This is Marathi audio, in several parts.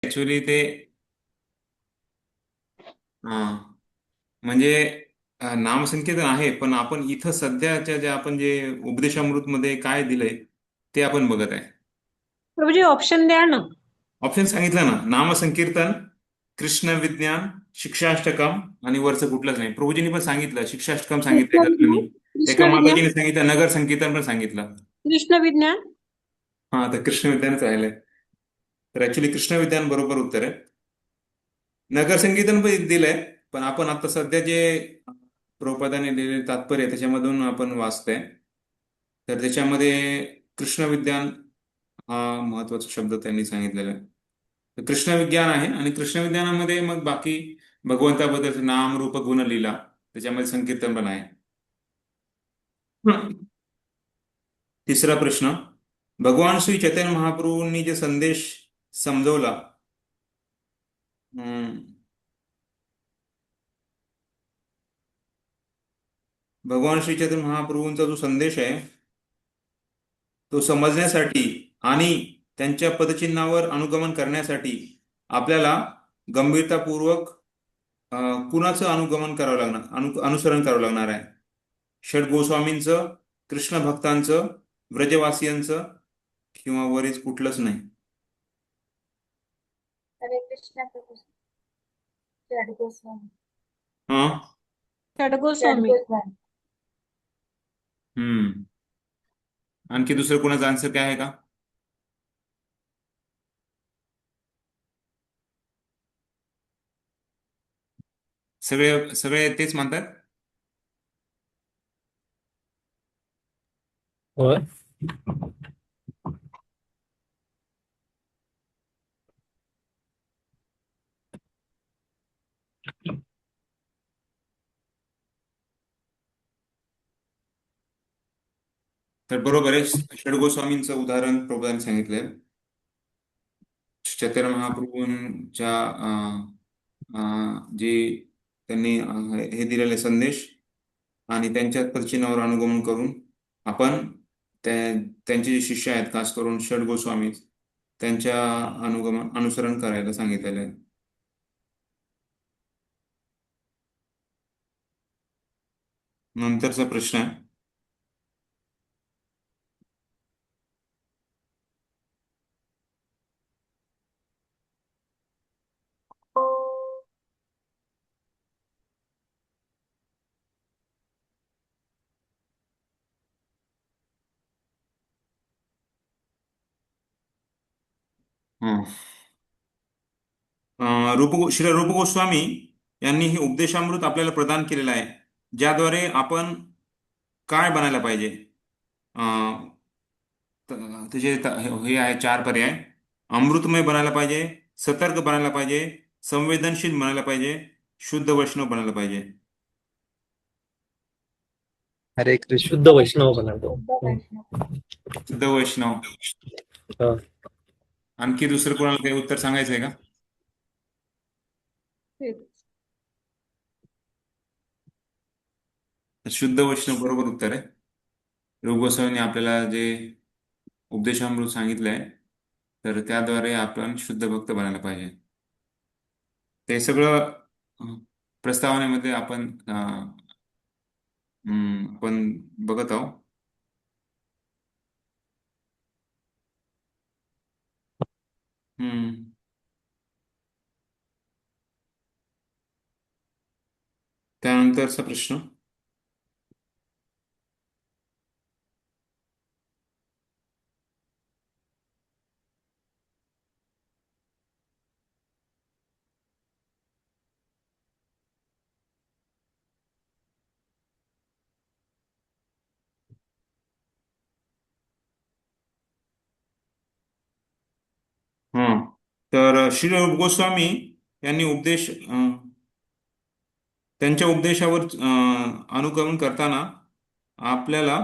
ऍक्च्युली ते हा म्हणजे नामसंकीर्तन आहे, पण आपण इथं सध्याच्या जे आपण जे उपदेशामृत मध्ये काय दिलंय ते आपण बघत आहे. प्रभूजी ऑप्शन द्या ना. ऑप्शन सांगितलं ना, नामसंकीर्तन, कृष्ण विज्ञान, शिक्षाष्टकम आणि वरचं कुठलंच नाही. प्रभूजींनी पण सांगितलं, शिक्षाष्टकम सांगितलं कृष्ण एका विज्ञान. ठिकाणी, एका कृष्ण विज्ञान. माताजीने सांगितलं, नगर संकीर्तन पण सांगितलं. कृष्ण विज्ञान. हा, तर कृष्ण विज्ञानच राहिलंय. तर ऍक्च्युली कृष्ण विज्ञान बरोबर उत्तर आहे. नगर संकीर्तन पण दिलंय, पण आपण आता सध्या जे प्रभुपादांनी दिलेले तात्पर्य आहे, त्याच्यामधून आपण वाचतोय. तर त्याच्यामध्ये कृष्ण विज्ञान हा महत्वाचा शब्द त्यांनी सांगितलेला आहे. तर कृष्ण विज्ञान आहे, आणि कृष्ण विज्ञानामध्ये मग बाकी भगवंताबद्दलचे नाम रूप गुण लीला त्याच्यामध्ये संकीर्तन पण आहे. हं. तिसरा प्रश्न, भगवान श्री चैतन्य महाप्रभूंनी जे संदेश समजवला, हम्म, भगवान श्री चैतन्य महाप्रभूंचा जो संदेश आहे तो समजण्यासाठी आणि त्यांच्या पदचिन्हावर अनुगमन करण्यासाठी आपल्याला गंभीरतापूर्वक कुणाचं अनुगमन करावं लागणार, अनुसरण करावं लागणार आहे? षड गोस्वामींचं, कृष्ण भक्तांचं, व्रजवासियांचं, किंवा वरीच कुठलंच नाही? हरे कृष्ण प्रभू. जय गोस्वामी. हा. खडगोस्वामी. हम्म. आणखी दुसरं कोणाचं आन्सर काय आहे का? सगळे सगळे तेच म्हणतात. होय. तर बरोबर आहे, षड गोस्वामींचं उदाहरण प्रभुपादांनी सांगितलंय. चैतन्य महाप्रभूंच्या जे त्यांनी हे दिलेले संदेश आणि त्यांच्या पदचिन्हावर अनुगमन करून आपण त्यांचे जे शिष्य आहेत, खास करून षड गोस्वामी, त्यांच्या अनुसरण करायला सांगितलेलं आहे. नंतरचा प्रश्न आहे, हं. श्री रूप गोस्वामी यांनी हे उपदेशामृत आपल्याला प्रदान केलेलं आहे, ज्याद्वारे आपण काय बनायला पाहिजे. अं, त्याचे हे आहे चार पर्याय: अमृतमय बनायला पाहिजे, सतर्क बनायला पाहिजे, संवेदनशील बनायला पाहिजे, शुद्ध वैष्णव बनायला पाहिजे. हरे कृष्ण शुद्ध वैष्णव बनवतो. शुद्ध वैष्णव. हा. आणखी दुसरं कोणाला काही उत्तर सांगायचं आहे का? तर शुद्ध वैष्णव बरोबर उत्तर आहे. रूप गोस्वामींनी आपल्याला जे उपदेशामृत सांगितलंय, तर त्याद्वारे आपण शुद्ध भक्त बनायला पाहिजे. ते सगळं प्रस्तावनेमध्ये आपण बघत आहोत. हम्म. त्यानंतरचा प्रश्न, हा, तर श्री रूप गोस्वामी यांनी त्यांच्या उपदेशावर अनुगमन करताना आपल्याला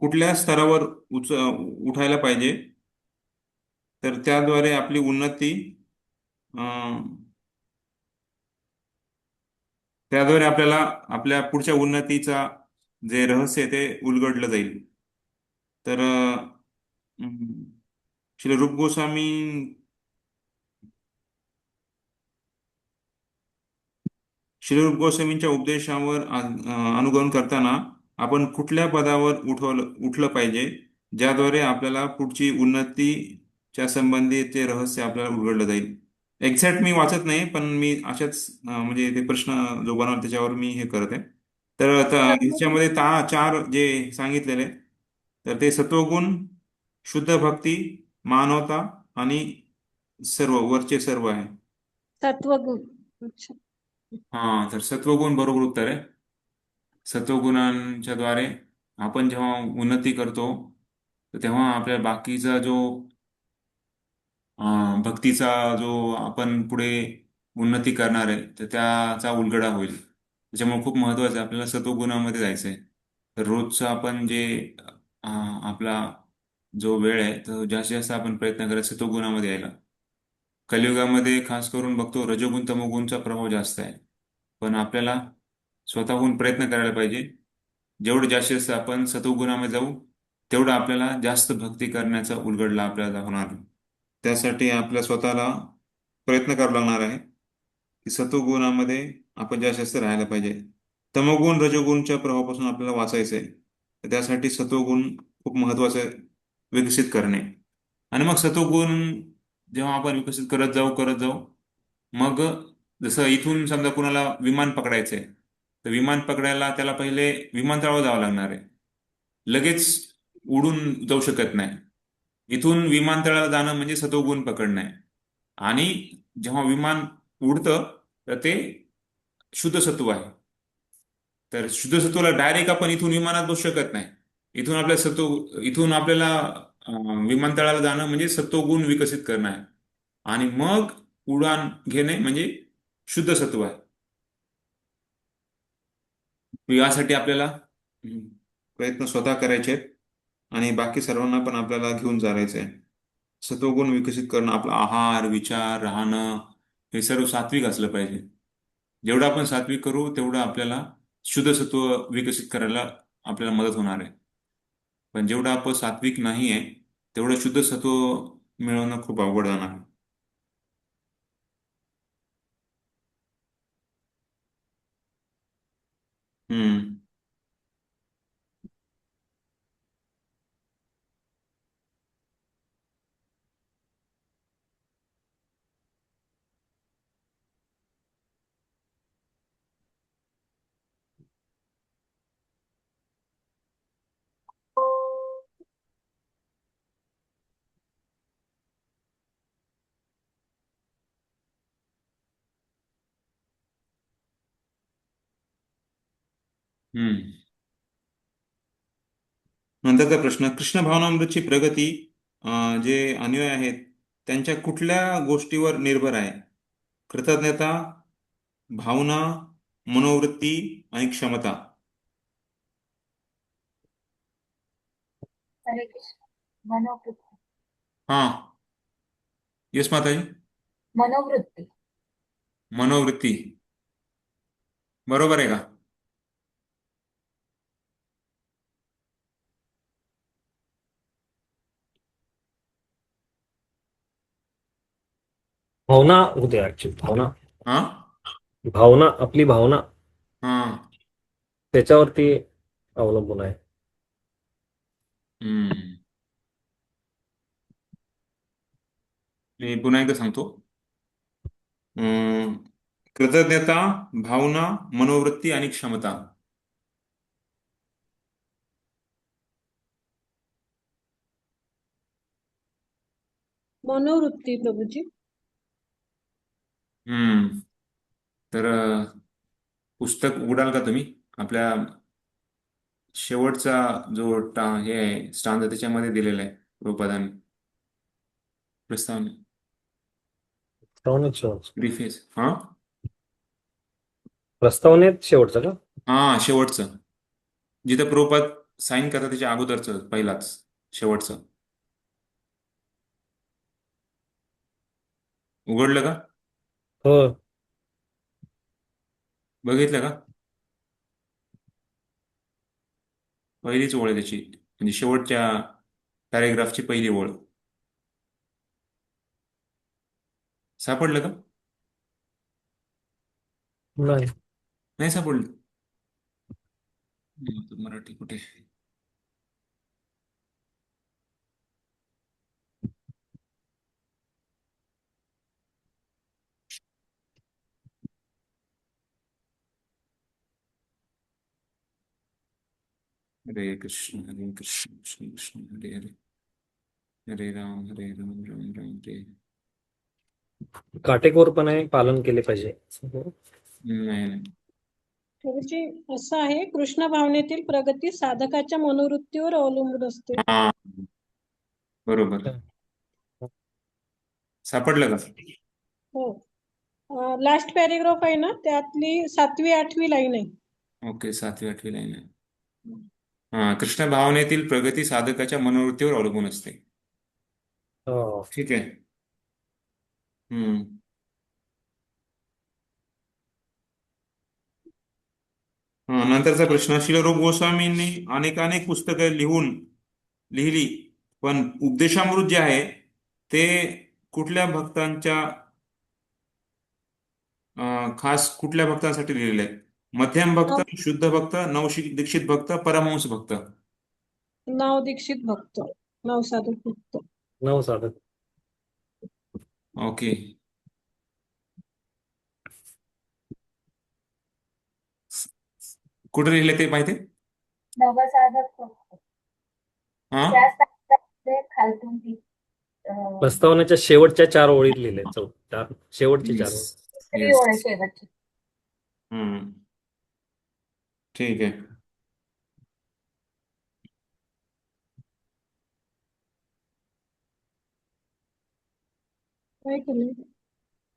कुठल्या स्तरावर उठायला पाहिजे, तर त्याद्वारे आपली उन्नती, अं, त्याद्वारे आपल्याला आपल्या पुढच्या उन्नतीचा जे रहस्य आहे ते उलगडलं जाईल. तर श्री रूप गोस्वामी श्री रूप गोस्वामींच्या उपदेशावर अनुगमन करताना आपण कुठल्या पदावर उठलं पाहिजे, ज्याद्वारे आपल्याला पुढची उन्नतीच्या संबंधीचे रहस्य आपल्याला उलगडलं जाईल. एक्झॅक्ट मी वाचत नाही, पण मी अशाच म्हणजे ते प्रश्न जो बनवला त्याच्यावर मी हे करत आहे. तर आता सत्वगुण ह्याच्यामध्ये चार जे सांगितलेले, तर ते सत्वगुण, शुद्ध भक्ती, मानवता आणि वरचे सर्व आहे. सत्वगुण अच्छा. हा, तर सत्वगुण बरोबर उत्तर आहे. सत्वगुणांच्या द्वारे आपण जेव्हा उन्नती करतो, तर तेव्हा आपल्या बाकीचा जो भक्तीचा जो आपण पुढे उन्नती करणार आहे, तर त्याचा उलगडा होईल. त्याच्यामुळे खूप महत्वाचं आहे आपल्याला सत्वगुणामध्ये जायचं आहे. तर रोजचं आपण जे आपला जो वेळ आहे, तो जास्तीत जास्त आपण प्रयत्न करायचा सत्वगुणामध्ये यायला. कलियुगामध्ये खास करून बघतो रजोगुण तमोगुणचा प्रभाव जास्त आहे. पण आपल्याला स्वतःहून प्रयत्न करायला पाहिजे. जेवढं जास्तीत जास्त आपण सत्वगुणामध्ये जाऊ, तेवढं आपल्याला जास्त भक्ती करण्याचा उलगडला आपल्याला होणार. त्यासाठी आपल्या स्वतःला प्रयत्न करावा लागणार आहे की सत्वगुणामध्ये आपण जास्तीत जास्त राहायला पाहिजे. तमोगुण रजोगुणच्या प्रभावापासून आपल्याला वाचायचं आहे. तर त्यासाठी सत्वगुण खूप महत्वाचं आहे, विकसित करणे. आणि मग सत्वगुण जेव्हा आपण विकसित करत जाऊ, मग जसं इथून समजा कुणाला विमान पकडायचंय, तर विमान पकडायला त्याला पहिले विमानतळावर जावं लागणार आहे. लगेच उडून जाऊ शकत नाही. इथून विमानतळाला जाणं म्हणजे सत्वगुण पकडणं आहे. आणि जेव्हा विमान उडतं, तर ते शुद्ध सत्व आहे. तर शुद्ध सत्वाला डायरेक्ट आपण इथून विमानात बसू शकत नाही. इथून आपल्याला विमानतळाला जाणं म्हणजे सत्वगुण विकसित करणं आहे. आणि मग उडान घेणे म्हणजे शुद्ध सत्व आहे. यासाठी आपल्याला प्रयत्न स्वतः करायचे आहेत आणि बाकी सर्वांना पण आपल्याला घेऊन चालायचं आहे. सत्वगुण विकसित करणं, आपला आहार, विचार, राहणं हे सर्व सात्विक असलं पाहिजे. जेवढं आपण सात्विक करू, तेवढं आपल्याला शुद्ध सत्व विकसित करायला आपल्याला मदत होणार आहे. पण जेवढं आपण सात्विक नाही आहे, तेवढं शुद्ध सत्व मिळवणं खूप अवघड जाणार आहे. हम्म. हम्म. नंतरचा प्रश्न, कृष्ण भावनामृतची प्रगती जे अन्वय आहेत त्यांच्या कुठल्या गोष्टीवर निर्भर आहे? कृतज्ञता, भावना, मनोवृत्ती आणि क्षमता. हरे कृष्ण मनोवृत्ती हा. येस माताजी. मनोवृत्ती मनोवृत्ती बरोबर आहे का? भावना होते ऍक्च्युली. भावना हा. भावना आपली भावना हा. त्याच्यावरती अवलंबून आहे. हम्म. मी पुन्हा एकदा सांगतो. अं, कृतज्ञता, भावना, मनोवृत्ती आणि क्षमता. मनोवृत्ती प्रभूजी. हम्म. तर पुस्तक उघडाल का तुम्ही? आपल्या शेवटचा जो हे आहे स्टांजा, त्याच्यामध्ये दिलेला आहे रूपादान प्रस्तावना, प्रस्तावनेत शेवटचं. प्रिफेस. हा. प्रस्तावनेत शेवटचं का? हा, शेवटचं. जिथं प्रभुपाद साईन करतात त्याच्या अगोदरचं पहिलाच शेवटचं. उघडलं का? हो. बघितलं का? पहिलीच ओळ आहे त्याची, म्हणजे शेवटच्या पॅरेग्राफची पहिली ओळ. सापडलं का? नाही. नाही सापडलं. मराठी कुठे? हरे कृष्ण कृष्ण कृष्ण हरे हरे, हरे राम राम राम हरे. काटेकोरपणे पालन केले पाहिजे. नाही नाही. प्रभूजी असं आहे, कृष्ण भावनेतील प्रगती साधकाच्या मनोवृत्तीवर अवलंबून असते. हा, बरोबर. सापडलं का? हो. लास्ट पॅरेग्राफ आहे ना, त्यातली 7वी 8वी लाईन आहे. ओके, 7वी 8वी लाईन आहे. हा, कृष्ण भावनेतील प्रगती साधकाच्या मनोवृत्तीवर अवलंबून असते. हो. ठीक आहे. हम्म. नंतरचा प्रश्न. श्रील रूप गोस्वामींनी अनेक पुस्तकं लिहिली, पण उपदेशामृत जे आहे ते कुठल्या भक्तांच्या खास कुठल्या भक्तांसाठी लिहिलेलं आहे? मध्यम भक्त, शुद्ध भक्त, दीक्षित भक्त, परमहंस भक्त? नाव दीक्षित भक्त, नाव साधक भक्त. नवसाधक. ओके. कुठे लिहिले ते माहिती? नवसाधक भक्त. हा, त्या स्तंभामध्ये खालतून ती प्रस्तावनेच्या शेवटच्या 4 ओळीत लिहिले. शेवटची 4 ओळी. तिसरी येस. ओळ आहे शेवटची. हम्म. ठीक आहे. काय केलं,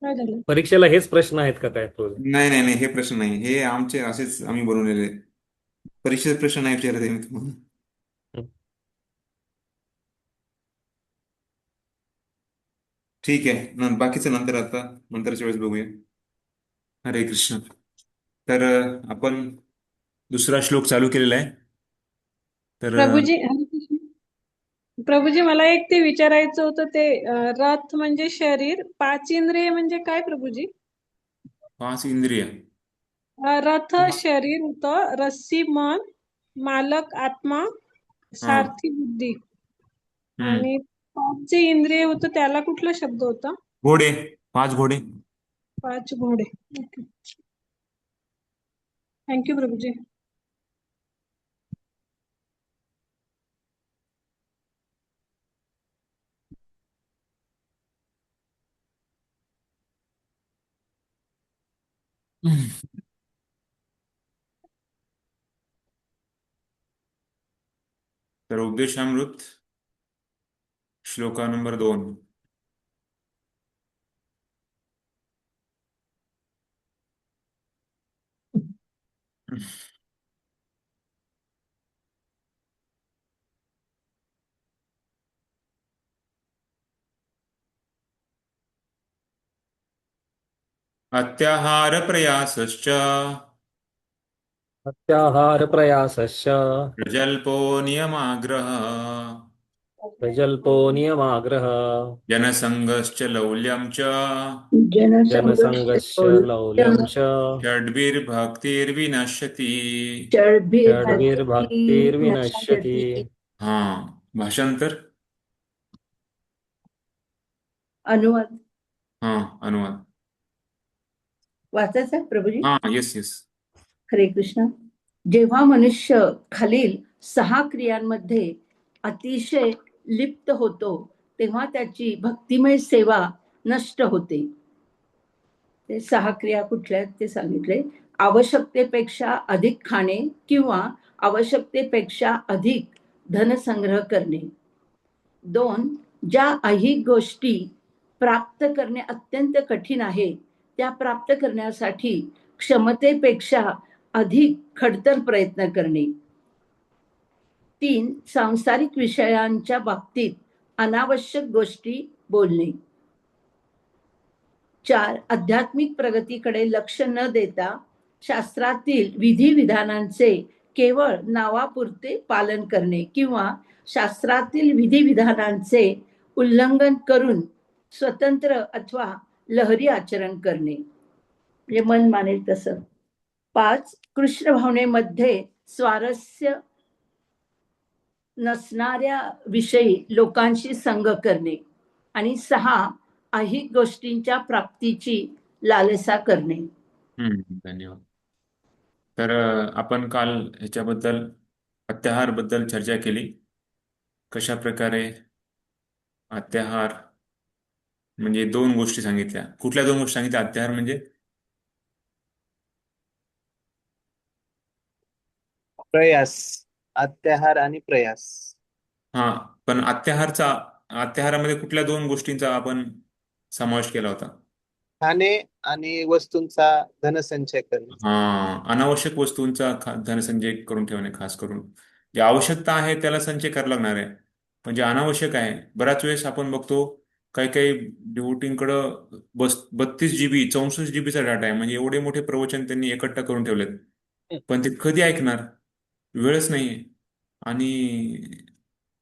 काय झालं? परीक्षेला हेच प्रश्न आहेत का काय? नाही नाही नाही, हे प्रश्न नाही. हे आमचे असेच आम्ही बनवलेले परीक्षेचे प्रश्न नाही विचारत आहे मी तुम्हाला. ठीक आहे. बाकीचं नंतरच्या वेळेस बघूया. हरे कृष्ण. तर आपण दुसरा श्लोक चालू केलेला आहे. तर प्रभूजी, हरे कृष्ण. प्रभूजी, मला एक ते विचारायचं होतं, ते रथ म्हणजे शरीर, 5 इंद्रिय म्हणजे काय प्रभूजी? 5 इंद्रिय. रथ शरीर होतं, रस्सी मन, मालक आत्मा, सारथी बुद्धी, आणि 5 जे इंद्रिय होतं त्याला कुठला शब्द होता? घोडे. 5 घोडे. 5 घोडे. Okay, thank you Prabhuji. तर उपदेशामृत श्लोका नंबर 2. अत्याहार प्रयासश्च अत्याहार प्रयासश्च प्रजल्पो नियमाग्रह प्रजल्पो नियमाग्रह जनसंगश्च लौल्यं च जनसंगश्च लौल्यं च षड्भिर्भक्तिर्विनश्यति. षड्भिर्भक्तिर्विनश्यति. हा, भाषांतर. अनुवाद अनुवाद. वाचायचा प्रभूजी? Yes yes. हरे कृष्ण. जेव्हा मनुष्य खालील 6 क्रियांमध्ये अतिशय लिप्त होतो तेव्हा त्याची भक्तिमय सेवा नष्ट होते. ते 6 क्रिया कुठल्या आहेत ते सांगितले. आवश्यकतेपेक्षा अधिक खाणे किंवा आवश्यकतेपेक्षा अधिक धनसंग्रह करणे. 2, ज्या ऐहिक गोष्टी प्राप्त करणे अत्यंत कठीण आहे त्या प्राप्त करण्यासाठी क्षमतेपेक्षा अधिक खडतर प्रयत्न करणे. 3, सांसारिक विषयांच्या बाबतीत अनावश्यक गोष्टी बोलणे. 4, आध्यात्मिक प्रगतीकडे लक्ष न देता शास्त्रातील विधिविधानांचे केवळ नावापुरते पालन करणे किंवा शास्त्रातील विधिविधानांचे उल्लंघन करून स्वतंत्र अथवा लहरी आचरण करणे, म्हणजे मन मानेल तसं. 5. कृष्ण भावनेमध्ये स्वारस्य नसणाऱ्या विषयी लोकांशी संग करणे. आणि 6. ऐहिक गोष्टींच्या प्राप्तीची लालसा करणे. धन्यवाद. तर आपण काल ह्याच्याबद्दल अत्याहार बद्दल चर्चा केली. कशा प्रकारे अत्याहार म्हणजे 2 गोष्टी सांगितल्या. कुठल्या 2 गोष्टी सांगितल्या अत्याहार म्हणजे? प्रयास. अत्याहार आणि प्रयास. हा, पण अत्याहारामध्ये कुठल्या 2 गोष्टींचा आपण समावेश केला होता? खाणे आणि वस्तूंचा धनसंचय करणे. हा, अनावश्यक वस्तूंचा धनसंचय करून ठेवणे. खास करून जे आवश्यकता आहे त्याला संचय करायला लागणार आहे, पण जे अनावश्यक आहे, बऱ्याच वेळेस आपण बघतो काही काही डिवोटींकडं 32 GB 64 GB डाटा आहे. म्हणजे एवढे मोठे प्रवचन त्यांनी एकट्ठा करून ठेवलेत, पण ते कधी ऐकणार? वेळच नाहीये. आणि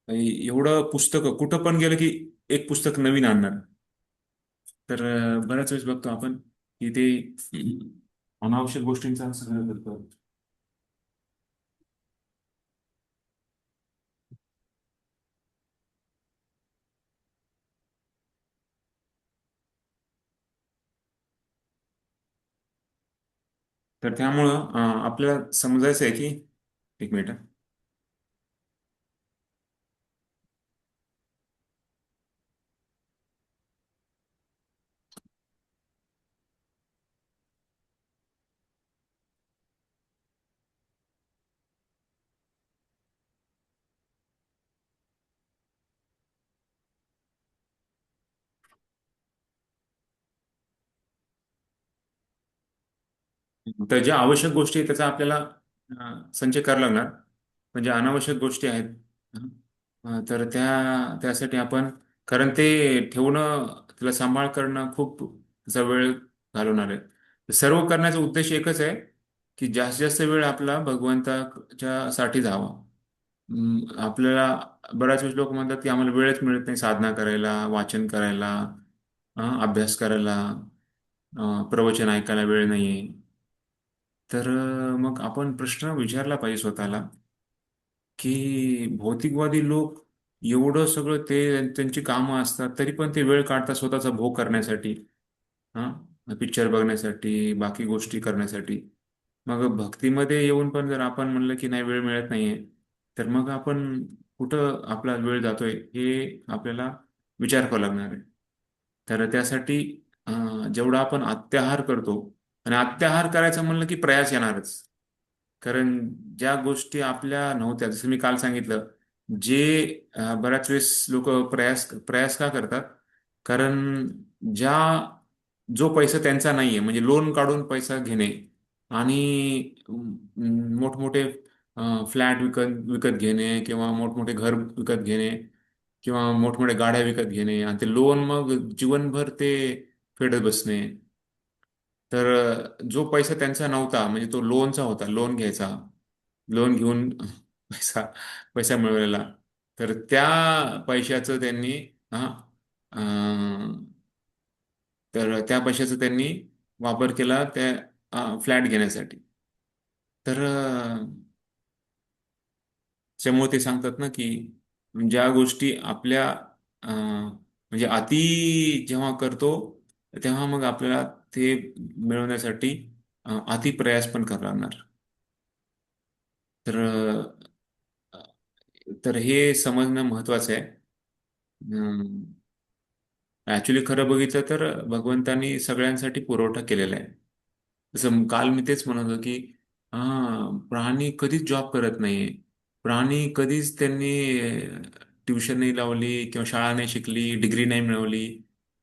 एवढं पुस्तकं कुठं पण गेलं की एक पुस्तक नवीन आणणार. तर बऱ्याच वेळेस बघतो आपण की ते अनावश्यक गोष्टींचा सगळं करतो. तर त्यामुळं आपल्याला समजायचं आहे की, एक मिनिट. तर ज्या आवश्यक गोष्टी आहेत त्याचा आपल्याला संचय करावा लागणार. म्हणजे अनावश्यक गोष्टी आहेत, तर त्यासाठी आपण, कारण ते ठेवणं, त्याला सांभाळ करणं खूप त्याचा वेळ घालवणार आहे. सर्व करण्याचा उद्देश एकच आहे की जास्तीत जास्त वेळ आपला भगवंताच्या साठी जावा. आपल्याला बऱ्याच वेळेस लोक म्हणतात की आम्हाला वेळच मिळत नाही साधना करायला, वाचन करायला, अभ्यास करायला, प्रवचन ऐकायला वेळ नाहीये. तर मग आपण प्रश्न विचारला पाहिजे स्वतःला की भौतिकवादी लोक एवढं सगळं, ते त्यांची कामं असतात तरी पण ते वेळ काढतात स्वतःचा भोग करण्यासाठी, हा, पिक्चर बघण्यासाठी, बाकी गोष्टी करण्यासाठी. मग भक्तीमध्ये येऊन पण जर आपण म्हणलं की नाही, वेळ मिळत नाहीये, तर मग आपण कुठं आपला वेळ जातोय हे आपल्याला विचार करावा लागणार आहे. तर त्यासाठी जेवढा आपण अत्याहार करतो, आणि अत्याहार करायचं म्हणलं की प्रयास येणारच. कारण ज्या गोष्टी आपल्या नव्हत्या, जसं मी काल सांगितलं, जे बऱ्याच वेळेस लोक प्रयास प्रयास का करतात? कारण ज्या जो पैसा त्यांचा नाहीये, म्हणजे लोन काढून पैसा घेणे आणि मोठमोठे फ्लॅट विकत विकत घेणे, किंवा मोठमोठे घर विकत घेणे, किंवा मोठमोठ्या गाड्या विकत घेणे, आणि ते लोन मग जीवनभर ते फेडत बसणे. तर जो पैसा त्यांचा नव्हता, म्हणजे तो लोनचा होता, लोन घ्यायचा, लोन घेऊन पैसा पैसा मिळवलेला, तर त्या पैशाचं त्यांनी, हा, तर त्या पैशाचा त्यांनी वापर केला त्या फ्लॅट घेण्यासाठी. तर त्यामुळे ते सांगतात ना की ज्या गोष्टी आपल्या म्हणजे अति जेव्हा करतो, तेव्हा मग आपल्याला ते मिळवण्यासाठी अति प्रयास पण करावा लागणार. तर तर हे समजणं महत्वाचं आहे. ऍक्च्युली खरं बघितलं तर भगवंतानी सगळ्यांसाठी पुरवठा केलेला आहे. जसं काल मी तेच म्हणत होतो की प्राणी कधीच जॉब करत नाही, प्राणी कधीच त्यांनी ट्युशन नाही लावली किंवा शाळा नाही शिकली, डिग्री नाही मिळवली,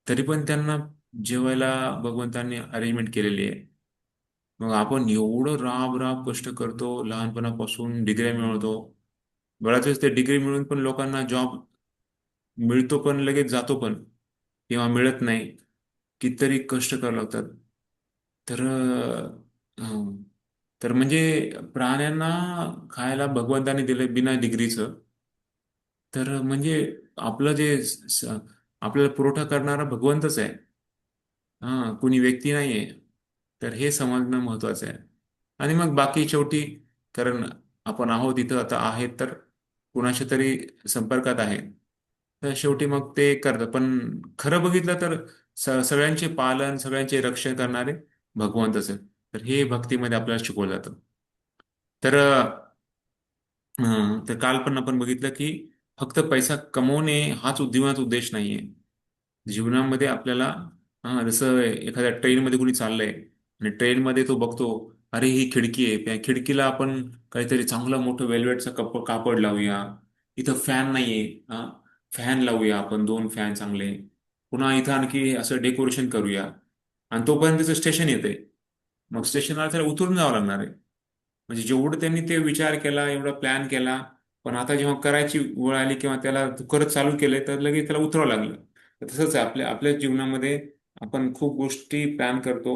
तरी पण त्यांना जेवायला भगवंतांनी अरेंजमेंट केलेली आहे. मग आपण एवढं राब राब कष्ट करतो, लहानपणापासून डिग्र्या मिळवतो, बऱ्याच वेळेस ते डिग्री मिळून पण लोकांना जॉब मिळतो पण लगेच जातो पण, किंवा मिळत नाही, कितीतरी कष्ट करावे लागतात. तर तर म्हणजे प्राण्यांना खायला भगवंताने दिलं बिना डिग्रीचं, तर म्हणजे आपलं जे आपल्याला पुरवठा करणारा भगवंतच आहे, हा कुणी व्यक्ती नाहीये. तर हे समजणं महत्वाचं आहे. आणि मग बाकी शेवटी, कारण आपण आहोत इथं आता आहेत तर कुणाच्या तरी संपर्कात आहे, तर शेवटी मग ते करतं. पण खरं बघितलं तर सगळ्यांचे पालन, सगळ्यांचे रक्षण करणारे भगवंतच आहे. तर हे भक्तीमध्ये आपल्याला शिकवलं जातं. तर तर काल पण आपण बघितलं की फक्त पैसा कमवणे हाच जीवनाचा उद्देश नाहीये. जीवनामध्ये आपल्याला, जसं एखाद्या ट्रेनमध्ये कुणी चाललंय आणि ट्रेनमध्ये तो बघतो, अरे ही खिडकी आहे, त्या खिडकीला आपण काहीतरी चांगलं मोठं वेल्वेटचं कापड लावूया. इथं फॅन नाहीये, फॅन लावूया आपण, 2 फॅन चांगले. पुन्हा इथं आणखी असं डेकोरेशन करूया. आणि तोपर्यंत त्याचं स्टेशन येते. मग स्टेशनला त्याला उतरून जावं लागणार आहे. म्हणजे जेवढं त्यांनी ते विचार केला, एवढा प्लॅन केला, पण आता जेव्हा करायची वेळ आली किंवा त्याला करत चालू केले तर लगेच त्याला उतरावं लागलं. तर तसंच आहे आपल्या आपल्या जीवनामध्ये. आपण खूप गोष्टी प्लॅन करतो,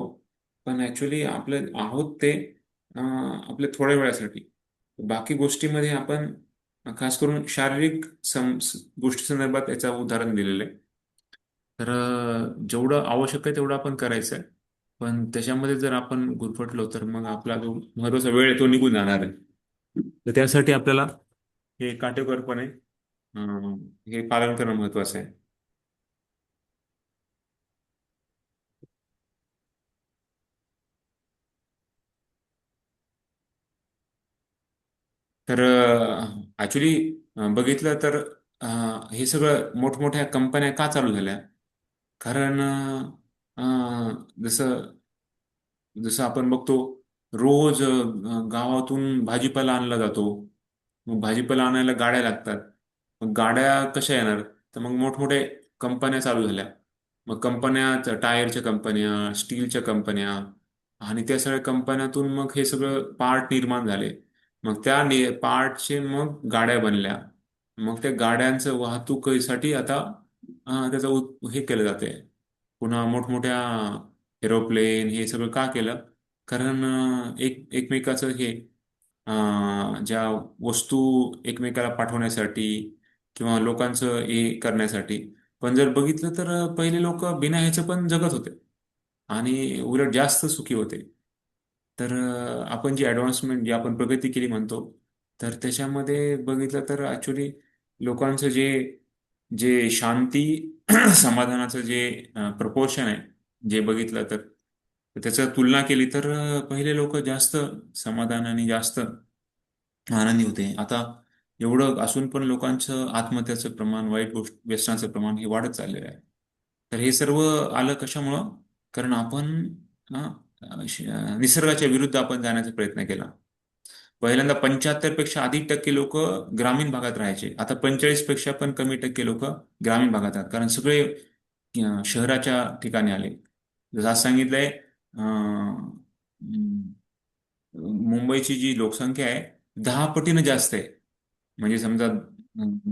पण ऍक्च्युली आपलं आहोत ते आपल्या थोड्या वेळासाठी. बाकी गोष्टीमध्ये आपण खास करून शारीरिक गोष्टी संदर्भात याचं उदाहरण दिलेलं आहे. तर जेवढं आवश्यक आहे तेवढं आपण करायचं आहे. पण त्याच्यामध्ये जर आपण गुरफटलो तर मग आपला जो महत्वाचा वेळ आहे तो निघून जाणार आहे. तर त्यासाठी आपल्याला हे काटेकोरपणे हे पालन करणं महत्वाचं आहे. तर ऍक्च्युली बघितलं तर हे सगळं मोठमोठ्या कंपन्या का चालू झाल्या? कारण जसं जसं आपण बघतो, रोज गावातून भाजीपाला आणला जातो. मग भाजीपाला आणायला गाड्या लागतात. मग गाड्या कशा येणार? तर मग मोठमोठे कंपन्या चालू झाल्या. मग कंपन्या, टायरच्या कंपन्या, स्टीलच्या कंपन्या, आणि त्या सगळ्या कंपन्यातून मग हे सगळं पार्ट निर्माण झाले. मग त्या पार्टचे मग गाड्या बनल्या. मग त्या गाड्यांचं वाहतुकीसाठी आता त्याचं हे केलं जाते. पुन्हा मोठमोठ्या एरोप्लेन हे सगळं का केलं? कारण एकमेकाचं हे, ज्या वस्तू एकमेकाला पाठवण्यासाठी किंवा लोकांचं हे करण्यासाठी. पण जर बघितलं तर पहिले लोक बिना ह्याचं पण जगत होते आणि उलट जास्त सुखी होते. तर आपण जी ॲडव्हान्समेंट, जी आपण प्रगती केली म्हणतो, तर त्याच्यामध्ये बघितलं तर ॲक्च्युली लोकांचं जे जे शांती समाधानाचं जे प्रपोर्शन आहे, जे बघितलं तर त्याचं तुलना केली तर पहिले लोक जास्त समाधान आणि जास्त आनंदी होते. आता एवढं असून पण लोकांचं आत्महत्याचं प्रमाण, वाईट गोष्ट व्यसनाचं प्रमाण हे वाढत चाललेलं आहे. तर हे सर्व आलं कशामुळं? कारण आपण निसर्गाच्या विरुद्ध आपण जाण्याचा प्रयत्न केला. पहिल्यांदा 75 पेक्षा अधिक टक्के लोक ग्रामीण भागात राहायचे. आता 45 पेक्षा पण कमी टक्के लोक ग्रामीण भागात आहेत. कारण सगळे शहराच्या ठिकाणी आले. जसं आज सांगितलंय, मुंबईची जी लोकसंख्या आहे 10 पटीनं जास्त आहे. म्हणजे समजा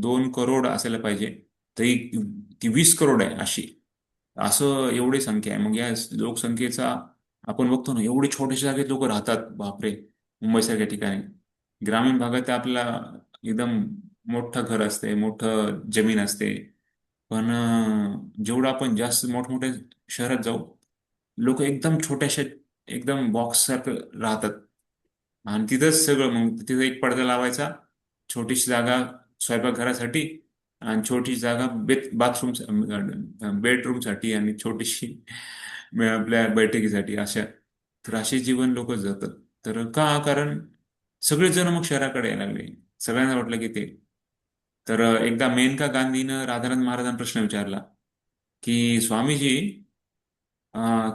2 करोड असायला पाहिजे, तरी ती 20 करोड आहे अशी. असं एवढी संख्या आहे. मग या लोकसंख्येचा आपण बघतो ना, एवढे छोट्याशा जागेत लोक राहतात, बापरे, मुंबईसारख्या ठिकाणी. ग्रामीण भागात आपल्याला एकदम मोठं घर असते, मोठं जमीन असते. पण जेवढं आपण जास्त मोठमोठ्या शहरात जाऊ, लोक एकदम छोट्याशा, एकदम बॉक्स सारखं राहतात. आणि तिथंच सगळं, मग तिथं एक पडदा लावायचा, छोटीशी जागा स्वयंपाकघरासाठी, आणि छोटी जागा बाथरूम, बेडरूमसाठी, आणि छोटीशी आपल्या बैठकीसाठी, अशा. तर असे जीवन लोक जगतात. तर का? कारण सगळेच जण मग शहराकडे यायला लागले. सगळ्यांना वाटलं की ते. तर एकदा मेनका गांधीनं राधानंद महाराजांना प्रश्न विचारला की, स्वामीजी,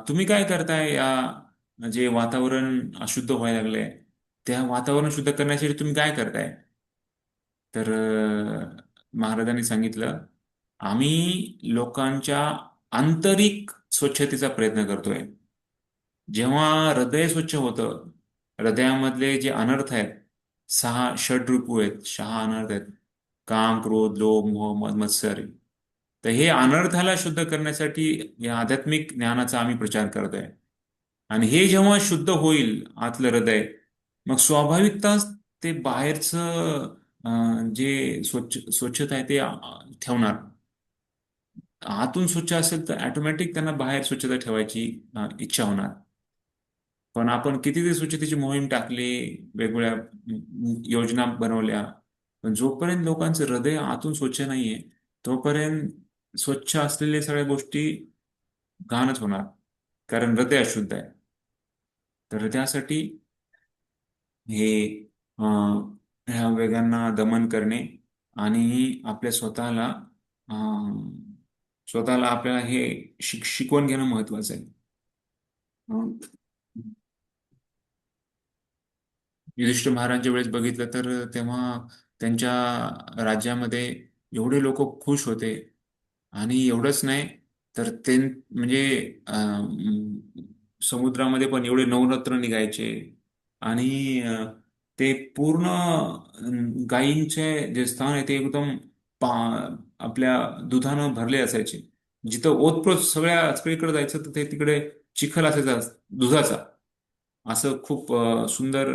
तुम्ही काय करताय या जे वातावरण अशुद्ध व्हायला लागलंय, त्या वातावरण शुद्ध करण्यासाठी तुम्ही काय करताय? तर महाराजांनी सांगितलं, आम्ही लोकांच्या आंतरिक स्वच्छतेचा प्रयत्न करतोय. जेव्हा हृदय स्वच्छ होतं, हृदयामधले जे अनर्थ आहेत, 6 षड्रिपू आहेत, 6 अनर्थ आहेत, काम, क्रोध, लोभ, मोह, मद, मत्सर. तर हे अनर्थाला शुद्ध करण्यासाठी या आध्यात्मिक ज्ञानाचा आम्ही प्रचार करतोय. आणि हे जेव्हा शुद्ध होईल आतलं हृदय, मग स्वाभाविकताच ते बाहेरचं जे स्वच्छता आहे ते ठेवणार. आतून स्वच्छ असेल तर ऑटोमॅटिक त्यांना बाहेर स्वच्छता ठेवायची इच्छा होणार. पण आपण किती स्वच्छतेची मोहीम टाकली, वेगवेगळ्या योजना बनवल्या, पण जोपर्यंत लोकांचं हृदय आतून स्वच्छ नाहीये तोपर्यंत स्वच्छ असलेल्या सगळ्या गोष्टी घाणच होणार, कारण हृदय अशुद्ध आहे. तर त्यासाठी हे ह्या वेगांना दमन करणे आणि आपल्या स्वतःला आपल्याला हे शिकवून घेणं महत्वाचं आहे. अं, युधिष्ठिर महाराजांच्या वेळेस बघितलं तर तेव्हा त्यांच्या राज्यामध्ये एवढे लोक खुश होते. आणि एवढंच नाही तर ते म्हणजे समुद्रामध्ये पण एवढे नवरत्न निघायचे. आणि ते पूर्ण गायींचे जे स्थान आहे ते एकदम पा आपल्या दुधानं भरले असायचे. जिथं ओतप्रोत सगळीकडे जायचं तर ते तिकडे चिखल असायचा दुधाचा. असं खूप सुंदर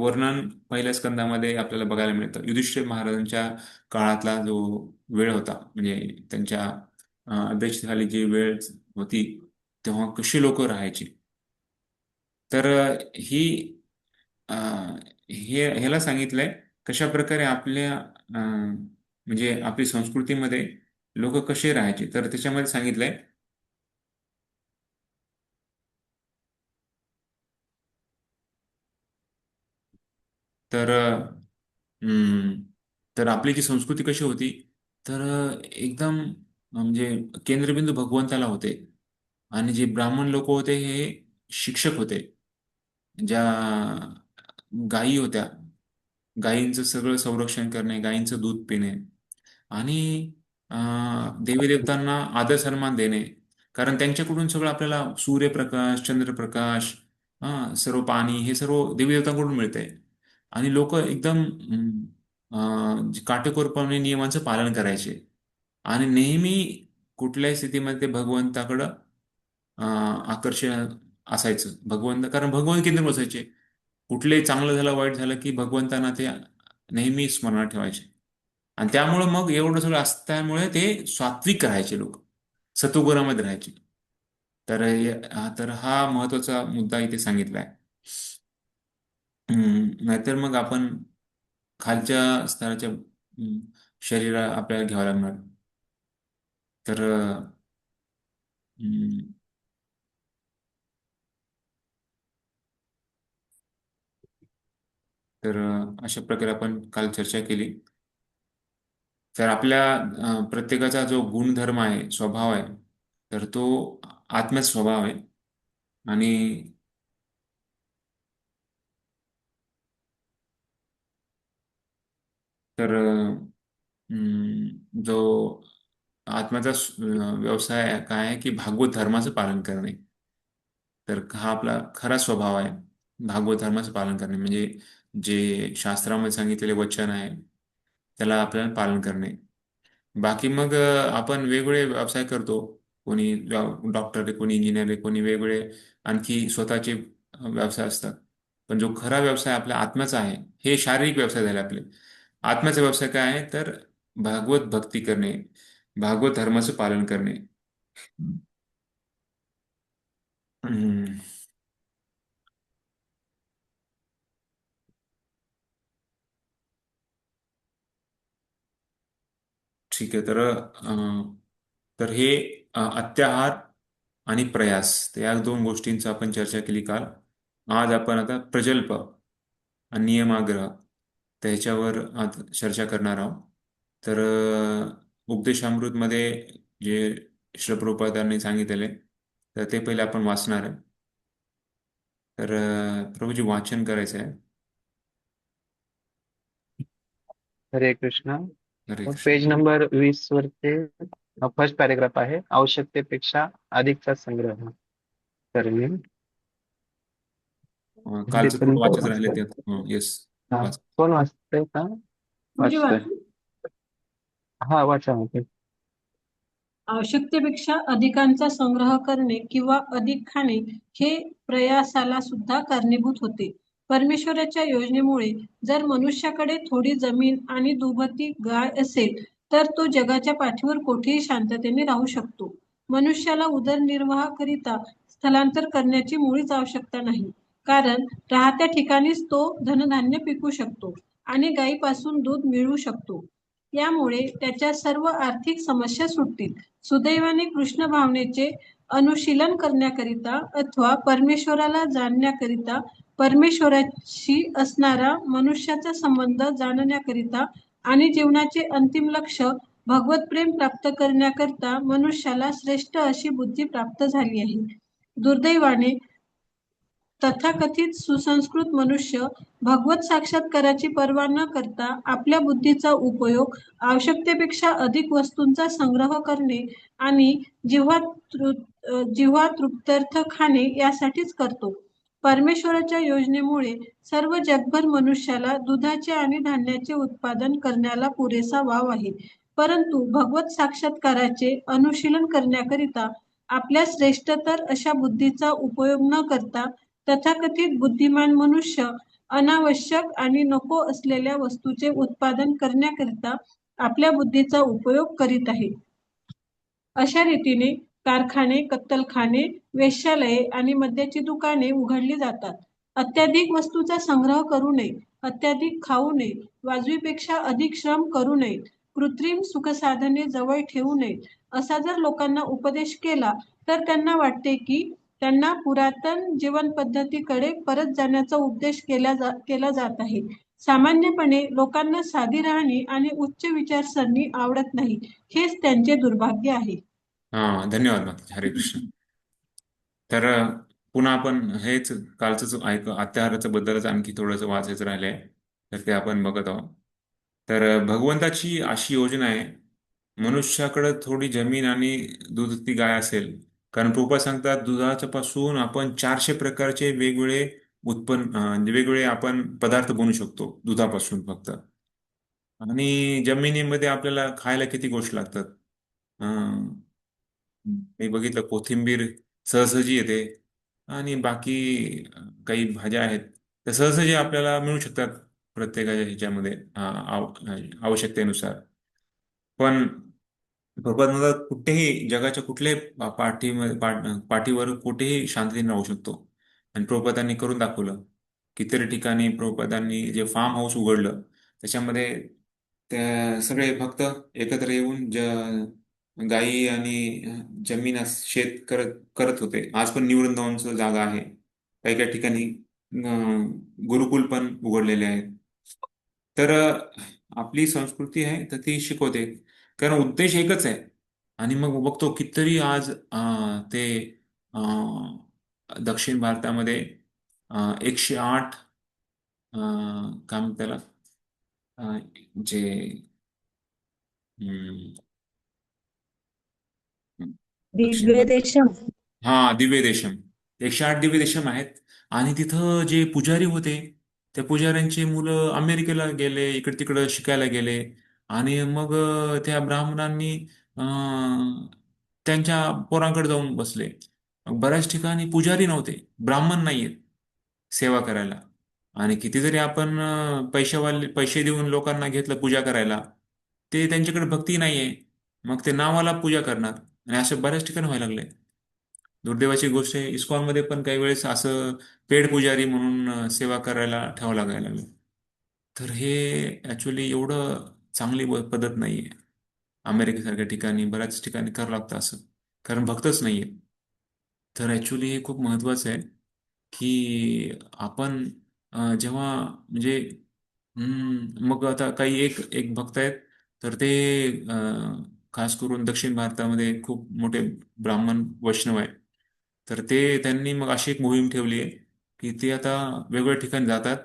वर्णन पहिल्या स्कंदामध्ये आपल्याला बघायला मिळतं. युधिष्ठिर महाराजांच्या काळातला जो वेळ होता, म्हणजे त्यांच्या अध्यक्षतेखाली जी वेळ होती तेव्हा कशी लोक राहायची. तर ही अ, ह्याला सांगितलंय कशा प्रकारे आपल्या म्हणजे आपली संस्कृतीमध्ये लोक कसे राहायचे. तर त्याच्यामध्ये सांगितलंय तर हम्म, तर आपली जी संस्कृती कशी होती तर एकदम म्हणजे केंद्रबिंदू भगवंताला होते. आणि जे ब्राह्मण लोक होते हे शिक्षक होते. ज्या गायी होत्या, गायींचं सगळं संरक्षण करणे, गायींचं दूध पिणे आणि देवी देवतांना आदर सन्मान देणे. कारण त्यांच्याकडून सगळं आपल्याला सूर्यप्रकाश, चंद्रप्रकाश, सर्व पाणी हे सर्व देवी देवतांकडून मिळतंय. आणि लोक एकदम काटेकोरपणे नियमांचं पालन करायचे. आणि नेहमी कुठल्याही स्थितीमध्ये ते भगवंताकडं आकर्षण असायचं. कारण भगवंत केंद्र बसायचे. कुठलेही चांगलं झालं वाईट झालं की भगवंतांना ते नेहमी स्मरणात ठेवायचे. आणि त्यामुळे मग एवढं सगळं असल्यामुळे ते सात्विक राहायचे लोक, सत्वगुणामध्ये राहायचे. तर हा महत्वाचा मुद्दा इथे सांगितला आहे. नाहीतर मग आपण खालच्या स्तराच्या शरीर आपल्याला घ्यावं लागणार. तर हम्म, तर अशा प्रकारे आपण काल चर्चा केली. तर आपल्या प्रत्येकाचा जो गुणधर्म आहे, स्वभाव आहे, तर तो आत्म्याचा स्वभाव आहे. आणि तर जो आत्म्याचा व्यवसाय काय आहे की भागवत धर्माचं पालन करणे. तर हा आपला खरा स्वभाव आहे. भागवत धर्माचं पालन करणे म्हणजे जे शास्त्रामध्ये सांगितलेले वचन आहे त्याला आपल्याला पालन करणे. बाकी मग आपण वेगवेगळे व्यवसाय करतो. कोणी डॉक्टर आहे, कोणी इंजिनियर आहे, कोणी वेगवेगळे आणखी स्वतःचे व्यवसाय असतात. पण जो खरा व्यवसाय आपल्या आत्म्याचा आहे, हे शारीरिक व्यवसाय झाले आपले. आत्म्याचा व्यवसाय काय आहे तर भागवत भक्ती करणे, भागवत धर्माचं पालन करणे. हम्म, ठीक आहे. तर हे अत्याहार आणि प्रयास तर या दोन गोष्टींचा आपण चर्चा केली काल. आज आपण आता प्रजल्प आणि नियमाग्रह त्याच्यावर आज चर्चा करणार आहोत. तर उपदेशामृतमध्ये जे श्री प्रभुपादांनी सांगितलेले तर ते पहिले आपण वाचणार आहे. तर प्रभूजी वाचन करायचं आहे. हरे कृष्ण. हरे कृष्ण. पेज नंबर 20 वरती फर्स्ट पॅरेग्राफ आहे, आवश्यकतेपेक्षा अधिकचा संग्रह करणे. कालचं थोडं तिथपर्यंत वाचायचं राहिले वाचतोय. त्यात. येस. हा, वाच. कोण वाचतंय का? म्हणजे वाचतोय. हा, वाचा मग. आवश्यकतेपेक्षा अधिकांचा संग्रह करणे किंवा अधिक खाणे हे प्रयासाला सुद्धा कारणीभूत होते. परमेश्वराच्या योजनेमुळे जर मनुष्याकडे थोडी जमीन आणि दुभती गाय असेल तर तो जगाच्या पाठीवर कोठेही शांततेने राहू शकतो. मनुष्याला उदरनिर्वाहाकरिता स्थलांतर करण्याची मुळीच आवश्यकता नाही, कारण राहत्या ठिकाणीच तो धनधान्य पिकू शकतो आणि गायीपासून दूध मिळवू शकतो. यामुळे त्याच्या सर्व आर्थिक समस्या सुटतील. सुदैवाने कृष्ण भावनेचे अनुशीलन करण्याकरिता अथवा परमेश्वराला जाणण्याकरिता, परमेश्वराशी असणारा मनुष्याचा संबंध जाणण्याकरिता आणि जीवनाचे अंतिम लक्ष भगवत प्रेम प्राप्त करण्याकरिता मनुष्याला श्रेष्ठ अशी बुद्धी प्राप्त झाली आहे. दुर्दैवाने तथाकथित सुसंस्कृत मनुष्य भगवत साक्षात्काराची पर्वा न करता आपल्या बुद्धीचा उपयोग आवश्यकतेपेक्षा अधिक वस्तूंचा संग्रह करणे आणि जिव्हा तृप्त्यर्थ खाणे यासाठीच करतो. परमेश्वराच्या योजनेमुळे सर्व जगभर मनुष्याला दुधाचे आणि धान्याचे उत्पादन करण्याला पुरेसा वाव आहे, परंतु भगवत साक्षात्काराचे अनुशीलन करण्याकरिता आपल्या श्रेष्ठतर अशा बुद्धीचा उपयोग न करता तथाकथित बुद्धिमान मनुष्य अनावश्यक आणि नको असलेल्या वस्तूचे उत्पादन करण्याकरिता आपल्या बुद्धीचा उपयोग करीत आहे. अशा रीतीने कारखाने, कत्तलखाने, वेश्यालये आणि मद्याची दुकाने उघडली जातात. अत्याधिक वस्तूचा संग्रह करू नये, अत्याधिक खाऊ नये, वाजवीपेक्षा अधिक श्रम करू नयेत, कृत्रिम सुखसाधने जवळ ठेवू नयेत, असा जर लोकांना उपदेश केला तर त्यांना वाटते की त्यांना पुरातन जीवन पद्धतीकडे परत जाण्याचा उपदेश केला जात आहे. सामान्यपणे लोकांना साधी राहणी आणि उच्च विचारसरणी आवडत नाही, हेच त्यांचे दुर्भाग्य आहे. धन्यवाद माताजी. हरे कृष्ण. तर पुन्हा आपण हेच कालच अत्याहाराचं बद्दलच आणखी थोडंसं वाचायचं राहिलंय, तर ते आपण बघत आहोत. तर भगवंताची अशी योजना आहे, मनुष्याकडे थोडी जमीन आणि दुधती गाय असेल, कारण प्रभुपाद सांगतात दुधाच्या पासून आपण 400 प्रकारचे वेगवेगळे म्हणजे वेगवेगळे आपण पदार्थ बनवू शकतो दुधापासून फक्त. आणि जमिनीमध्ये आपल्याला खायला किती गोष्टी लागतात. मी बघितलं कोथिंबीर सहजही येते आणि बाकी काही भाज्या आहेत त्या सहजही आपल्याला मिळू शकतात प्रत्येकाच्या ह्याच्यामध्ये आवश्यकतेनुसार. पण भगवत म्हणतात कुठेही जगाच्या कुठल्याही पाठीवर कुठेही शांततेने राहू शकतो. आणि प्रभुपादांनी करून दाखवलं. कितीतरी ठिकाणी प्रभुपादांनी जे फार्म हाऊस उघडलं त्याच्यामध्ये त्या सगळे भक्त एकत्र येऊन गायी आणि जमीन शेत करत करत होते. आज पण न्यू वृंदावनचं जागा आहे. काही काही ठिकाणी गुरुकुल पण उघडलेले आहेत. तर आपली संस्कृती आहे तर ती शिकवते, कारण उद्देश एकच आहे. आणि मग बघतो कितीतरी आज ते दक्षिण भारतामध्ये 108 काय म्हणतात त्याला, जे हम्म, दक्षिण दिव्य भारत, देशम. दिव्य देशम, 108 दिव्य देशम आहेत. आणि तिथं जे पुजारी होते त्या पुजाऱ्यांचे मुलं अमेरिकेला गेले, इकडे तिकडे शिकायला गेले. आणि मग त्या ब्राह्मणांनी त्यांच्या पोरांकडे जाऊन बसले. मग बऱ्याच ठिकाणी पुजारी नव्हते, ब्राह्मण नाहीयेत सेवा करायला. आणि किती जरी आपण पैसे देऊन लोकांना घेतलं पूजा करायला, ते त्यांच्याकडे भक्ती नाहीये, मग ते नावाला पूजा करणार. आणि असं बऱ्याच ठिकाणी व्हायला लागलंय. दुर्दैवाची गोष्ट आहे, इस्कॉनमध्ये पण काही वेळेस असं पेड पुजारी म्हणून सेवा करायला ठेवावं लागायला लागलं. तर हे ऍक्च्युली एवढं चांगली पद्धत नाहीये. अमेरिकेसारख्या ठिकाणी बऱ्याच ठिकाणी करावं लागतं असं, कारण भक्तच नाहीये. तर ऍक्च्युली हे खूप महत्वाचं आहे की आपण जेव्हा म्हणजे मग आता काही एक एक भक्त आहेत, तर ते खास करून दक्षिण भारतामध्ये खूप मोठे ब्राह्मण वैष्णव आहेत. तर त्यांनी मग अशी एक मोहीम ठेवली आहे की ते आता वेगवेगळ्या ठिकाणी जातात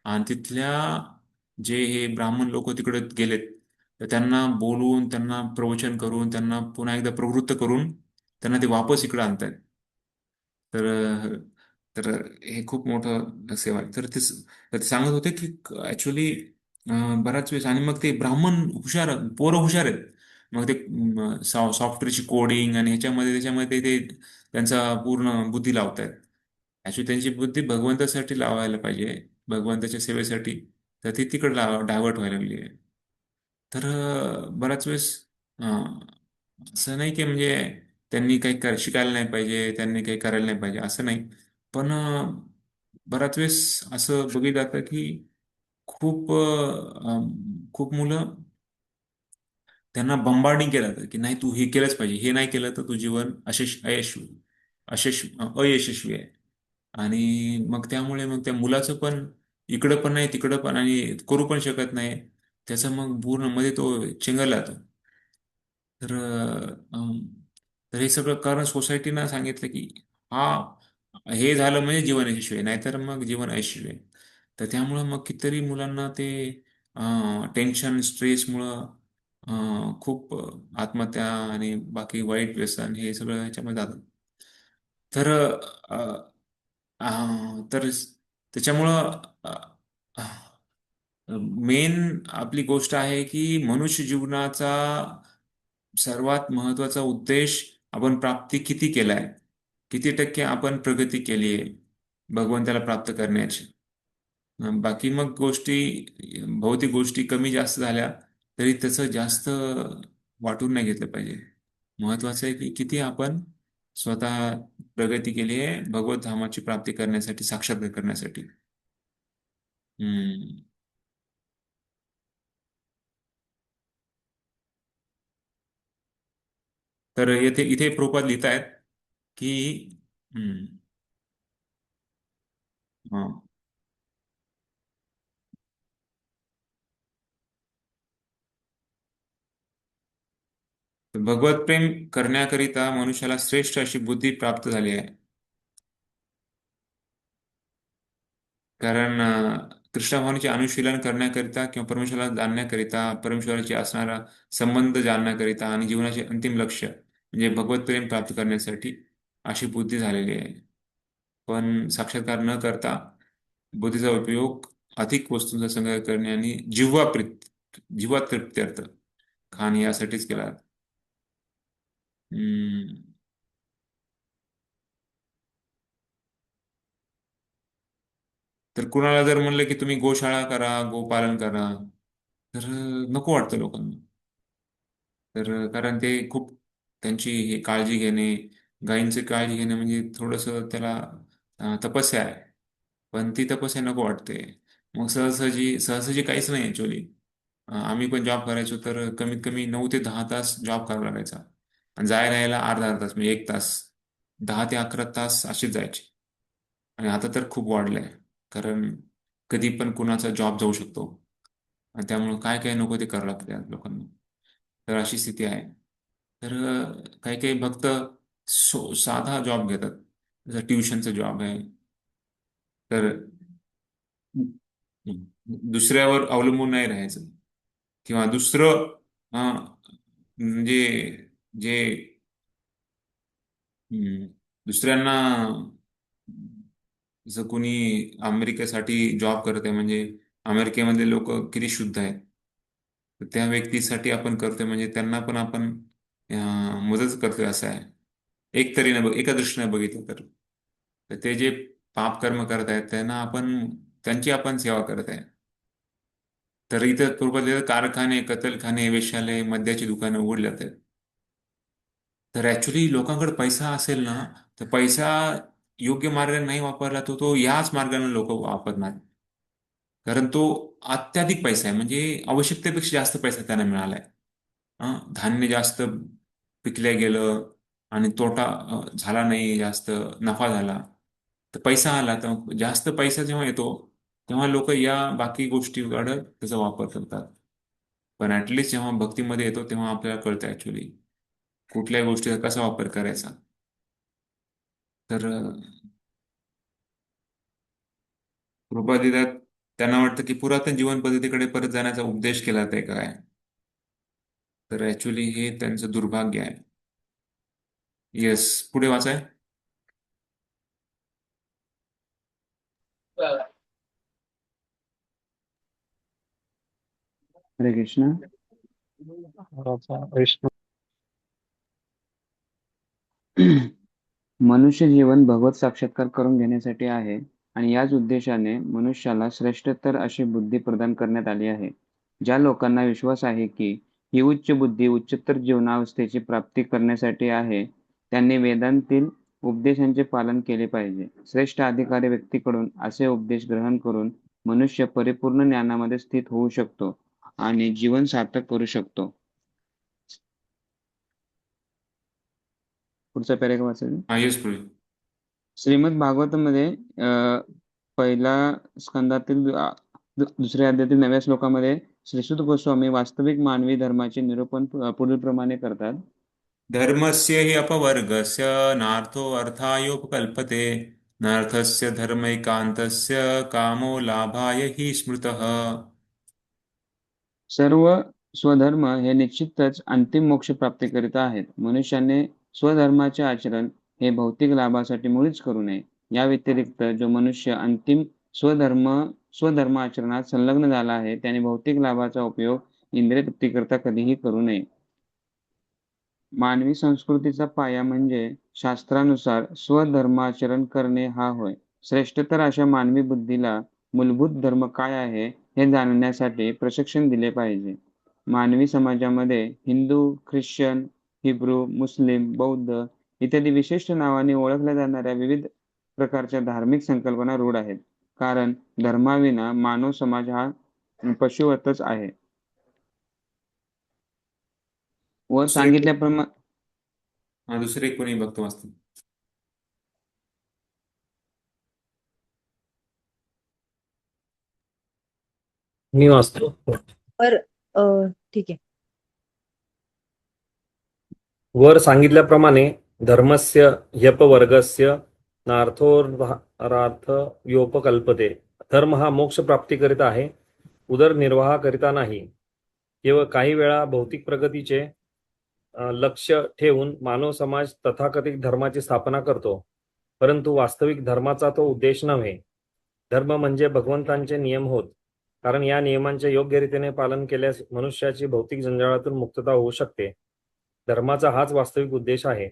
आणि तिथल्या जे हे ब्राह्मण लोक तिकडे गेलेत तर त्यांना बोलवून, त्यांना प्रवचन करून, त्यांना पुन्हा एकदा प्रवृत्त करून त्यांना ते वापस इकडे आणतायत. तर तर हे खूप मोठं सेवा आहे. तर ते सांगत होते की ऍक्च्युली बराच वेळेस, आणि मग ते ब्राह्मण हुशार, पोरं हुशार आहेत. मग ते सॉफ्टवेअरची कोडिंग आणि त्याच्यामध्ये ते त्यांचा पूर्ण बुद्धी लावतायत. ऍक्च्युली त्यांची बुद्धी भगवंतासाठी लावायला पाहिजे, भगवंताच्या सेवेसाठी, तर ती तिकडे डायव्हर्ट व्हायला लागली आहे. तर बराच वेळेस अं, असं नाही की म्हणजे त्यांनी काही शिकायला नाही पाहिजे, त्यांनी काही करायला नाही पाहिजे, असं नाही. पण बराच वेळेस असं बघितलं जातं की खूप मुलं, त्यांना बंबार्डिंग केलं जातं की नाही तू हे केलंच पाहिजे, हे नाही केलं तर तू जीवन अयशस्वी आहे. आणि मग त्यामुळे मग त्या मुलाचं पण इकडं पण नाही तिकडं पण, आणि करू पण शकत नाही. त्याचा मग पूर्ण मध्ये तो चेंगरला जातो. तर तर हे सगळं कारण सोसायटीनं सांगितलं की हा हे झालं म्हणजे जीवन यशस्वी आहे, नाहीतर मग जीवन अयशस्वी आहे. तर त्यामुळं मग कितीतरी मुलांना ते टेन्शन स्ट्रेसमुळं खूप आत्महत्या आणि बाकी वाईट व्यसन हे सगळं ह्याच्यामध्ये जातं. तर तर त्याच्यामुळं मेन आपली गोष्ट आहे की मनुष्य जीवनाचा सर्वात महत्वाचा उद्देश आपण प्राप्ती किती केलाय, किती टक्के आपण प्रगती केली आहे भगवंताला प्राप्त करण्याची. बाकी मग गोष्टी, भौतिक गोष्टी कमी जास्त झाल्या तरी त्याचं जास्त वाटून नाही घेतलं पाहिजे. महत्वाचं आहे की किती आपण स्वतः प्रगती केली आहे भगवत धामाची प्राप्ती करण्यासाठी, साक्षात्कार करण्यासाठी. हम्म. तर इथे प्रोपाद लिहित आहेत की हम्म, हा. भगवत प्रेम करण्याकरिता मनुष्याला श्रेष्ठ अशी बुद्धी प्राप्त झाली आहे. कारण कृष्ण भावनेचे अनुशीलन करण्याकरिता किंवा परमेश्वराला जाणण्याकरिता, परमेश्वराची असणारा संबंध जाणण्याकरिता आणि जीवनाचे अंतिम लक्ष्य म्हणजे भगवत प्रेम प्राप्त करण्यासाठी अशी बुद्धी झालेली आहे. पण साक्षात्कार न करता बुद्धीचा उपयोग अधिक वस्तूंचा संग्रह करणे आणि जीवा तृप्त्यर्थ खाणे यासाठीच केला. हम्म. तर कुणाला जर म्हणलं की तुम्ही गोशाळा करा, गोपालन करा, तर नको वाटतं लोकांना. तर कारण ते खूप त्यांची हे काळजी घेणे, गायींची काळजी घेणे म्हणजे थोडंसं त्याला तपस्या आहे. पण ती तपस्या नको वाटते. मग सहजासहजी काहीच नाही ॲक्च्युली. आम्ही पण जॉब करायचो तर कमीत कमी 9 ते 10 तास जॉब करावा लागायचा, आणि जायला यायला अर्धा अर्धा तास म्हणजे 1 तास, 10 ते 11 तास अशीच जायची. आणि आता तर खूप वाढलंय, कारण कधी पण कुणाचा जॉब जाऊ शकतो, आणि त्यामुळे काय काय नको ते करावं लागतं या लोकांना. तर अशी स्थिती आहे. तर काही काही भक्त साधा जॉब घेतात, जसं ट्युशनचा जॉब आहे. तर दुसऱ्यावर अवलंबून नाही राहायचं, किंवा दुसरं म्हणजे जे हम्म, दुसऱ्यांना, जसं कोणी अमेरिकेसाठी जॉब करत आहे म्हणजे अमेरिकेमधले लोक किती शुद्ध आहेत, तर त्या व्यक्तीसाठी आपण करतोय म्हणजे त्यांना पण आपण मदत करतोय असं आहे. एक तरी एका दृष्टीने बघितलं तर. तर ते जे पाप कर्म करत आहेत त्यांची आपण सेवा करत आहे. तर इथं पूर्वतले कारखाने, कत्तलखाने, वेश्यालय, मद्याची दुकानं उघडली जातात. तर ऍक्च्युली लोकांकडे पैसा असेल ना, तर पैसा योग्य मार्गाने नाही वापरला तर तो याच मार्गाने लोक वापरणार. कारण तो अत्याधिक पैसा आहे, म्हणजे आवश्यकतेपेक्षा जास्त पैसा त्यांना मिळालाय. धान्य जास्त पिकल्या गेलं आणि तोटा झाला नाही, जास्त नफा झाला, तर पैसा आला. तर जास्त पैसा जेव्हा येतो तेव्हा लोक या बाकी गोष्टीकडे त्याचा वापर करतात. पण ऍटलिस्ट जेव्हा भक्तीमध्ये येतो तेव्हा आपल्याला कळतं ऍक्च्युली कुठल्याही गोष्टीचा कसा वापर करायचा. तर कृपादिदात त्यांना वाटतं की पुरातन जीवन पद्धतीकडे परत जाण्याचा उपदेश केला आहे काय. तर ऍक्च्युली हे त्यांचं दुर्भाग्य आहे. येस, पुढे वाचाय. हरे कृष्ण. वैष्णव मनुष्य जीवन भगवत साक्षात्कार करून घेण्यासाठी आहे आणि याच उद्देशाने मनुष्याला श्रेष्ठतर अशी बुद्धी प्रदान करण्यात आली आहे. ज्या लोकांना विश्वास आहे की ही उच्च बुद्धी उच्चतर जीवनावस्थेची प्राप्ती करण्यासाठी आहे, त्यांनी वेदांतील उपदेशांचे पालन केले पाहिजे. श्रेष्ठ अधिकारी व्यक्तीकडून असे उपदेश ग्रहण करून मनुष्य परिपूर्ण ज्ञानामध्ये स्थित होऊ शकतो आणि जीवन सार्थक करू शकतो. पुढचा पॅरेग्राफ वाचायचा. हा येस प्रभू. श्रीमद भागवतमध्ये पहिल्या स्कंदातील दुसऱ्या अध्यायातील 9व्या श्लोकामध्ये श्रीसुत गोस्वामी वास्तविक मानवी धर्माचे निरूपण पुढील प्रमाणे करतात. धर्मस्य हि अपवर्गस्य नार्थो अर्थायोपकल्पते नार्थस्य धर्मैकान्तस्य कामो लाभाय हि स्मृतः. सर्व स्वधर्म हे निश्चितच अंतिम मोक्ष प्राप्तीकरिता आहेत. मनुष्याने स्वधर्माचे आचरण हे भौतिक लाभासाठी मुळीच करू नये. या व्यतिरिक्त जो मनुष्य अंतिम स्वधर्म आचरणात संलग्न झाला आहे त्याने भौतिक लाभाचा उपयोग इंद्रिय तृप्तीकरिता कधीही करू नये. मानवी संस्कृतीचा पाया म्हणजे शास्त्रानुसार स्वधर्माचरण करणे हा होय. श्रेष्ठतर अशा मानवी बुद्धीला मूलभूत धर्म काय आहे हे जाणण्यासाठी प्रशिक्षण दिले पाहिजे. मानवी समाजामध्ये हिंदू, ख्रिश्चन, हिब्रू, मुस्लिम, बौद्ध इत्यादी विशिष्ट नावाने ओळखल्या जाणाऱ्या विविध प्रकारच्या धार्मिक संकल्पना रूढ आहेत. कारण धर्माविना मानव समाज हा पशुवतच आहे. वर दुसरे सांगितल्याप्रमाणे हा दुसरे कोणी भक्त वाचतो. मी वाचतो. पर ठीक आहे. वर सांगितल्याप्रमाणे धर्मस्य ह्यपवर्गस्य नार्थोपकल्पते. धर्म हा मोक्ष प्राप्तीकरिता आहे, उदरनिर्वाहाकरिता नाही. केवळ काही वेळा भौतिक प्रगतीचे लक्ष्य ठेवून मानव समाज तथाकथित धर्माची स्थापना करतो, परंतु वास्तविक धर्माचा तो उद्देश नव्हे. धर्म म्हणजे भगवंतांचे नियम होत, कारण या नियमांचे योग्य रीतीने पालन केल्यास मनुष्याची भौतिक जंजाळातून मुक्तता होऊ शकते. धर्माचा हाच वास्तविक उद्देश आहे.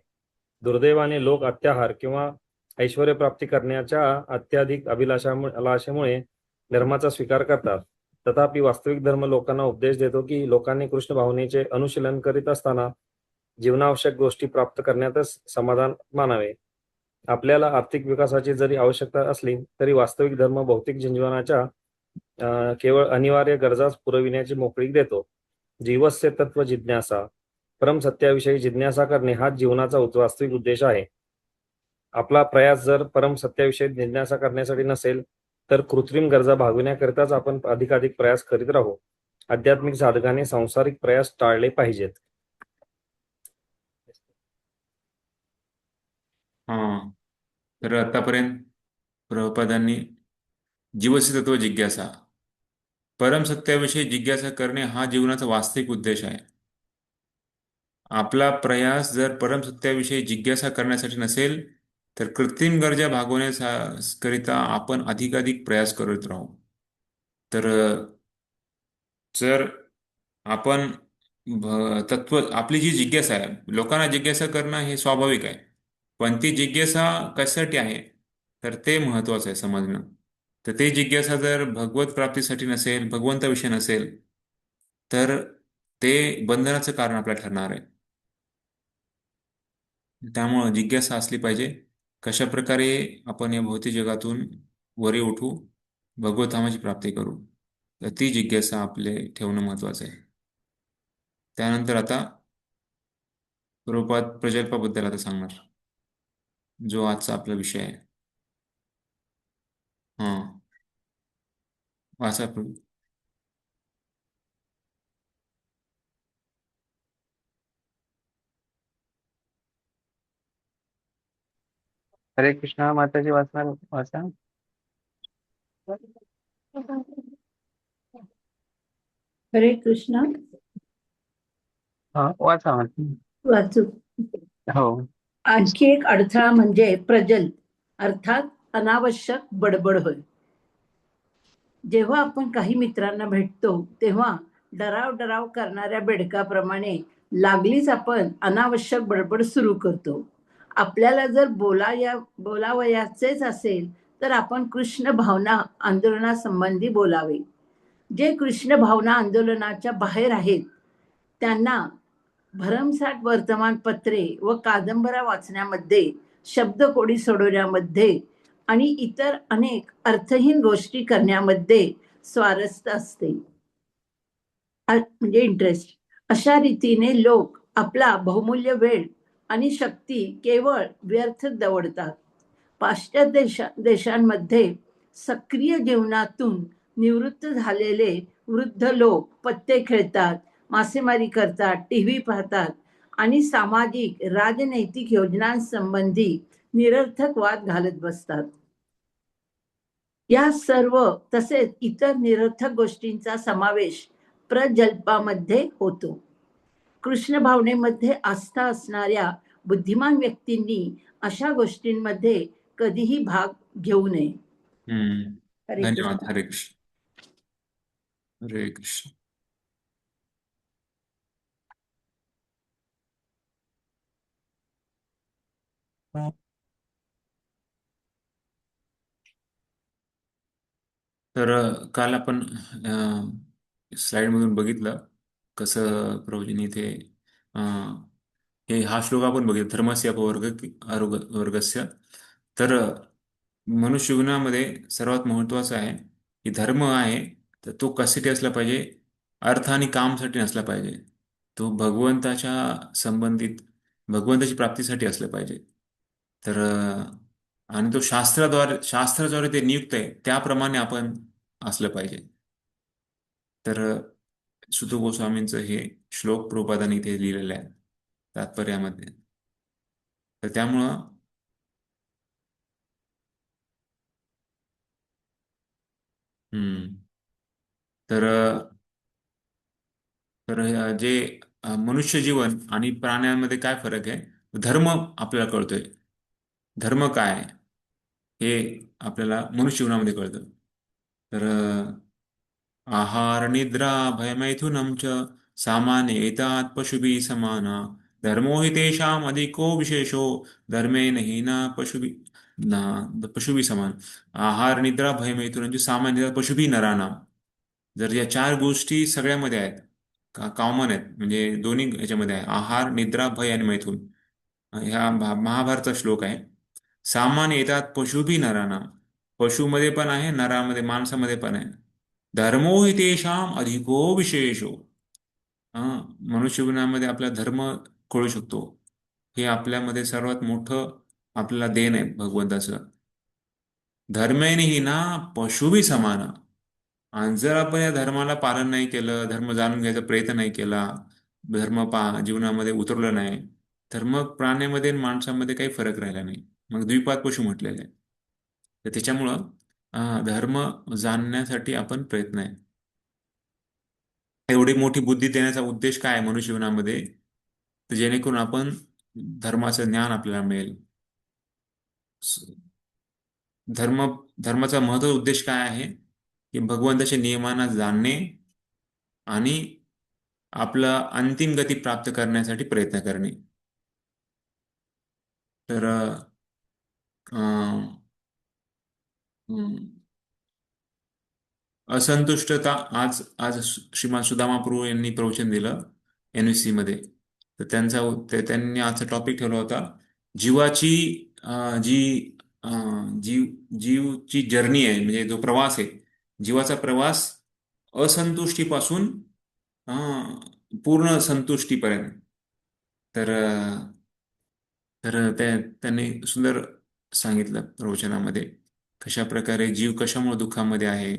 दुर्दैवाने लोक अत्याहार किंवा ऐश्वर्य प्राप्ती करण्याच्या अत्याधिक अभिलाषेमुळे धर्माचा स्वीकार करतात. तथापि वास्तविक धर्म लोकांना उपदेश देतो की लोकांनी कृष्ण भावनेचे अनुशीलन करीत असताना जीवनावश्यक गोष्टी प्राप्त करण्यातच समाधान मानावे. आपल्याला आर्थिक विकासाची जरी आवश्यकता असली तरी वास्तविक धर्म भौतिक जीवनाच्या केवळ अनिवार्य गरजाच पुरविण्याची मोकळीक देतो. जीवस्य तत्व जिज्ञासा. परमसत्याविषयी जिज्ञासा करणे हा जीवनाचा वास्तविक उद्देश आहे. आपला प्रयास जर परमसत्याविषयी जिज्ञासा करण्यासाठी नसेल तर कृत्रिम गरजा भागविण्याकरिताच आपण अधिकाधिक प्रयास करीत राहू. आध्यात्मिक साधकाने सांसारिक प्रयास टाळले पाहिजेत. हा तर आतापर्यंत प्रभुपादांनी जीवस्य तत्व जिज्ञासा, परमसत्याविषयी जिज्ञासा करणे हा जीवनाचा वास्तविक उद्देश आहे. आपला प्रयास जर परमसत्याविषयी जिज्ञासा करण्यासाठी नसेल तर कृत्रिम गरजा भागवण्याकरिता आपण अधिकाधिक प्रयास करत राहू. तर जर आपण तत्व आपली जी जिज्ञासा आहे, लोकांना जिज्ञासा करणं हे स्वाभाविक आहे, पण ती जिज्ञासा कशासाठी आहे तर ते महत्वाचं आहे समजणं. तर ते जिज्ञासा जर भगवत प्राप्तीसाठी नसेल, भगवंताविषयी नसेल तर ते बंधनाचं कारण आपल्याला ठरणार आहे. त्यामुळं जिज्ञासा असली पाहिजे, कशा प्रकारे आपण या भौतिक जगातून वरी उठू, भगवत धामाची प्राप्ती करू. तर ती जिज्ञासा आपले ठेवणं महत्वाचं आहे. त्यानंतर आता प्रभुपाद प्रकल्पाबद्दल आता सांगणार, जो आजचा आपला विषय आहे. हा वाचा प्रभू. हरे कृष्णा. माताजी वाचा. हरे कृष्ण. हा वाचा. वाचू. हो. आणखी एक अडथळा म्हणजे प्रजल अर्थात अनावश्यक बडबड होय. जेव्हा आपण काही मित्रांना भेटतो तेव्हा डराव करणाऱ्या बेडकाप्रमाणे लागलीच आपण अनावश्यक बडबड सुरू करतो आपल्याला जर बोलावयाचेच असेल तर आपण कृष्ण भावना आंदोलनासंबंधी बोलावे. जे कृष्ण भावना आंदोलनाच्या बाहेर आहेत त्यांना भरमसाठ वर्तमानपत्रे व कादंबऱ्या वाचण्यामध्ये, शब्दकोडी सोडवण्यामध्ये आणि इतर अनेक अर्थहीन गोष्टी करण्यामध्ये स्वारस्य असते, म्हणजे इंटरेस्ट. अशा रीतीने लोक आपला बहुमूल्य वेळ आणि शक्ती केवळ व्यर्थ दवडतात. पाश्चात्य देशांमध्ये सक्रिय जीवनातून निवृत्त झालेले वृद्ध लोक पत्ते खेळतात, मासेमारी करतात, टीव्ही पाहतात आणि सामाजिक राजनैतिक योजनांसंबंधी निरर्थक वाद घालत बसतात. या सर्व तसेच इतर निरर्थक गोष्टींचा समावेश प्रजल्पामध्ये होतो. कृष्ण भावनेमध्ये आस्था असणाऱ्या बुद्धिमान व्यक्तींनी अशा गोष्टींमध्ये कधीही भाग घेऊ नये. हरे धन्यवाद. कृष्ण. हरे कृष्ण. हरे कृष्ण. तर काल आपण स्लाइड मधून बघितलं कसं प्रभूजींनी इथे हा श्लोक आपण बघितला, धर्मस्य वर्गस्य. तर मनुष्य जीवनामध्ये सर्वात महत्वाचा आहे की धर्म आहे तर तो कशासाठी असला पाहिजे, अर्थ आणि कामसाठी नसला पाहिजे, तो भगवंताच्या संबंधित भगवंताची प्राप्तीसाठी असलं पाहिजे. तर आणि तो शास्त्राद्वारे ते नियुक्त आहे त्याप्रमाणे आपण असलं पाहिजे. तर सुत गोस्वामींचं हे श्लोक प्रभुपादांनी इथे लिहिलेलं आहे तात्पर्यामध्ये. तर त्यामुळं हम्म तर तर जे मनुष्य जीवन आणि प्राण्यांमध्ये काय फरक आहे, धर्म आपल्याला कळतोय. धर्म काय आहे हे आपल्याला मनुष्य जीवनामध्ये कळतं. तर आहार निद्रा भयमैथुनं च सामान्य एतात् पशुभिः समाना धर्मो हि तेषाम् अधिको विशेषो धर्मेण हि न पशुभिः समान. आहार निद्रा भयमैथुनं च सामान्य पशुभिः नराणां. जर या चार गोष्टी सगळ्यामध्ये आहेत, कॉमन आहेत, म्हणजे दोन्ही याच्यामध्ये आहे, आहार निद्रा भय आणि मैथुन. ह्या महाभारतचा श्लोक आहे. सामान्य येतात पशुभी नराना, पशुमध्ये पण आहे, नरामध्ये माणसामध्ये पण आहे. धर्मो हि तेषाम अधिको विशेषो. हा, मनुष्य जीवनामध्ये आपला धर्म कळू शकतो. हे आपल्यामध्ये सर्वात मोठं आपल्याला देण आहे भगवंताचं. धर्मेने ही ना पशुभी समान. आणि जर आपण या धर्माला पालन नाही केलं, धर्म जाणून घ्यायचा प्रयत्न नाही केला, जीवनामध्ये उतरलं नाही, तर मग प्राण्यामध्ये आणि माणसामध्ये काही फरक राहिला नाही, मग द्विपाद पशु म्हटलेले आहे. तर त्याच्यामुळं धर्म जाणण्यासाठी आपण प्रयत्न आहे. एवढी मोठी बुद्धी देण्याचा उद्देश काय आहे मनुष्य जीवनामध्ये, तर जेणेकरून आपण धर्माचं ज्ञान आपल्याला मिळेल. धर्म धर्माचा महत्त्वाचा उद्देश काय आहे की भगवंताच्या नियमांना जाणणे आणि आपला अंतिम गती प्राप्त करण्यासाठी प्रयत्न करणे. तर असंतुष्टता, आज आज श्रीमान सुदामा प्रभू यांनी प्रवचन दिलं NVC मध्ये. तर त्यांनी आजचा टॉपिक ठेवला होता, जीवाची जी जीवची जर्नी आहे, म्हणजे जो प्रवास आहे, जीवाचा प्रवास असंतुष्टीपासून पूर्ण संतुष्टीपर्यंत. तर त्यांनी सुंदर सांगितलं प्रवचनामध्ये कशा प्रकारे जीव कशामुळे दुःखामध्ये आहे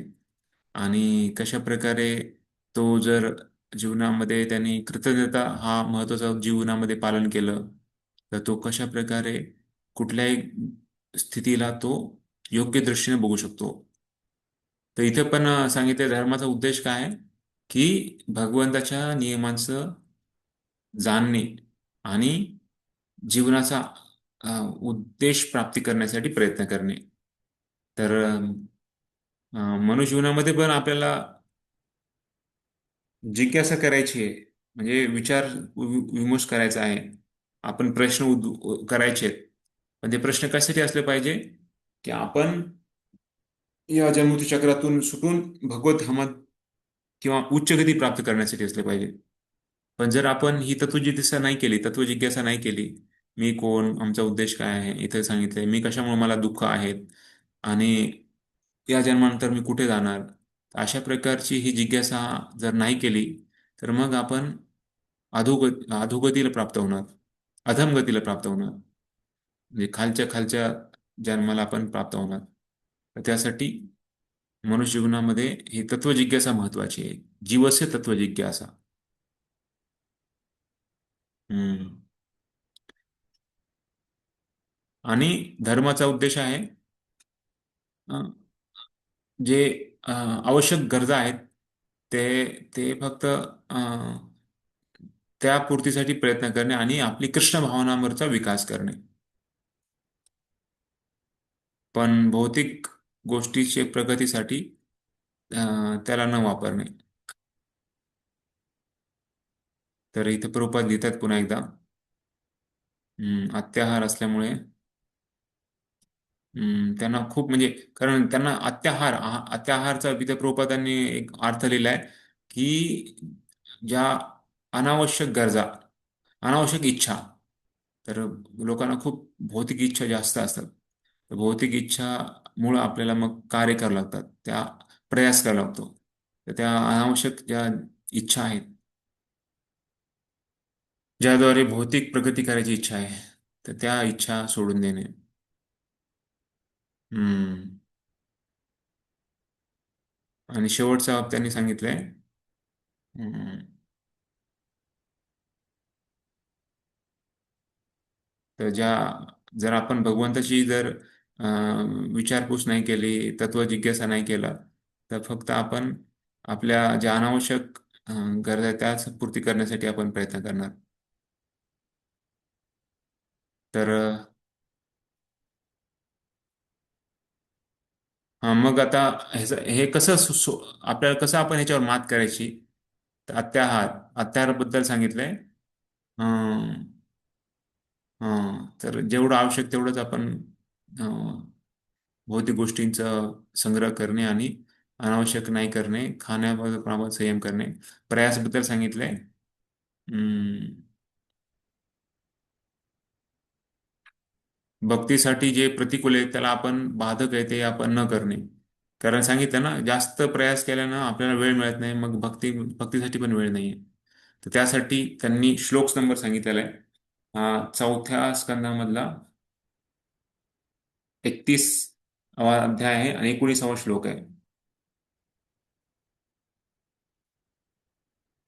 आणि कशा प्रकारे तो जर जीवनामध्ये त्यांनी कृतज्ञता हा महत्वाचा जीवनामध्ये पालन केलं तर तो कशा प्रकारे कुठल्याही स्थितीला तो योग्य दृष्टीने बघू शकतो. तर इथे पण सांगितलं धर्माचा उद्देश काय आहे की भगवंताच्या नियमांचं जाणणे आणि जीवनाचा उद्देश प्राप्ती करण्यासाठी प्रयत्न करणे. तर मनुष्य जीवनामध्ये पण आपल्याला जिज्ञासा करायची आहे, म्हणजे विचार विमर्श करायचा आहे आपण प्रश्न करायचे आहेत. पण ते प्रश्न कशासाठी असले पाहिजे की आपण या जन्ममृत्यू चक्रातून सुटून भगवत धामात किंवा उच्च गती प्राप्त करण्यासाठी असले पाहिजे. पण जर आपण ही तत्वजिज्ञासा नाही केली, तत्वजिज्ञासा नाही केली, मी कोण, आमचा उद्देश काय आहे, इथे सांगितलंय मी कशामुळे मला दुःख आहेत आणि या जन्मानंतर मी कुठे जाणार, अशा प्रकारची ही जिज्ञासा जर नाही केली तर मग आपण अधोगतीला प्राप्त होणार, अधमगतीला प्राप्त होणार, म्हणजे खालच्या खालच्या जन्माला आपण प्राप्त होणार. तर त्यासाठी मनुष्य जीवनामध्ये ही तत्वजिज्ञासा महत्वाची आहे. जीवस्य तत्वजिज्ञासा. हम्म. आणि धर्माचा उद्देश आहे अं, जे आवश्यक गरजा आहेत ते ते फक्त त्या पूर्तीसाठी प्रयत्न करणे आणि आपली कृष्ण भावनांवरचा विकास करणे. पण भौतिक गोष्टीचे प्रगतीसाठी त्याला न वापरणे. तर इथे प्रभुपाद लिहितात पुन्हा एकदा, अत्याहार असल्यामुळे त्यांना खूप म्हणजे, कारण त्यांना अत्याहारचा इथे प्रभुपादांनी एक अर्थ लिहिलाय की ज्या अनावश्यक गरजा, अनावश्यक इच्छा, तर लोकांना खूप भौतिक इच्छा जास्त असतात. तर भौतिक इच्छामुळं आपल्याला मग कार्य करावं लागतात, त्या प्रयास करावा लागतो. तर त्या अनावश्यक ज्या इच्छा आहेत ज्याद्वारे भौतिक प्रगती करायची इच्छा आहे, तर त्या इच्छा सोडून देणे. हम्म. आणि शेवटचा त्यांनी सांगितलंय हम्म, तर जर आपण भगवंताची जर विचारपूस नाही केली, तत्वजिज्ञासा नाही केला, तर फक्त आपण आपल्या ज्या अनावश्यक गरजा आहेत त्याच पूर्ती करण्यासाठी आपण प्रयत्न करणार. तर मग आता हे कसं आपल्याला कसं आपण ह्याच्यावर मात करायची, तर अत्याहाराबद्दल सांगितलंय. अं, तर जेवढं आवश्यक तेवढंच आपण भौतिक गोष्टींचा संग्रह करणे आणि अनावश्यक नाही करणे, खाण्याबद्दल संयम करणे. प्रयासबद्दल सांगितलंय. हम्म, भक्तीसाठी जे प्रतिकूल आहे त्याला आपण बाधक आहे ते आपण न करणे. कारण सांगितलं ना, जास्त प्रयास केल्यानं आपल्याला वेळ मिळत नाही, मग भक्तीसाठी पण वेळ नाहीये. तर त्यासाठी त्यांनी श्लोक नंबर सांगितलेला आहे. हा 4थ्या स्कंदामधला 31वा अध्याय आहे आणि 19वा श्लोक आहे.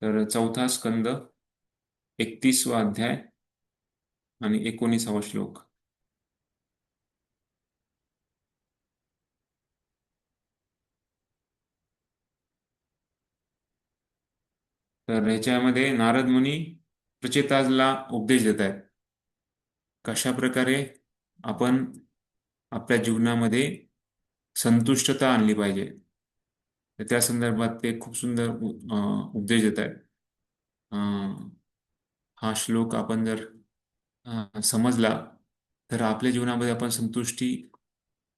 तर 4था स्कंद 31वा अध्याय आणि 19वा श्लोक. तर ह्याच्यामध्ये नारद मुनी प्रचेताजला उपदेश देत आहेत कशा प्रकारे आपण आपल्या जीवनामध्ये संतुष्टता आणली पाहिजे. तर त्या संदर्भात ते खूप सुंदर उपदेश देत आहेत. हा श्लोक आपण जर समजला तर आपल्या जीवनामध्ये आपण संतुष्टी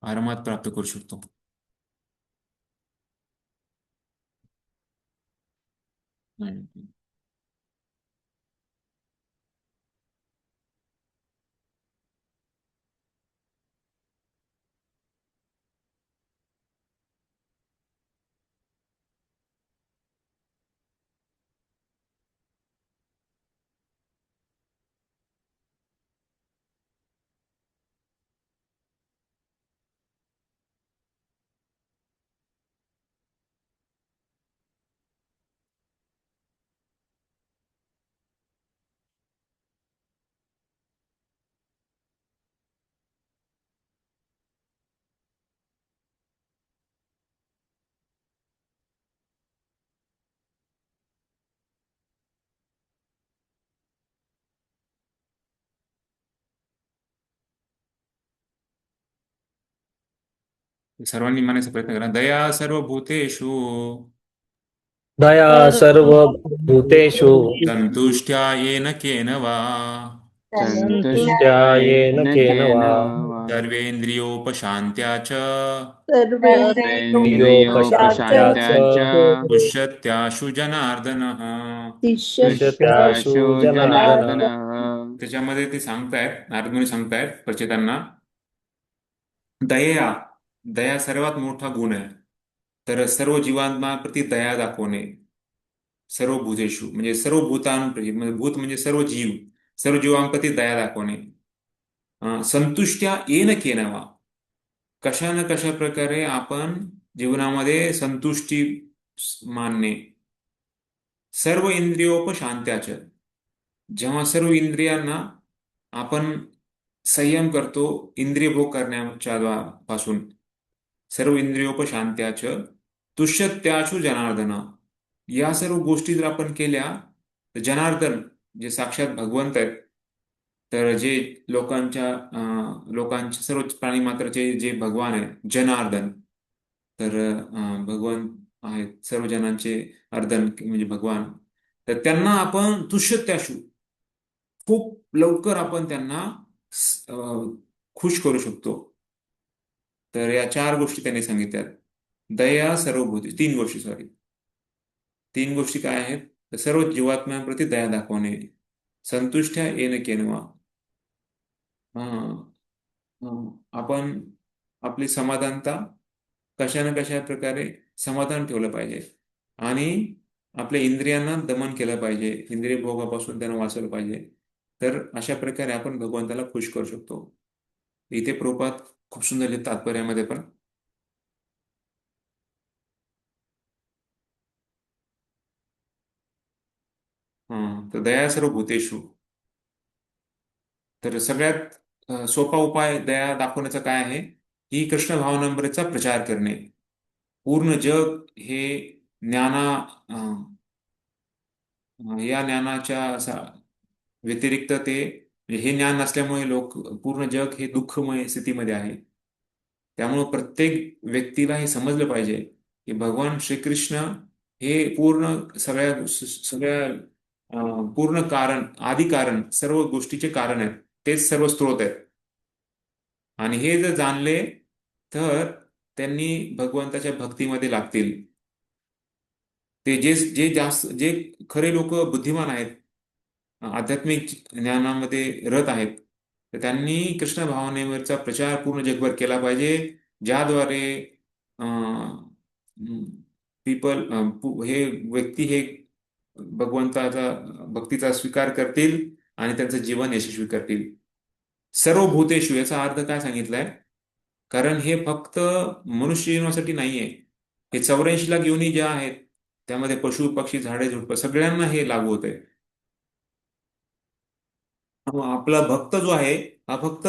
आरामात प्राप्त करू शकतो. हम्म. सर्वांनी मानायचा प्रयत्न करा. दया सर्वभूतेषु दया सर्वभूतेषु संतुष्ट्या येन केन वा संतुष्ट्या येन केन वा सर्वेंद्रियोपशांत्या च सर्वेंद्रियोपशांत्या तुष्यत्याशु जनार्दनः. तुष्यत्याशु जनार्दन. त्याच्यामध्ये ते सांगतायत, नारदमुनी सांगतायत प्रचेतांना, दया दया सर्वात मोठा गुण आहे. तर सर्व जीवात्माप्रती दया दाखवणे, सर्व भूतेषु म्हणजे सर्व भूतांप्रती, म्हणजे भूत म्हणजे सर्व जीव, सर्व जीवांप्रती दया दाखवणे. संतुष्ट्या येन केनवा, कशा ना कशा प्रकारे आपण जीवनामध्ये संतुष्टी मानणे. सर्व इंद्रियोपशांत्याच, जेव्हा सर्व इंद्रियांना आपण संयम करतो इंद्रिय भोग करण्याच्या पासून, सर्व इंद्रियोपशांत्याच तुष्यत्याशु जनार्दन, या सर्व गोष्टी जर आपण केल्या तर जनार्दन जे साक्षात भगवंत आहेत, तर जे लोकांचे सर्व प्राणी मात्राचे जे भगवान आहेत जनार्दन, तर भगवान आहेत सर्व जनांचे अर्दन म्हणजे भगवान, तर त्यांना आपण तुष्यत्याशु खूप लवकर आपण त्यांना खुश करू शकतो. तर या 4 गोष्टी त्यांनी सांगितल्यात. दया सर्वभूती, 3 गोष्टी, सॉरी 3 गोष्टी काय आहेत, तर सर्व जीवात्म्यांप्रती दया दाखवणे, संतुष्ट्या येन केनवा, आपण आपली समाधानता कशा ना कशा प्रकारे समाधान ठेवलं पाहिजे आणि आपल्या इंद्रियांना दमन केलं पाहिजे, इंद्रिय भोगापासून त्यांना वाचवलं पाहिजे. तर अशा प्रकारे आपण भगवंताला खुश करू शकतो. इथे प्रभुपाद खूप सुंदर लिहितात तात्पर्यामध्ये पण. तर दया सर्व भूतेषु, तर सगळ्यात सोपा उपाय दया दाखवण्याचा काय आहे, की कृष्ण भावनामृतचा प्रचार करणे. पूर्ण जग हे ज्ञाना या ज्ञानाच्या व्यतिरिक्त ते, म्हणजे हे ज्ञान नसल्यामुळे पूर्ण जग हे दुःखमय स्थितीमध्ये आहे. त्यामुळे प्रत्येक व्यक्तीला हे समजलं पाहिजे की भगवान श्रीकृष्ण हे पूर्ण सगळ्या पूर्ण कारण, आदी कारण, सर्व गोष्टीचे कारण आहेत, तेच सर्व स्रोत आहेत. आणि हे जर जाणले तर त्यांनी भगवंताच्या भक्तीमध्ये लागतील. ते जे खरे लोक बुद्धिमान आहेत, आध्यात्मिक ज्ञानामध्ये रत आहेत, तर त्यांनी कृष्ण भावनेवरचा प्रचार पूर्ण जगभर केला पाहिजे, ज्याद्वारे हे व्यक्ती हे भगवंताचा भक्तीचा स्वीकार करतील आणि त्यांचं जीवन यशस्वी करतील. सर्व भूतेषु याचा अर्थ काय सांगितलाय, कारण हे फक्त मनुष्य जीवनासाठी नाहीये, हे 84 लाख योनी ज्या आहेत त्यामध्ये पशु पक्षी झाडे झुडपं सगळ्यांना हे लागू होत आहे. आपला भक्त जो आहे हा फक्त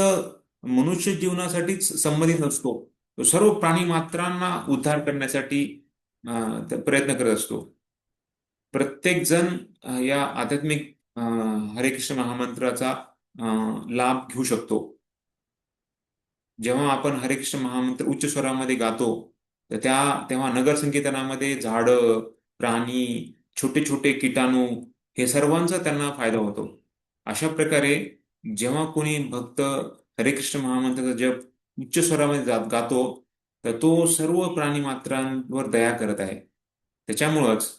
मनुष्य जीवनासाठीच संबंधित नसतो, तो सर्व प्राणी मात्रांना उद्धार करण्यासाठी प्रयत्न करत असतो. प्रत्येक जण या आध्यात्मिक हरे कृष्ण महामंत्राचा लाभ घेऊ शकतो. जेव्हा आपण हरे कृष्ण महामंत्र उच्च स्वरामध्ये गातो तर तेव्हा नगर संकीर्तनामध्ये झाडं, प्राणी, छोटे छोटे कीटाणू हे सर्वांचा त्यांना फायदा होतो. अशा प्रकारे जेव्हा कोणी भक्त हरे कृष्ण महामंत्राचा जप उच्च स्वरामध्ये गातो तर तो सर्व प्राणी मात्रांवर दया करत आहे. त्याच्यामुळंच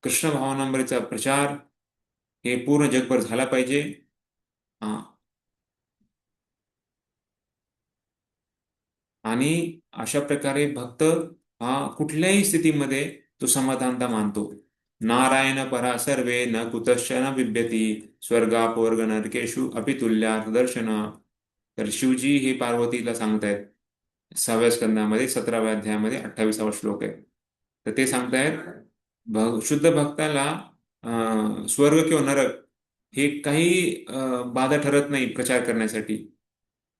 कृष्ण भावनामृतचा प्रचार हे पूर्ण जगभर झाला पाहिजे. आणि अशा प्रकारे भक्त हा कुठल्याही स्थितीमध्ये तो समाधानता मानतो. नारायण परा सर्वे न कुतश्च न बिभ्यती स्वर्गापवर्ग नरकेषु अपि तुल्यार्थ दर्शन. तर शिवजी हे पार्वतीला सांगतायत 6व्या स्कंदामध्ये 17व्या अध्यायामध्ये 28वा श्लोक आहे. तर ते सांगतायत शुद्ध भक्ताला स्वर्ग किंवा नरक हे काही बाधा ठरत नाही प्रचार करण्यासाठी.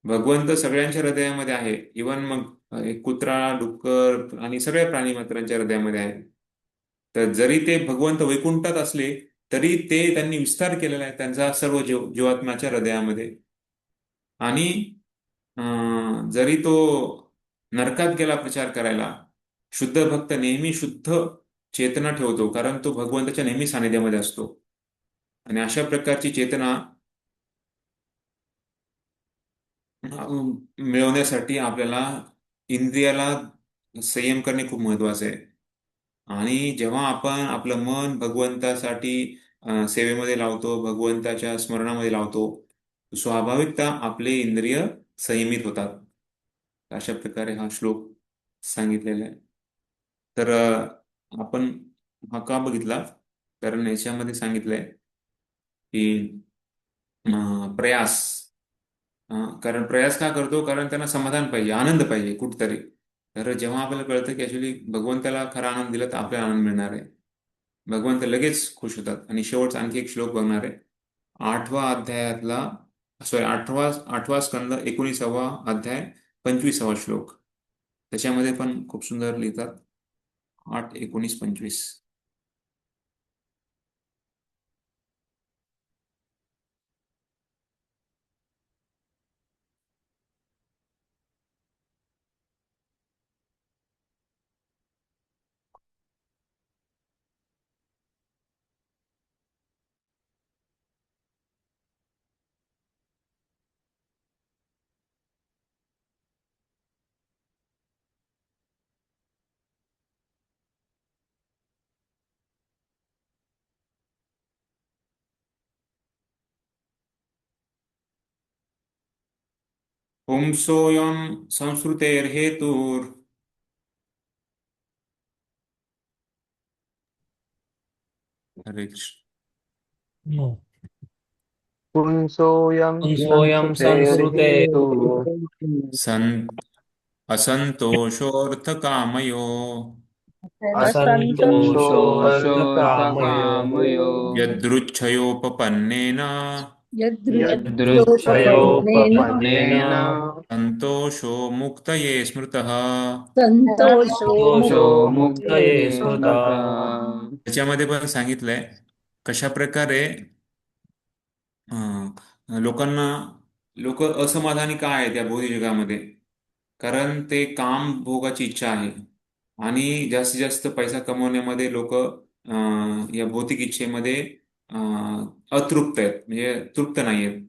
भगवंत सगळ्यांच्या हृदयामध्ये आहे, इवन मग कुत्रा, डुक्कर आणि सगळ्या प्राणी मात्रांच्या हृदयामध्ये आहे. तर जरी ते भगवंत वैकुंठात असले तरी ते त्यांनी विस्तार केलेला आहे त्यांचा सर्व जीवात्म्याच्या हृदयामध्ये. आणि जरी तो नरकात गेला प्रचार करायला, शुद्ध भक्त नेहमी शुद्ध चेतना ठेवतो, कारण तो भगवंताच्या नेहमी सानिध्यामध्ये असतो. आणि अशा प्रकारची चेतना मिळवण्यासाठी आपल्याला इंद्रियाला संयम करणे खूप महत्वाचे आहे. आणि जेव्हा आपण आपलं मन भगवंतासाठी सेवेमध्ये लावतो, भगवंताच्या स्मरणामध्ये लावतो, स्वाभाविकता आपले इंद्रिय संयमित होतात. अशा प्रकारे हा श्लोक सांगितलेला आहे. तर आपण हा का बघितला? कारण याच्यामध्ये सांगितलंय की प्रयास. कारण प्रयास का करतो? कारण त्यांना समाधान पाहिजे, आनंद पाहिजे कुठतरी. तर जेव्हा आपल्याला कळतं की ऍक्च्युली भगवंताला खरा आनंद दिला तर आपल्याला आनंद मिळणार आहे, भगवंत लगेच खुश होतात. आणि शेवटचा आणखी एक श्लोक बघणार आहे, 8व्या अध्यायातला, सॉरी, आठवा आठवा स्कंद 19वा अध्याय 25वा श्लोक. त्याच्यामध्ये पण खूप सुंदर लिहितात, 8, 19, 25. पुंसोऽयं संस्कृतेर्हेतुर् हरे कृष्ण. पुंसोऽयं पुंसोऽयं संसृतेर्हेतुः सन् असन्तोषोऽर्थकामयो असन्तोषोऽर्थकामयो असन्तोषोऽर्थकामयो यदृच्छयोपपन्नेन यदृच्छोपपन्नेन यदृच्छयोपपन्नेन यदृच्छयोपपन्नेन सन्तोषो मुक्तये स्मृतः. संतोषो सन्तोषो मुक्तये मुक्तये स्मृता. स्मृतः. त्याच्यामध्ये पण सांगितलंय कशा प्रकारे लोकांना, लोक असमाधानी का आहेत या भौतिक जगामध्ये? कारण ते काम भोगाची इच्छा आहे आणि जास्तीत जास्त पैसा कमवण्यामध्ये लोक या भौतिक इच्छेमध्ये अतृप्त आहेत, म्हणजे तृप्त नाही आहेत.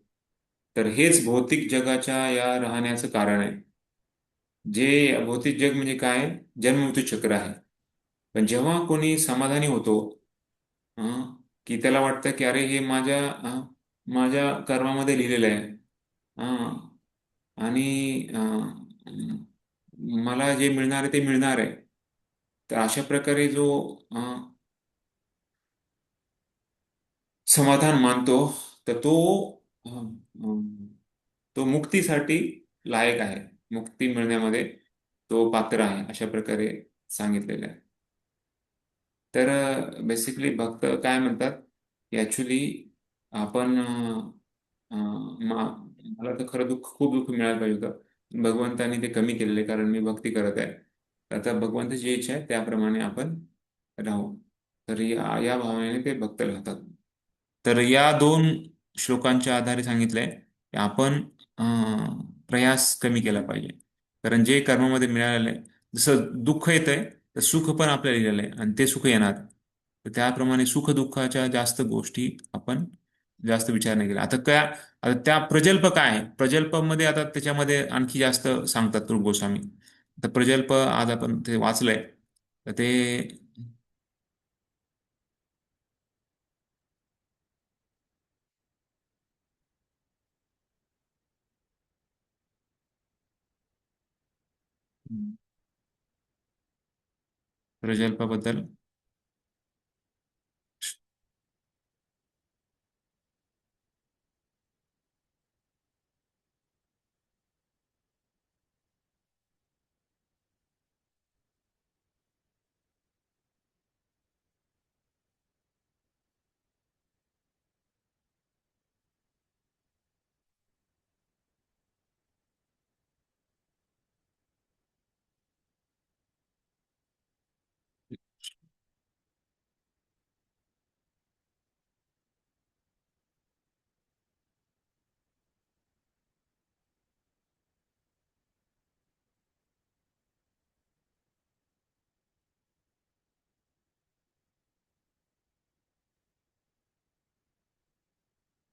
तर हेच भौतिक जगाच्या या राहण्याचं कारण आहे. जे भौतिक जग म्हणजे काय? जन्ममृत्यू चक्र आहे. पण जेव्हा कोणी समाधानी होतो, अं, की त्याला वाटतं की अरे हे माझ्या कर्मामध्ये लिहिलेलं आहे, अं, आणि मला जे मिळणार आहे ते मिळणार आहे. तर अशा प्रकारे जो समाधान मानतो, तर तो मुक्तीसाठी लायक आहे, मुक्ती मिळण्यामध्ये तो पात्र आहे, अशा प्रकारे सांगितलेलं आहे. तर बेसिकली भक्त काय म्हणतात की ऍक्च्युली आपण मला तर खरं खूप दुःख मिळायला पाहिजे होतं, भगवंतानी ते कमी केलेले कारण मी भक्ती करत आहे. तर आता भगवंताची जी इच्छा आहे त्याप्रमाणे आपण राहू. तर या भावनेने ते भक्त राहतात. तर या दोन श्लोकांच्या आधारे सांगितलंय की आपण प्रयास कमी केला पाहिजे. कारण जे कर्मामध्ये मिळालेलं आहे, जसं दुःख येतंय तर सुख पण आपल्याला लिहिलेलं आहे आणि ते सुख येणार. तर त्याप्रमाणे सुख दुःखाच्या जास्त गोष्टी आपण जास्त विचार नाही केला. आता त्या प्रजल्प काय आहे? प्रजल्पामध्ये आता त्याच्यामध्ये आणखी जास्त सांगतात तुळ गोस्वामी. तर प्रजल्प आज आपण ते वाचलंय, तर ते प्रजल्पाबद्दल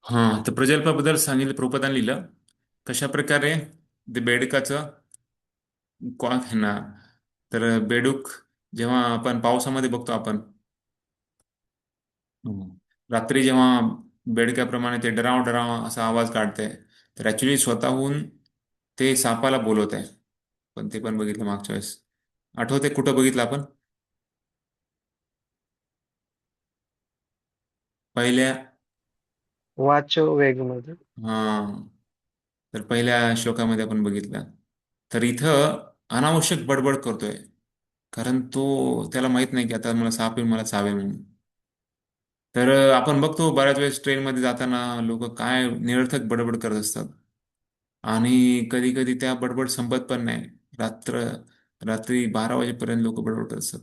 हा, तर प्रजल्पाबद्दल सांगितलं, प्रभुपादांनी लिहिलं. कशा प्रकारे ते बेडकाचं कोण घेणार? तर बेडूक जेव्हा आपण पावसामध्ये बघतो आपण, हम्म, रात्री जेव्हा बेडक्याप्रमाणे ते डराव डराव असा आवाज काढते, तर ऍक्च्युली स्वतःहून ते सापाला बोलवत आहे. पण ते पण बघितलं मागच्या वेळेस. आठवते कुठं बघितलं आपण? पहिल्या वाचो वेग मध्ये. हा तर पहिल्या श्लोकामध्ये आपण बघितलं. तर इथं अनावश्यक बडबड करतोय, कारण तो त्याला माहित नाही की आता मला साप येऊन मला चावेल म्हणून. तर आपण बघतो बऱ्याच वेळेस ट्रेनमध्ये जाताना लोक काय निरर्थक बडबड करत असतात, आणि कधी कधी त्या बडबड संपत पण नाही. रात्र रात्री 12 वाजेपर्यंत लोक बडबड करत असतात.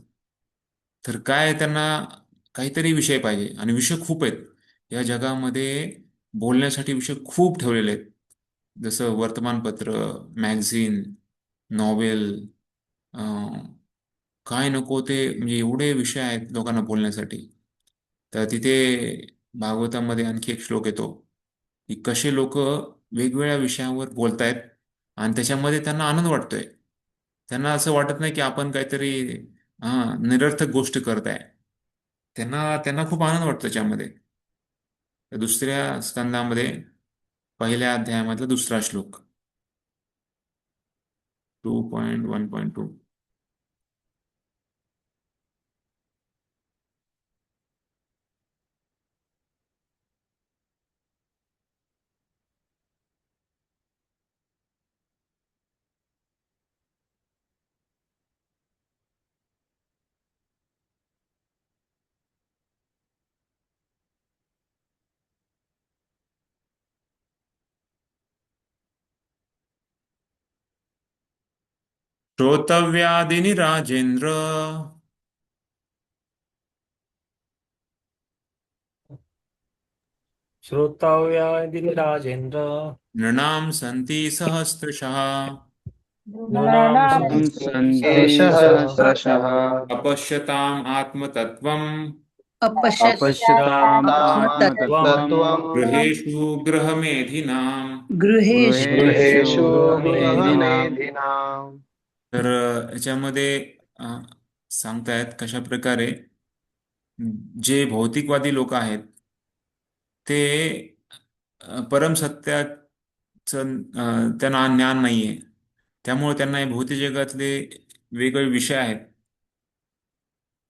तर काय त्यांना काहीतरी विषय पाहिजे, आणि विषय खूप आहेत या जगामध्ये. बोलण्यासाठी विषय खूप ठेवलेले आहेत, जसं वर्तमानपत्र, मॅगझिन, नॉवेल, काय नको ते, म्हणजे एवढे विषय आहेत लोकांना बोलण्यासाठी. तर तिथे भागवतामध्ये आणखी एक श्लोक येतो की कसे लोक वेगवेगळ्या विषयांवर बोलतायत, आणि त्याच्यामध्ये त्यांना आनंद वाटतोय. त्यांना असं वाटत नाही की आपण काहीतरी निरर्थक गोष्ट करताय. त्यांना त्यांना खूप आनंद वाटतो त्याच्यामध्ये. तर दुसऱ्या स्कंदामध्ये पहिल्या अध्यायामधला दुसरा श्लोक, 2.1.2. श्रोतव्यादिनी राजेंद्र, श्रोताव्यादिनी राजेंद्र, नृणां सन्ति सहस्रशः, नृणां नृणां संती सहस्रशः, सहस्रशः अपश्यताम् आत्मतत्त्वम्, अपश्यताम् अपश्यताम् आत्मतत्त्वम् आत्मतत्त्वम् आत्मतत्त्वम् गृहेषु गृहमेधिनाम्. गृहेषु गृहेषु गृहेषु गृहमेधिनाम् गृहमेधिनाम्. गृहमेधिनाम्. तर याच्यामध्ये अ, सांगतायत कशा प्रकारे जे भौतिकवादी लोक आहेत ते परमसत्याचं त्यांना ज्ञान नाहीये. त्यामुळे त्यांना हे भौतिक जगातले वेगवेगळे विषय आहेत,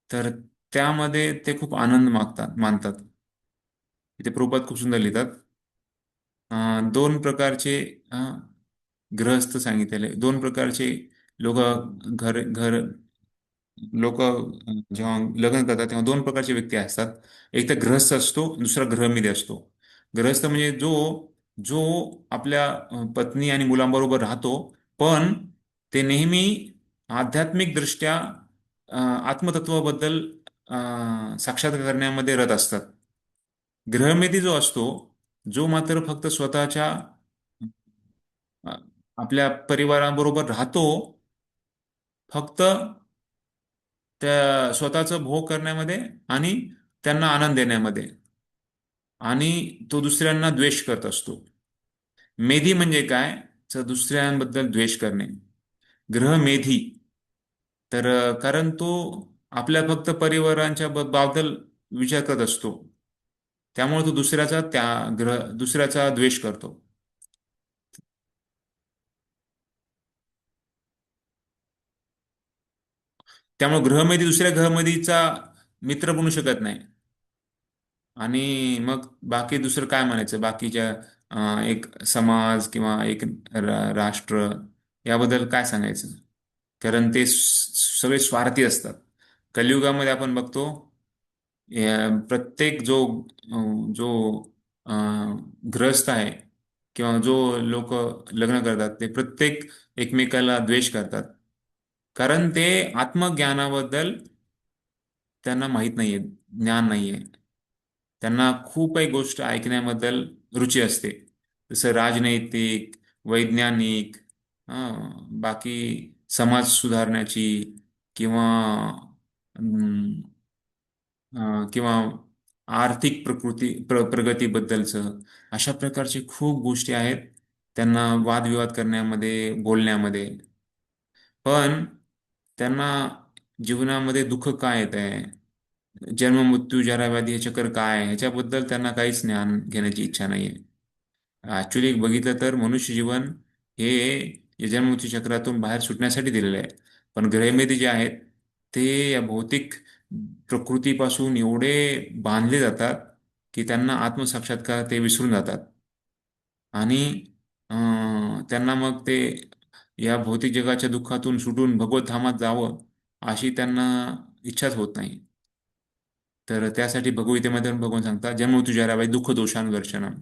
तर त्यामध्ये ते खूप आनंद मानतात. इथे प्रभुपाद खूप सुंदर लिहितात. दोन प्रकारचे गृहस्थ सांगितलेले, दोन प्रकारचे लोक घर घर लोक जेव्हा लग्न करतात तेव्हा दोन प्रकारचे व्यक्ती असतात. एक तर गृहस्थ असतो, दुसरा गृहमध्ये असतो. गृहस्थ म्हणजे जो जो आपल्या पत्नी आणि मुलांबरोबर राहतो, पण ते नेहमी आध्यात्मिक दृष्ट्या आत्मतत्वाबद्दल साक्षात करण्यामध्ये रत असतात. गृहमेधी जो असतो, जो मात्र फक्त स्वतःच्या अ, आपल्या परिवाराबरोबर राहतो, फक्त त्या स्वतःचं भोग करण्यामध्ये आणि त्यांना आनंद देण्यामध्ये, आणि तो दुसऱ्यांना द्वेष करत असतो. मेधी म्हणजे काय? तर दुसऱ्यांबद्दल द्वेष करणे. गृहमेधी तर कारण तो आपल्या फक्त परिवारांच्या बाबतीत विचार करत असतो, त्यामुळे तो दुसऱ्याचा द्वेष करतो. त्यामुळे गृहमेधी दुसऱ्या गृहमेधीचा मित्र बनू शकत नाही. आणि मग बाकी दुसरं काय म्हणायचं, बाकीच्या एक समाज किंवा एक राष्ट्र याबद्दल काय सांगायचं, कारण ते सगळे स्वार्थी असतात. कलियुगामध्ये आपण बघतो प्रत्येक जो ग्रस्त आहे किंवा जो लोक लग्न करतात ते प्रत्येक एकमेकाला द्वेष करतात, कारण ते आत्मज्ञानाबद्दल त्यांना माहीत नाहीये, ज्ञान नाहीये. त्यांना खूप काही गोष्ट ऐकण्याबद्दल रुची असते, जसं राजनैतिक, वैज्ञानिक, बाकी समाज सुधारण्याची, किंवा किंवा आर्थिक प्रगतीबद्दलचं, अशा प्रकारचे खूप गोष्टी आहेत त्यांना वादविवाद करण्यामध्ये, बोलण्यामध्ये. पण त्यांना जीवनामध्ये दुःख काय येत आहे, जन्म मृत्यू जरा व्याधी हे चक्र काय आहे, ह्याच्याबद्दल त्यांना काहीच ज्ञान घेण्याची इच्छा नाहीये. ऍक्च्युली बघितलं तर मनुष्य जीवन हे या जन्ममृत्यू चक्रातून बाहेर सुटण्यासाठी दिलेलं आहे. पण ग्रहमेधी जे आहेत ते या भौतिक प्रकृतीपासून एवढे बांधले जातात की त्यांना आत्मसाक्षात्कार ते विसरून जातात. आणि त्यांना मग ते या भौतिक जगाच्या दुःखातून सुटून भगवत धामात जावं अशी त्यांना इच्छाच होत नाही. तर त्यासाठी भगवद्गीतेमध्ये भगवान सांगतात जन्ममृत्यू जराबाई दुःख दोषानुदर्शनम.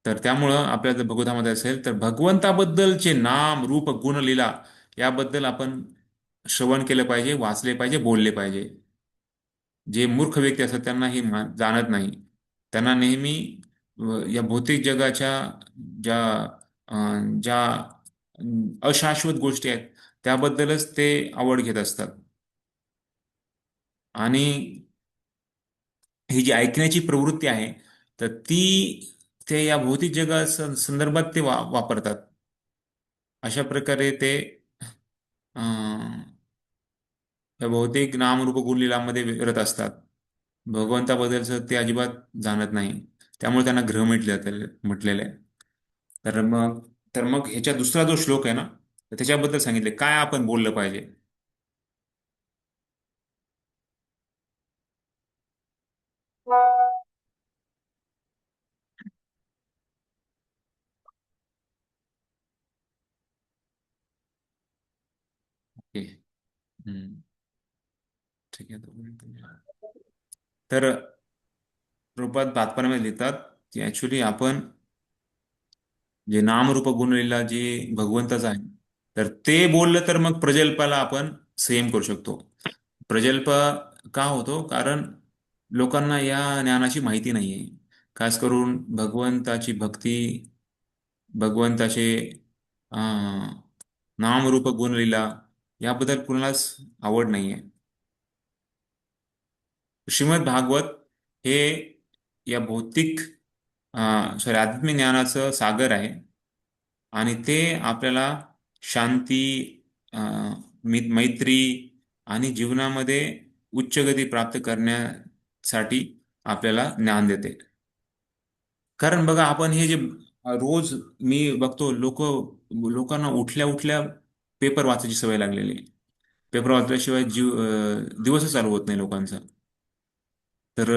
तर त्यामुळं आपल्याला जर भगवतामध्ये असेल तर भगवंताबद्दलचे नाम रूप गुण लीला याबद्दल आपण श्रवण केलं पाहिजे, वाचले पाहिजे, बोलले पाहिजे. जे मूर्ख व्यक्ती असतात त्यांना हे जाणत नाही. त्यांना नेहमी या भौतिक जगाच्या ज्या ज्या अशाश्वत गोष्टी आहेत त्याबद्दलच ते आवड घेत असतात. आणि ही जी ऐकण्याची प्रवृत्ती आहे तर ती ते या भौतिक जगा संदर्भात ते वापरतात. अशा प्रकारे ते या भौतिक नामरूप गुणलीलामध्ये विरत असतात. भगवंताबद्दलचं ते अजिबात जाणत नाही. त्यामुळे त्यांना ग्रह म्हटलेलं आहे. तर मग ह्याच्या दुसरा जो श्लोक आहे ना तर त्याच्याबद्दल सांगितले काय आपण बोललं पाहिजे. ओके. हम्म. ठीक आहे. तर रूपात तात्पर्यामध्ये लिहितात की ऍक्च्युली आपण जे नामरूप गुणलीला जे भगवंताचं आहे तर ते बोललं तर मग प्रजल्पाला आपण संयम करू शकतो. प्रजल्प का होतो, कारण लोकांना या ज्ञानाची माहिती नाहीये. खास करून भगवंताची भक्ती, भगवंताचे अं, नामरूप गुणलीला याबद्दल कुणालाच आवड नाहीये. श्रीमद भागवत हे या भौतिक सॉरी आध्यात्मिक ज्ञानाचं सागर आहे. आणि ते आपल्याला शांती, मैत्री आणि जीवनामध्ये उच्च गती प्राप्त करण्यासाठी आपल्याला ज्ञान देते. कारण बघा आपण हे जे रोज मी बघतो लोकांना उठल्या उठल्या पेपर वाचायची सवय लागलेली आहे. पेपर वाचल्याशिवाय दिवसच चालू होत नाही लोकांचा. तर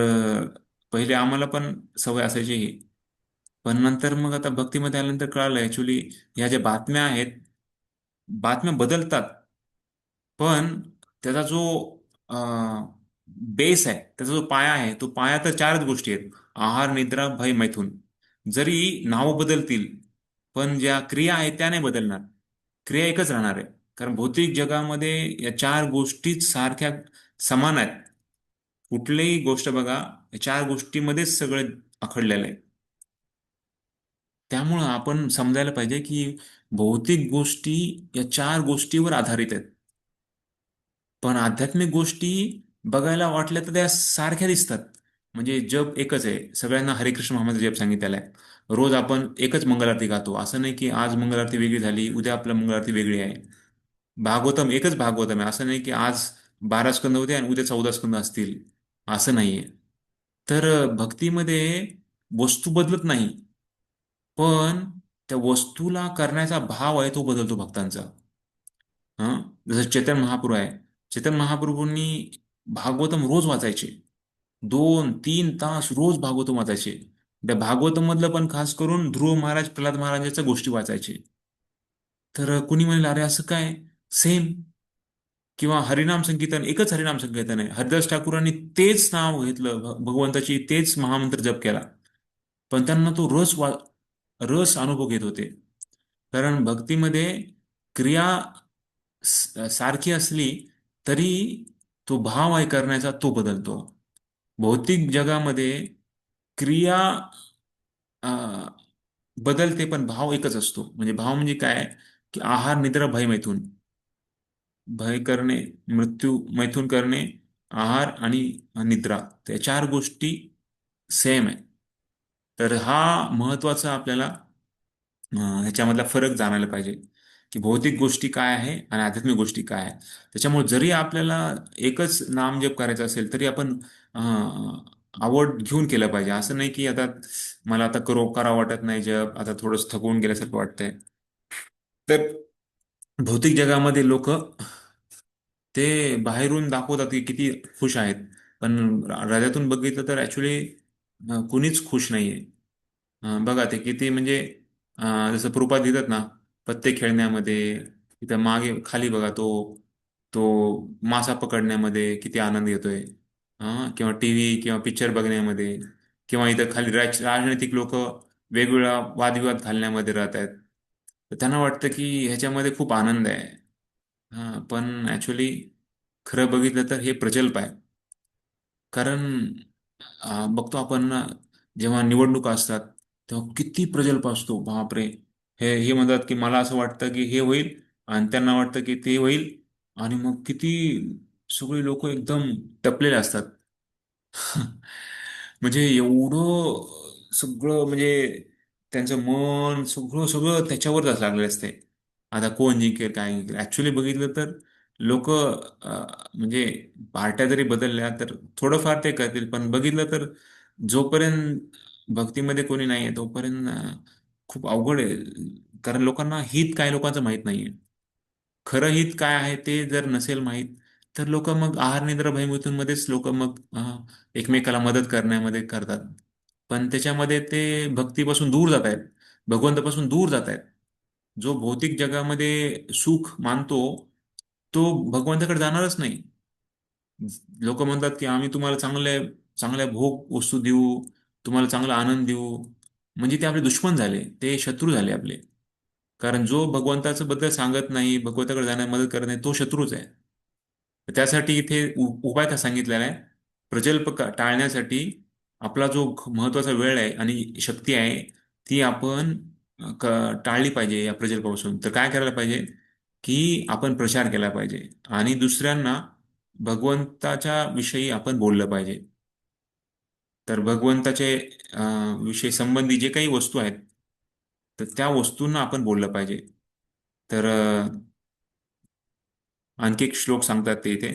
पहिले आम्हाला पण सवय असायची ही. पण नंतर मग आता भक्तीमध्ये आल्यानंतर कळालं ऍक्च्युली ह्या ज्या बातम्या आहेत, बातम्या बदलतात. पण त्याचा जो बेस आहे, त्याचा जो पाया आहे, तो पाया तर चारच गोष्टी आहेत: आहार, निद्रा, भय, मैथुन. जरी नावं बदलतील पण ज्या क्रिया आहेत त्या नाही बदलणार. क्रिया एकच राहणार आहे. कारण भौतिक जगामध्ये या चार गोष्टीच सारख्या समान आहेत. कुठलीही गोष्ट बघा या चार गोष्टीमध्येच सगळं अखडलेलं आहे. त्यामुळं आपण समजायला पाहिजे की भौतिक गोष्टी या चार गोष्टीवर आधारित आहेत. पण आध्यात्मिक गोष्टी बघायला वाटल्या तर त्या सारख्या दिसतात. म्हणजे जप एकच आहे. सगळ्यांना हरे कृष्ण महामंत्र जप सांगितलेला आहे. रोज आपण एकच मंगलारती गातो. असं नाही की आज मंगलारती वेगळी झाली, उद्या आपल्या मंगलारती वेगळी आहे. भागवतम एकच भागवतम आहे. असं नाही की आज 12 स्कंद होते आणि उद्या 14 स्कंद असतील, असं नाहीये. तर भक्तीमध्ये वस्तू बदलत नाही, पण त्या वस्तूला करण्याचा भाव आहे तो बदलतो भक्तांचा. हा, जसं चेतन महाप्रभू आहे. चेतन महाप्रभूंनी भागवतम रोज वाचायचे. 2-3 तास रोज भागवतम वाचायचे. त्या भागवतम मधलं पण खास करून ध्रुव महाराज, प्रल्हाद महाराजांच्या गोष्टी वाचायचे. तर कुणी म्हणलं अरे असं काय, सेम. किंवा हरिनाम संकीर्तन, एकच हरिनाम संकीर्तन आहे. हरिदास ठाकूरांनी तेच नाव घेतलं भगवंताची, तेच महामंत्र जप केला. पण त्यांना तो रस अनुभव घेत होते. कारण भक्तीमध्ये क्रिया सारखी असली तरी तो भाव आहे करण्याचा तो बदलतो. भौतिक जगामध्ये क्रिया अं, बदलते पण भाव एकच असतो. म्हणजे भाव म्हणजे काय की आहार, निद्रा, भय, मैथुन. भय करणे, मृत्यू, मैथुन करणे, आहार आणि निद्रा, त्या चार गोष्टी सेम आहे. तर हा महत्वाचा आपल्याला ह्याच्यामधला फरक जाणायला पाहिजे की भौतिक गोष्टी काय आहे आणि आध्यात्मिक गोष्टी काय आहे. त्याच्यामुळे जरी आपल्याला एकच नामजप करायचं असेल तरी आपण आवड घेऊन केलं पाहिजे. असं नाही की आता मला आता करावं वाटत नाही जप, आता थोडंसं थकवून गेल्यासारखं वाटतंय. तर भौतिक जगामध्ये लोक ते बाहेरून दाखवतात की किती खुश आहेत, पण हृदयातून बघितलं तर ऍक्च्युली कुणीच खुश नाहीये. बघा ते किती म्हणजे जसं प्रूपात लिहितात ना, पत्ते खेळण्यामध्ये, तिथं मागे खाली बघा तो तो मासा पकडण्यामध्ये किती आनंद येतोय. किंवा टीव्ही किंवा पिक्चर बघण्यामध्ये, किंवा इथं खाली राजनैतिक लोक वेगवेगळ्या वादविवाद घालण्यामध्ये राहत आहेत. तर त्यांना वाटतं की ह्याच्यामध्ये खूप आनंद आहे. पण ऍक्च्युली खरं बघितलं तर हे प्रजल्प आहे. कारण बघतो आपण ना, जेव्हा निवडणुका असतात तेव्हा किती प्रजल्प असतो, बापरे. हे म्हणतात की मला असं वाटतं की हे होईल, आणि त्यांना वाटतं की ते होईल, आणि मग किती सगळे लोक एकदम टपलेले असतात. म्हणजे एवढं सगळं, म्हणजे त्यांचं मन सगळं सगळं त्याच्यावरच लागलेलं असते. आता कोण जिंकेल काय जिंकेल, ऍक्च्युली बघितलं तर लोक म्हणजे पार्ट्या जरी बदलल्या तर थोडंफार ते करतील, पण बघितलं तर जोपर्यंत भक्तीमध्ये कोणी नाहीये तोपर्यंत खूप अवघड आहे. कारण लोकांना हित काय लोकांचं माहित नाहीये. खरं हित काय आहे ते जर नसेल माहीत, तर लोक मग आहार निद्रा भयमृत्यूंमध्येच लोक मग एकमेकाला मदत करण्यामध्ये करतात. पण त्याच्यामध्ये ते भक्तीपासून दूर जात आहेत, भगवंतापासून दूर जात आहेत. जो भौतिक जगामध्ये सुख मानतो तो भगवंताकडे जाणारच नाही. लोक म्हणतात की आम्ही तुम्हाला चांगल्या चांगल्या भोग वस्तू देऊ, तुम्हाला चांगला आनंद देऊ. म्हणजे ते आपले दुश्मन झाले, ते शत्रू झाले आपले. कारण जो भगवंताचं बद्दल सांगत नाही, भगवंताकडे जाण्यास मदत करत नाही, तो शत्रूच आहे. त्यासाठी इथे उपाय का सांगितलेला आहे? प्रजल्प टाळण्यासाठी आपला जो महत्वाचा वेळ आहे आणि शक्ती आहे ती आपण टाळली पाहिजे या प्रजल्पापासून. तर काय करायला पाहिजे की आपण प्रचार केला पाहिजे आणि दुसऱ्यांना भगवंताच्या विषयी आपण बोललं पाहिजे. तर भगवंताचे विषय संबंधी जे काही वस्तू आहेत तर त्या वस्तूंना आपण बोललं पाहिजे. तर आणखी एक श्लोक सांगतात ते इथे,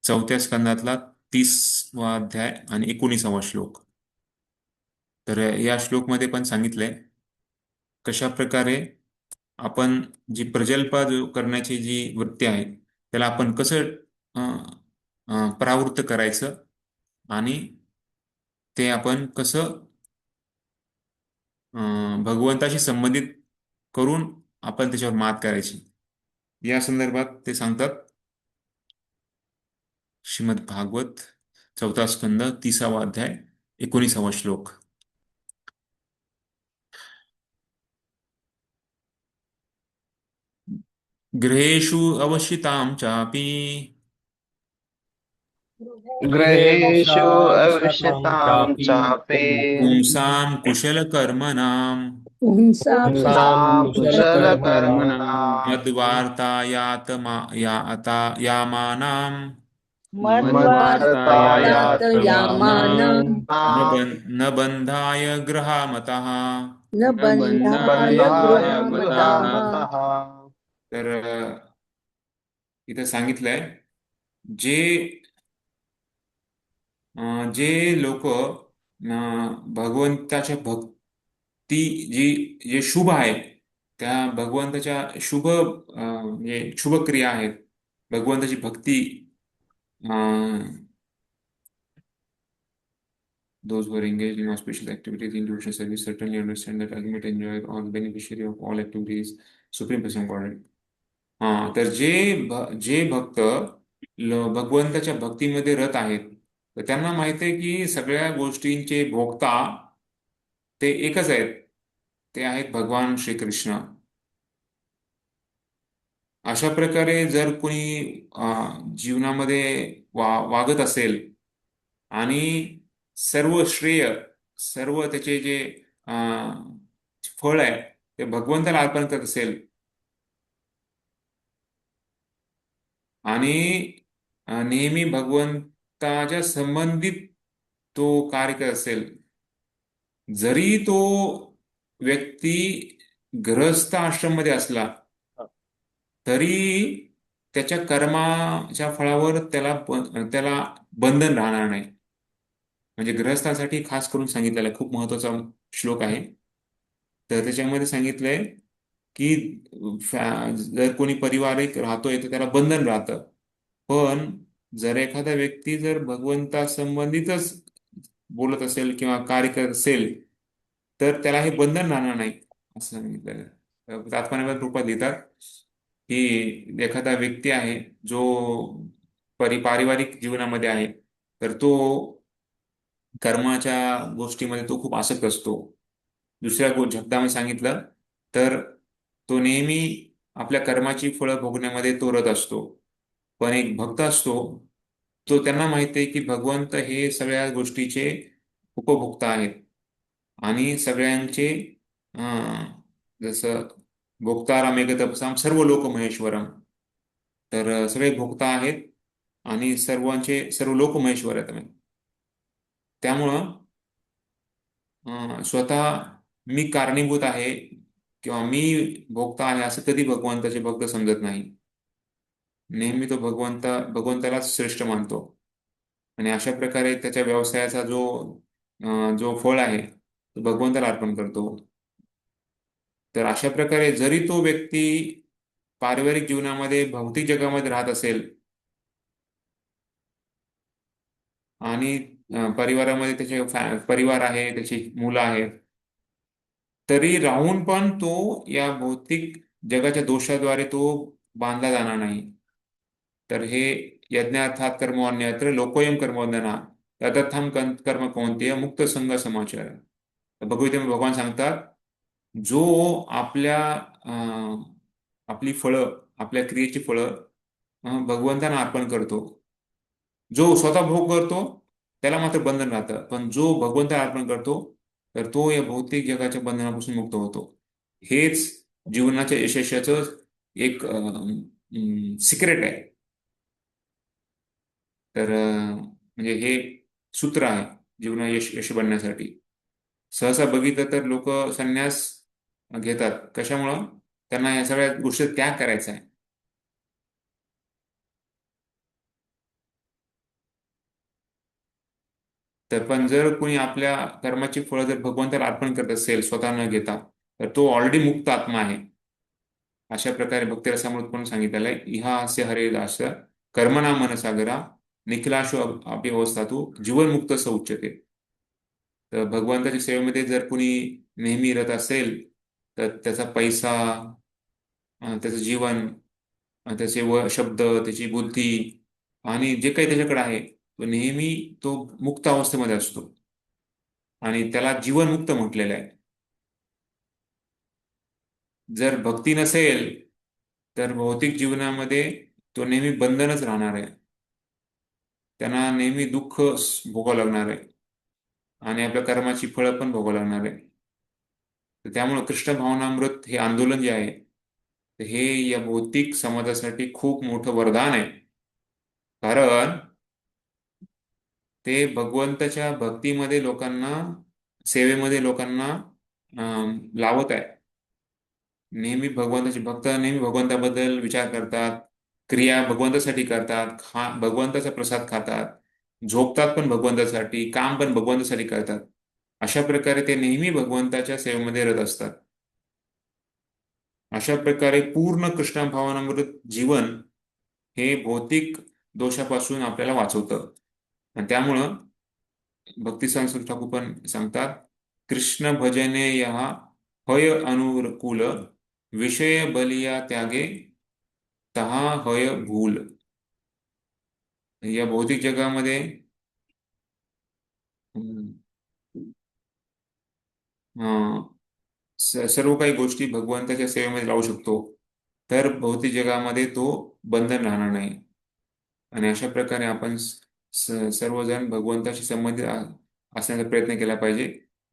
4थ्या स्कंदातला 30वा अध्याय आणि 19वा श्लोक. तर या श्लोकमध्ये पण सांगितलंय कशा प्रकारे आपण जी प्रजल्प करण्याची जी वृत्ती आहे त्याला आपण कसं परावृत्त करायचं, आणि ते आपण कसं भगवंताशी संबंधित करून आपण त्याच्यावर मात करायची, या संदर्भात ते सांगतात. श्रीमद भागवत 4था स्कंद 30वा अध्याय 19वा श्लोक. गृहेषु अवश्यतां चापि गृहे गृहेषु अवसादांशातां अवश्यतां चापि चापे पुंसां कुशलकर्मणां पुंसां पुंसां पुंसां कुशलकर्मणां कुशलकर्मणां यामानां मद्वार्तायात मद्वार्तायात् यामानं यामानां न बंधाय गृहामतः. न न न बंधाय बंधाय बंधाय गृहामताः. गृहामतः. तर इथं सांगितलंय, जे जे लोक भगवंताच्या भक्ती जी जे शुभ आहे त्या भगवंताच्या शुभ म्हणजे शुभ क्रिया आहेत, भगवंताची भक्ती, those who are engaged in auspicious activities in devotional service certainly understand that ultimate enjoy or beneficiary of all activities supreme person God. तर जे भक्त भगवंताच्या भक्तीमध्ये रत आहेत तर त्यांना माहित आहे की सगळ्या गोष्टींचे भोक्ता ते एकच आहेत, ते आहेत भगवान श्रीकृष्ण. अशा प्रकारे जर कोणी जीवनामध्ये वागत असेल आणि सर्व श्रेय, सर्व त्याचे जे फळ आहे ते भगवंताला अर्पण करत असेल आणि नेहमी भगवंताच्या संबंधित तो कार्य करत असेल, जरी तो व्यक्ती गृहस्थ आश्रम मध्ये असला हा. तरी त्याच्या कर्माच्या फळावर त्याला बंधन राहणार नाही. म्हणजे गृहस्थासाठी खास करून सांगितलेला आहे, खूप महत्वाचा श्लोक आहे. तर त्याच्यामध्ये सांगितलंय की जर कोणी पारिवारिक राहतोय तर त्याला बंधन राहतं. पण जर एखादा व्यक्ती जर भगवंता संबंधितच बोलत असेल किंवा कार्य करत असेल तर त्याला हे बंधन राहणार नाही असं सांगितलेलं आहे. तात्पर्य रूपात लिहितात की एखादा व्यक्ती आहे जो पारिवारिक जीवनामध्ये आहे तर तो कर्माच्या गोष्टीमध्ये तो खूप आसक्त असतो. दुसऱ्या शब्दामध्ये सांगितलं तर तो नेहमी आपल्या कर्माची फळं भोगण्यामध्ये तो रत असतो. पण एक भक्त असतो, तो त्यांना माहिती आहे की भगवंत हे सगळ्या गोष्टीचे उपभोक्ता आहेत आणि सगळ्यांचे अं, जसं भोक्तारामेक तपसाम सर्व लोक महेश्वरम. तर सगळे भोक्ता आहेत आणि सर्व लोक महेश्वर आहेत. त्यामुळं स्वतः मी कारणीभूत आहे किंवा मी भोक्ता आहे असं कधी भगवंताचे भक्त समजत नाही. नेहमी तो भगवंतालाच श्रेष्ठ मानतो आणि अशा प्रकारे त्याच्या व्यवसायाचा जो फळ आहे तो भगवंताला अर्पण करतो. तर अशा प्रकारे जरी तो व्यक्ती पारिवारिक जीवनामध्ये भौतिक जगामध्ये राहत असेल आणि परिवारामध्ये त्याचे परिवार आहे, त्याची मुलं आहेत, तरी राहून पण तो या भौतिक जगाच्या दोषाद्वारे तो बांधला जाणार नाही. तर हे यज्ञार्थात कर्मण्यत्र लोकोयम कर्मवंदना तदर्थम कर्म कौंतेय मुक्त संघ समाचार. भगवद्गीतेमध्ये भगवान सांगतात जो आपल्या आपली फळं आपल्या क्रियेची फळं भगवंतांना अर्पण करतो, जो स्वतः भोग करतो त्याला मात्र बंधन राहतं. पण जो भगवंताला अर्पण करतो तर तो या भौतिक जगाच्या बंधनापासून मुक्त होतो. हेच जीवनाच्या यशस्वीचं एक सिक्रेट आहे. तर म्हणजे हे सूत्र आहे जीवना यश बनण्यासाठी. सहसा बघितलं तर लोक संन्यास घेतात. कशामुळं? त्यांना या सगळ्या गोष्टी त्याग करायचा आहे. तर पण जर कोणी आपल्या कर्माची फळं जर भगवंताला अर्पण करत असेल स्वतः न घेता तर तो ऑलरेडी मुक्त आत्मा आहे. अशा प्रकारे भक्तिरसामृत पण सांगितलेलं आहे. इहा असे हरे दास कर्मणा मनसागरा निखिलाशु अव्यवस्थातू जीवनमुक्त स उच्यते. तर भगवंताच्या सेवेमध्ये जर कुणी नेहमी रत असेल तर त्याचा पैसा, त्याचं जीवन, त्याचे शब्द, त्याची बुद्धी आणि जे काही त्याच्याकडे आहे तो नेहमी तो मुक्त अवस्थेमध्ये असतो आणि त्याला जीवनमुक्त म्हटलेलं आहे. जर भक्ती नसेल तर भौतिक जीवनामध्ये तो नेहमी बंधनच राहणार आहे. त्यांना नेहमी दुःख भोगावं लागणार आहे आणि आपल्या कर्माची फळं पण भोगावं लागणार आहे. तर त्यामुळे कृष्ण भावनामृत हे आंदोलन जे आहे तर हे या भौतिक समाजासाठी खूप मोठं वरदान आहे. कारण ते भगवंताच्या भक्तीमध्ये लोकांना, सेवेमध्ये लोकांना लावत आहे. नेहमी भगवंताचे भक्त नेहमी भगवंताबद्दल विचार करतात, क्रिया भगवंतासाठी करतात, भगवंताचा प्रसाद खातात, झोपतात पण भगवंतासाठी, काम पण भगवंतासाठी करतात. अशा प्रकारे ते नेहमी भगवंताच्या सेवेमध्ये रत असतात. अशा प्रकारे पूर्ण कृष्ण भावनामृत जीवन हे भौतिक दोषापासून आपल्याला वाचवतं. आणि त्यामुळं भक्ती संस्कृत ठाकूर पण सांगतात कृष्ण भजने यहा हय अनुकूल विषय बलिया त्यागे तहा हय भूल. या भौतिक जगामध्ये सर्व काही गोष्टी भगवंताच्या सेवेमध्ये लावू शकतो तर भौतिक जगामध्ये तो बंधन राहणार नाही. आणि अशा प्रकारे आपण सर्वजण भगवंताशी संबंधित असण्याचा प्रयत्न केला पाहिजे.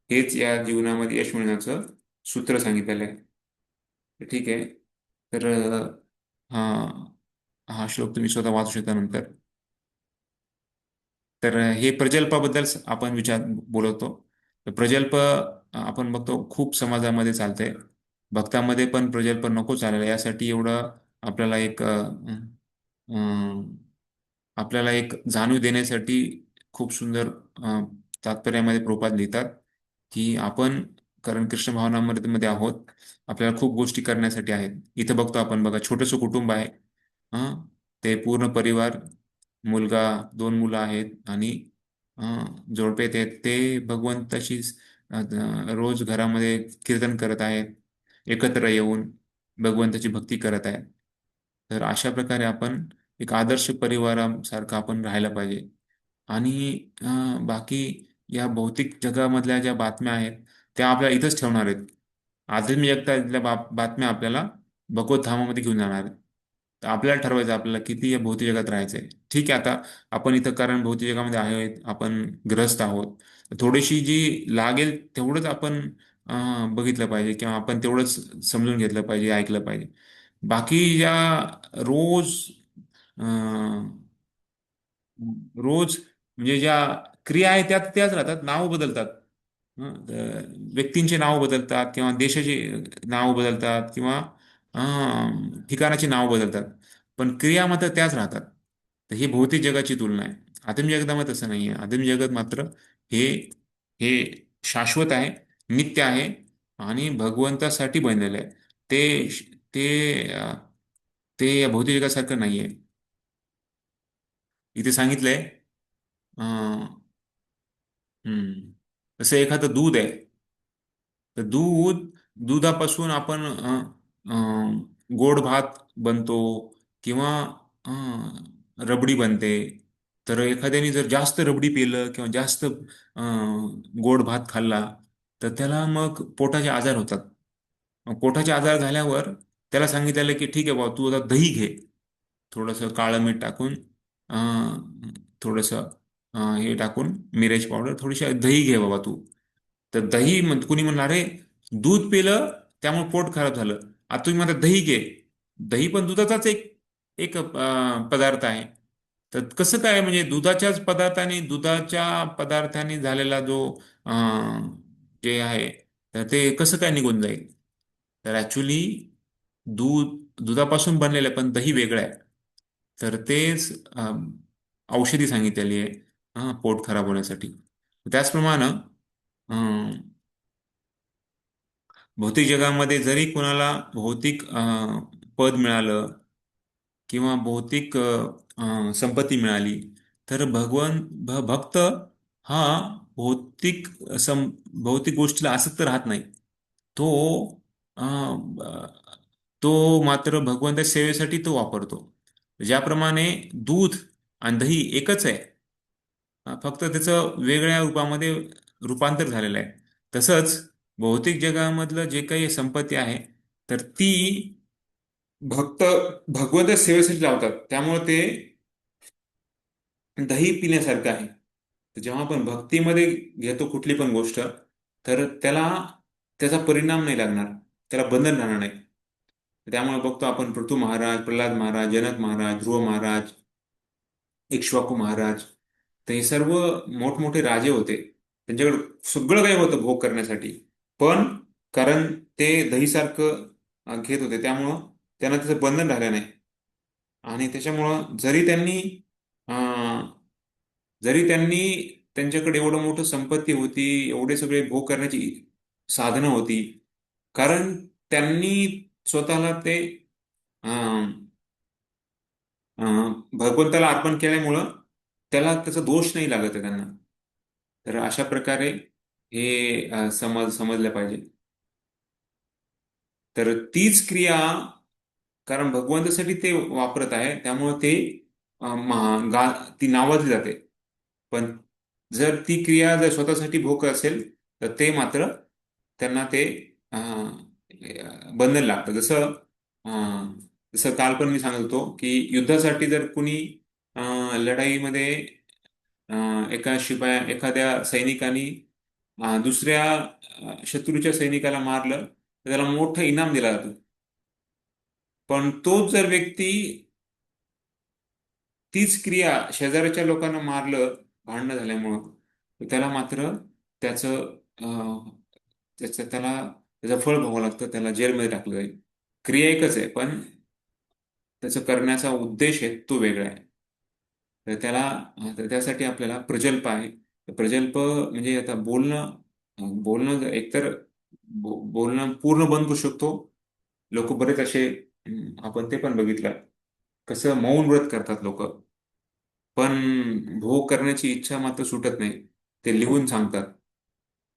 हेच या जीवनामध्ये यश मिळण्याचं सूत्र सांगितलेलं आहे. ठीक आहे. तर हा हा श्लोक तुम्ही स्वतः वाचू शकता नंतर. तर हे प्रजल्पाबद्दल आपण बोलवतो. तर प्रजल्प आपण बघतो खूप समाजामध्ये चालतंय. भक्तामध्ये पण प्रजल्पन नको चालायला, यासाठी एवढं आपल्याला अं, आपल्याला एक जाणीव देण्यासाठी खूप सुंदर तात्पर्यामध्ये प्रभुपाद लिहितात की आपण, कारण कृष्ण भावनामध्ये मध्ये आहोत, आपल्याला खूप गोष्टी करण्यासाठी आहेत. इथं बघतो आपण, बघा, छोटंसं कुटुंब आहे. हं, ते पूर्ण परिवार, मुलगा, 2 मुलं आहेत आणि जोडपे ते भगवंताशी रोज घरामध्ये कीर्तन करत आहेत, एकत्र येऊन भगवंताची भक्ती करत आहेत. तर अशा प्रकारे आपण एक आदर्श परिवारासारखं आपण राहायला पाहिजे. आणि बाकी या भौतिक जगामधल्या ज्या बातम्या आहेत त्या आपल्याला इथंच ठेवणार आहेत. आध्यात्मिक जगतातल्या बातम्या आपल्याला भगवत धामामध्ये घेऊन जाणार आहेत. तर आपल्याला ठरवायचं आपल्याला किती या भौतिक जगात राहायचंय. ठीक आहे, आता आपण इथं कारण भौतिक जगामध्ये आहेत, आपण ग्रस्त आहोत, तर थोडीशी जी लागेल तेवढंच आपण बघितलं पाहिजे, किंवा आपण तेवढंच समजून घेतलं पाहिजे, ऐकलं पाहिजे. बाकी ज्या रोज रोज म्हणजे ज्या क्रिया आहेत त्या त्याच राहतात, नाव बदलतात. व्यक्तींचे नाव बदलतात, किंवा देशाचे नाव बदलतात, किंवा ठिकाणाचे नाव बदलतात, पण क्रिया मात्र त्याच राहतात. तर ही भौतिक जगाची तुलना आहे. आध्यात्मिक जगतामध्ये तसं नाही आहे. आध्यात्मिक जगत मात्र हे हे शाश्वत आहे, नित्य आहे, आणि भगवंतासाठी बनलेलं आहे. ते ते अं, ते या भौतिक जगासारखं नाही आहे. इथे सांगितलंय, अं, जसं एखादं दूध आहे, तर दुधापासून आपण गोड भात बनतो, किंवा रबडी बनते. तर एखाद्याने जर जास्त रबडी पिलं किंवा जास्त गोड भात खाल्ला, तर त्याला मग पोटाचे आजार होतात. मग पोटाचे आजार झाल्यावर त्याला सांगितलेलं की ठीक आहे बाबा, तू आता दही घे, थोडंसं काळं मीठ टाकून, थोडंसं हे टाकून, मिरेच पावडर, थोडीशी दही घे बाबा तू. तर दही, कुणी म्हणणार, अरे दूध पिलं त्यामुळे पोट खराब झालं, आता तुम्ही म्हणता दही घे. दही पण दुधाचाच एक एक पदार्थ आहे. तर कसं काय, म्हणजे दुधाच्या पदार्थाने झालेला जो जे आहे, तर ते कसं काय निघून जाईल. तर ऍक्च्युली दुधापासून बनलेलं आहे, पण दही वेगळं आहे. तर तेच औषधी सांगितलेली आहे पोट खराब होण्यासाठी. त्याचप्रमाणे भौतिक जगामध्ये जरी कोणाला भौतिक पद मिळालं, किंवा भौतिक संपत्ती मिळाली, तर भक्त हा भौतिक भौतिक गोष्टीला आसक्त राहत नाही. तो तो मात्र भगवंता सेवेसाठी तो वापरतो. ज्याप्रमाणे दूध आणि दही एकच आहे, फक्त त्याचं वेगळ्या रूपामध्ये रूपांतर झालेलं आहे. तसंच भौतिक जगामधलं जे काही संपत्ती आहे, तर ती भक्त भगवंत सेवेसाठी लावतात, त्यामुळे ते दही पिण्यासारखं आहे. तर जेव्हा आपण भक्तीमध्ये घेतो कुठली पण गोष्ट, तर त्याचा परिणाम नाही लागणार, त्याला बंधन राहणार नाही. त्यामुळे बघतो आपण, पृथू महाराज, प्रल्हाद महाराज, जनक महाराज, ध्रुव महाराज, इक्ष्वाकू महाराज, तर हे सर्व मोठमोठे राजे होते. त्यांच्याकडे सगळं काही होतं भोग करण्यासाठी, पण कारण ते दहीसारखं घेत होते, त्यामुळं त्यांना त्याचं बंधन राहिलं नाही. आणि त्याच्यामुळं जरी त्यांनी त्यांच्याकडे एवढं मोठं संपत्ती होती, एवढे सगळे भोग करण्याची साधनं होती, कारण त्यांनी स्वतःला ते अं, भगवंताला अर्पण केल्यामुळं त्याचा दोष नाही लागत आहे त्यांना. तर अशा प्रकारे हे समजलं पाहिजे. तर तीच क्रिया, कारण भगवंतासाठी ते वापरत आहे, त्यामुळे ते ती नावाजली जाते. पण जर ती क्रिया जर स्वतःसाठी भोग असेल, तर ते मात्र त्यांना ते बंधन लागतं. जसं काल पण मी सांगत होतो की युद्धासाठी जर कुणी लढाईमध्ये एखाद्या सैनिकाने दुसऱ्या शत्रूच्या सैनिकाला मारलं, तर त्याला मोठं इनाम दिला जातो. पण तोच जर व्यक्ती तीच क्रिया शेजाऱ्याच्या लोकांना मारलं भांडणं झाल्यामुळं, तर त्याला मात्र त्याचं त्याला त्याचं फळ भोगावं लागतं, त्याला जेलमध्ये टाकलं जाईल. क्रिया एकच आहे, पण त्याचं करण्याचा उद्देश आहे तो वेगळा आहे. तर तर त्यासाठी आपल्याला प्रजल्प आहे. तर प्रजल्प म्हणजे आता बोलणं एकतर बोलणं पूर्ण बंद करू शकतो. लोक बरेच असे आपण ते पण बघितलं, कसं मौन व्रत करतात लोक, पण भोग करण्याची इच्छा मात्र सुटत नाही. ते लिहून सांगतात.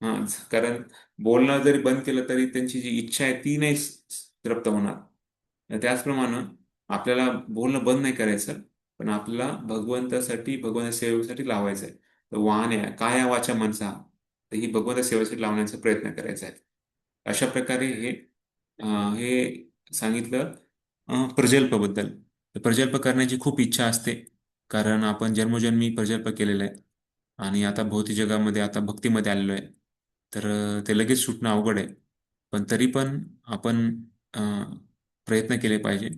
हा, कारण बोलणं जरी बंद केलं तरी त्यांची जी इच्छा आहे ती नाही तृप्त होणार. तर त्याचप्रमाणे आपल्याला बोलणं बंद नाही करायचं, पण आपल्याला भगवंत सेवेसाठी लावायचं आहे. तर वाहन आहे काय वाचा मनसा, तर ही भगवंत सेवेसाठी लावण्याचा प्रयत्न करायचा आहे. अशा प्रकारे हे सांगितलं प्रजल्पबद्दल. तर प्रजल्प करण्याची खूप इच्छा असते, कारण आपण जन्मोजन्मी प्रजल्प केलेलं आहे आणि आता भौतिक जगामध्ये आता भक्तीमध्ये आलेलो आहे. तर ते लगेच सुटणं अवघड आहे. पण तरी पण आपण प्रयत्न केले पाहिजे.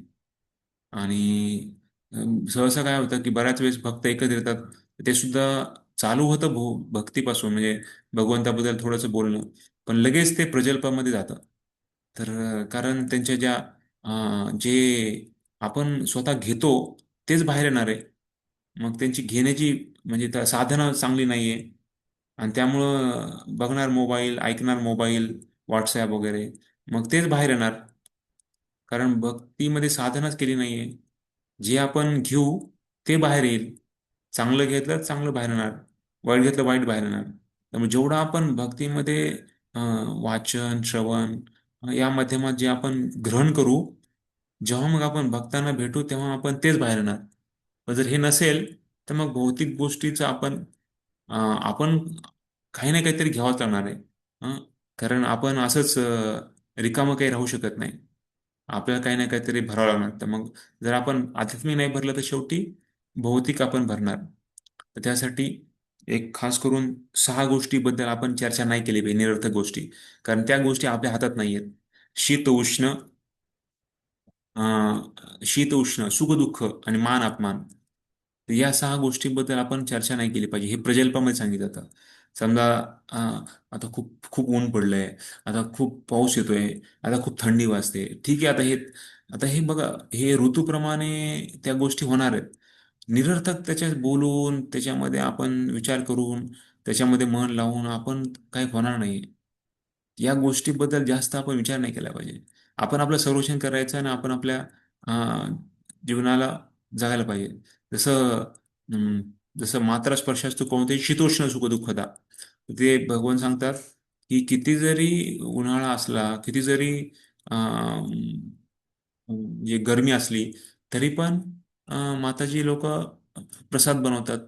आणि सहसा काय होतं की बऱ्याच वेळेस भक्त एकत्र येतात, ते सुद्धा चालू होतं भक्तीपासून, म्हणजे भगवंताबद्दल थोडंसं बोलणं, पण लगेच ते प्रजल्पामध्ये जातं. तर कारण त्यांच्या जे आपण स्वतः घेतो तेच बाहेर येणार आहे. मग त्यांची घेण्याची म्हणजे साधनं चांगली नाहीये, आणि त्यामुळं बघणार मोबाईल, ऐकणार मोबाईल, व्हॉट्सॲप वगैरे, मग तेच बाहेर येणार. कारण भक्तीमध्ये साधनाच केली नाहीये. जे आपण घेऊ ते बाहेर येईल. चांगलं घेतलं चांगलं बाहेर येणार, वाईट घेतलं वाईट बाहेर येणार. त्यामुळे जेवढं आपण भक्तीमध्ये वाचन, श्रवण या माध्यमात जे आपण ग्रहण करू, जेव्हा मग आपण भक्तांना भेटू तेव्हा आपण तेच बाहेर येणार. पण जर हे नसेल तर मग भौतिक गोष्टीचं आपण काही ना काहीतरी घ्यावंच लागणार आहे. हं? कारण आपण असंच रिकामं काही राहू शकत नाही. आपल्याला काही ना काहीतरी भरावं लागणार. तर मग जर आपण आध्यात्मिक नाही भरलं तर शेवटी भौतिक आपण भरणार. तर त्यासाठी एक खास करून 6 गोष्टीबद्दल आपण चर्चा नाही केली पाहिजे, निरर्थक गोष्टी. कारण त्या गोष्टी आपल्या हातात नाही आहेत. शीत उष्ण, शीत उष्ण, सुख दुःख आणि मान अपमान. तर या 6 गोष्टींबद्दल आपण चर्चा नाही केली पाहिजे. हे प्रजल्पामध्ये सांगितलं जातं. समजा आता खूप खूप ऊन पडलंय, आता खूप पाऊस येतोय, आता खूप थंडी वाजते. ठीक आहे, आता हे बघा, हे ऋतूप्रमाणे त्या गोष्टी होणार आहेत. निरर्थक त्याच्यात बोलून, त्याच्यामध्ये आपण विचार करून, त्याच्यामध्ये मन लावून आपण काही होणार नाही. या गोष्टीबद्दल जास्त आपण विचार नाही केला पाहिजे. आपण आपलं संरक्षण करायचं आणि आपण आपल्या अं, जीवनाला जगायला पाहिजे. जसं अं, जसं मात्रा स्पर्शास्तु कोणतेही शीतोष्ण सुख दुःखदा. ते भगवान सांगतात की किती जरी उन्हाळा असला, किती जरी म्हणजे गरमी असली, तरी पण माताजी लोक प्रसाद बनवतात,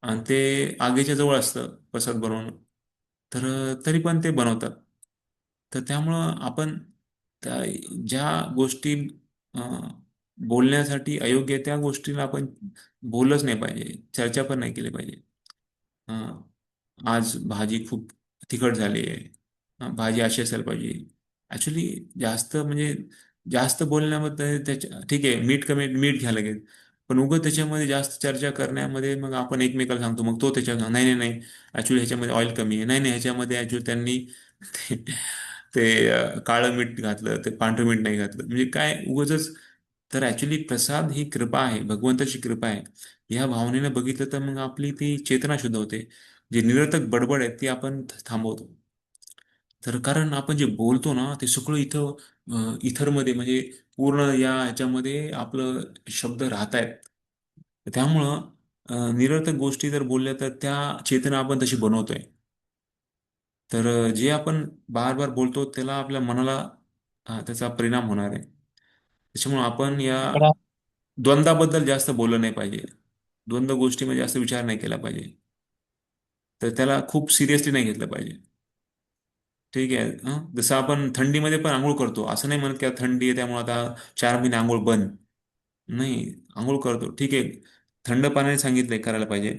आणि ते आगीच्या जवळ असतं प्रसाद बनवणं. तर तरी पण ते बनवतात. तर त्यामुळं आपण त्या ज्या गोष्टी अं, बोलण्यासाठी अयोग्य आहे, त्या गोष्टीला आपण बोललंच नाही पाहिजे, चर्चा पण नाही केली पाहिजे. अं, आज भाजी खूप तिखट झाली आहे, भाजी अशी असायला पाहिजे. ॲक्च्युली जास्त म्हणजे जास्त बोलण्याबद्दल त्याच्या ठीक आहे, मीठ घ्या लगेच. पण उगाच त्याच्यामध्ये जास्त चर्चा करण्यामध्ये मग आपण एकमेकाला सांगतो, मग तो त्याच्या नाही नाही नाही, ॲक्च्युली ह्याच्यामध्ये ऑइल कमी आहे, नाही नाही ह्याच्यामध्ये ॲक्च्युली त्यांनी ते काळं मीठ घातलं, ते पांढरं मीठ नाही घातलं, म्हणजे काय उगाचच. तर ॲक्च्युली प्रसाद ही कृपा आहे, भगवंताची कृपा आहे. ह्या भावनेनं बघितलं तर मग आपली ती चेतना शुद्ध होते. जी निरर्थक बडबड आहे ती आपण थांबवतो. तर कारण आपण जे बोलतो ना ते सगळं इथं इथरमध्ये, म्हणजे पूर्ण या ह्याच्यामध्ये आपलं शब्द राहत आहेत. त्यामुळं निरर्थक गोष्टी जर बोलल्या तर त्या चेतना आपण तशी बनवतोय. तर जे आपण बार बार बोलतो त्याला आपल्या मनाला त्याचा परिणाम होणार आहे. त्याच्यामुळं आपण या द्वंद्वाबद्दल जास्त बोललं नाही पाहिजे. द्वंद्व गोष्टीमध्ये जास्त विचार नाही केला पाहिजे. तर त्याला खूप सिरियसली नाही घेतलं पाहिजे. ठीक आहे. जसं आपण थंडीमध्ये पण आंघोळ करतो, असं नाही म्हणत की आता थंडी आहे त्यामुळे आता 4 महिने आंघोळ बंद. नाही, आंघोळ करतो ठीक आहे. थंड पाण्याने सांगितलंय करायला पाहिजे,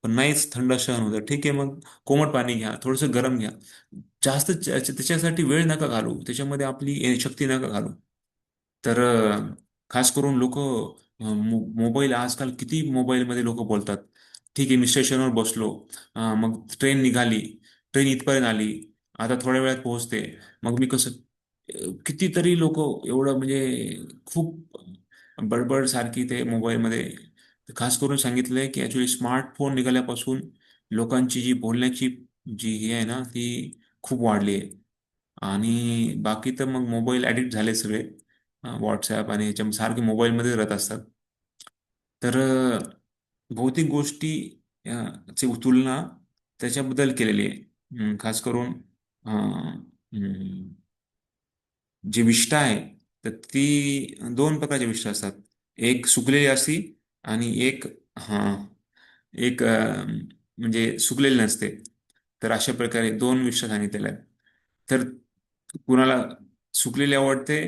पण नाहीच थंड सहन होतं, ठीक आहे, मग कोमट पाणी घ्या, थोडंसं गरम घ्या. जास्त त्याच्यासाठी वेळ नका घालू, त्याच्यामध्ये आपली शक्ती नका घालू. तर खास करून लोक मोबाईल, आजकाल किती मोबाईलमध्ये लोक बोलतात. ठीक आहे, मी स्टेशनवर बसलो, मग ट्रेन निघाली, ट्रेन इथपर्यंत आली, आता थोड्या वेळात पोहोचते. मग मी कसं कितीतरी लोक एवढं म्हणजे खूप बडबड सारखी ते मोबाईलमध्ये. खास करून सांगितलंय की ऍक्च्युली स्मार्टफोन निघाल्यापासून लोकांची जी बोलण्याची जी हे आहे ना ती खूप वाढली आहे. आणि बाकी तर मग मोबाईल ऍडिक्ट झाले सगळे. व्हॉट्सॲप आणि ह्याच्या सारखे मोबाईलमध्ये राहत असतात. तर भौतिक गोष्टी ची तुलना त्याच्याबद्दल केलेली आहे. खास करून जी विष्ठा आहे तर ती दोन प्रकारची विष्ठा असतात. एक सुकलेली असती आणि एक हा एक म्हणजे सुकलेली नसते. तर अशा प्रकारे दोन विष्ठा सांगितलेल्या आहेत. तर कुणाला सुकलेली आवडते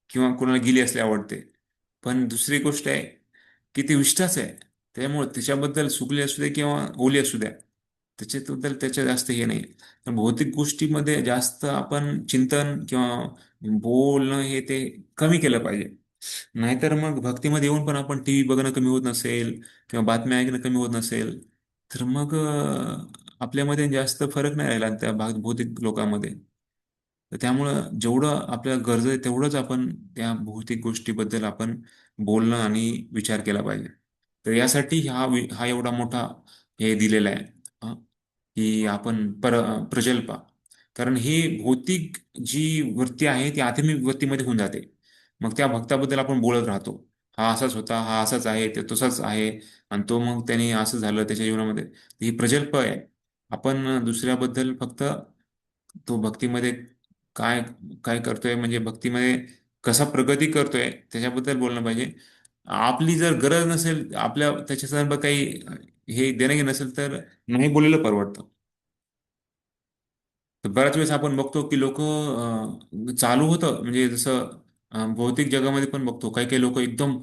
किंवा कुणाला गिली असली आवडते. पण दुसरी गोष्ट आहे की ती विष्ठाच आहे. त्यामुळे त्याच्याबद्दल सुकली असू दे किंवा ओली असू द्या त्याच्याबद्दल त्याच्या जास्त हे नाही. तर भौतिक गोष्टीमध्ये जास्त आपण चिंतन किंवा बोलणं हे ते कमी केलं पाहिजे. नाहीतर मग भक्तीमध्ये येऊन पण आपण टीव्ही बघणं कमी होत नसेल किंवा बातम्या ऐकणं कमी होत नसेल तर मग आपल्यामध्ये जास्त फरक नाही राहिला त्या भौतिक लोकांमध्ये. तर त्यामुळं जेवढं आपल्याला गरज आहे तेवढंच आपण त्या भौतिक गोष्टीबद्दल आपण बोलणं आणि विचार केला पाहिजे. तर यासाठी हा एवढा मोठा हे दिलेला आहे. अं, की आपण प्रजल्पा. कारण ही भौतिक जी वृत्ती आहे ती आध्यात्मिक वृत्तीमध्ये होऊन जाते. मग त्या भक्ताबद्दल आपण बोलत राहतो. हा असाच होता, हा असाच आहे, ते तसाच आहे. आणि तो मग त्याने असं झालं त्याच्या जीवनामध्ये. ही प्रजल्प आहे. आपण दुसऱ्याबद्दल फक्त तो भक्तीमध्ये काय काय करतोय म्हणजे भक्तीमध्ये कसा प्रगती करतोय त्याच्याबद्दल बोलणं पाहिजे. आपली जर गरज नसेल आपल्या त्याच्या संदर्भात काही हे देणं घेणं नसेल तर नाही बोललेलं परवडतं. तर बऱ्याच वेळेस आपण बघतो की लोक चालू होतं म्हणजे जसं भौतिक जगामध्ये पण बघतो काही काही लोक एकदम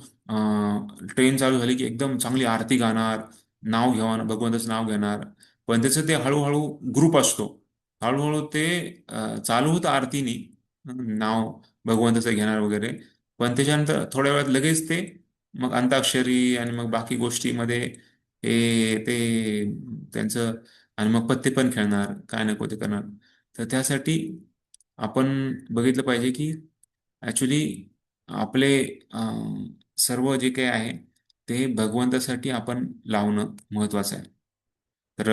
ट्रेन चालू झाली की एकदम चांगली आरती गाणार, नाव घेणार, भगवंताचं नाव घेणार. पण त्याचं ते हळूहळू ग्रुप असतो. हळूहळू ते चालू होतं आरतीनी नाव भगवंताचं घेणार वगैरे. पण त्याच्यानंतर थोड्या वेळात लगेच ते मग अंताक्षरी आणि मग बाकी गोष्टीमध्ये ते त्यांचं आणि मग पत्ते पण खेळणार काय नको ते करणार. तर त्यासाठी आपण बघितलं पाहिजे की ॲक्च्युली आपले सर्व जे काही आहे ते भगवंतासाठी आपण लावणं महत्वाचं आहे. तर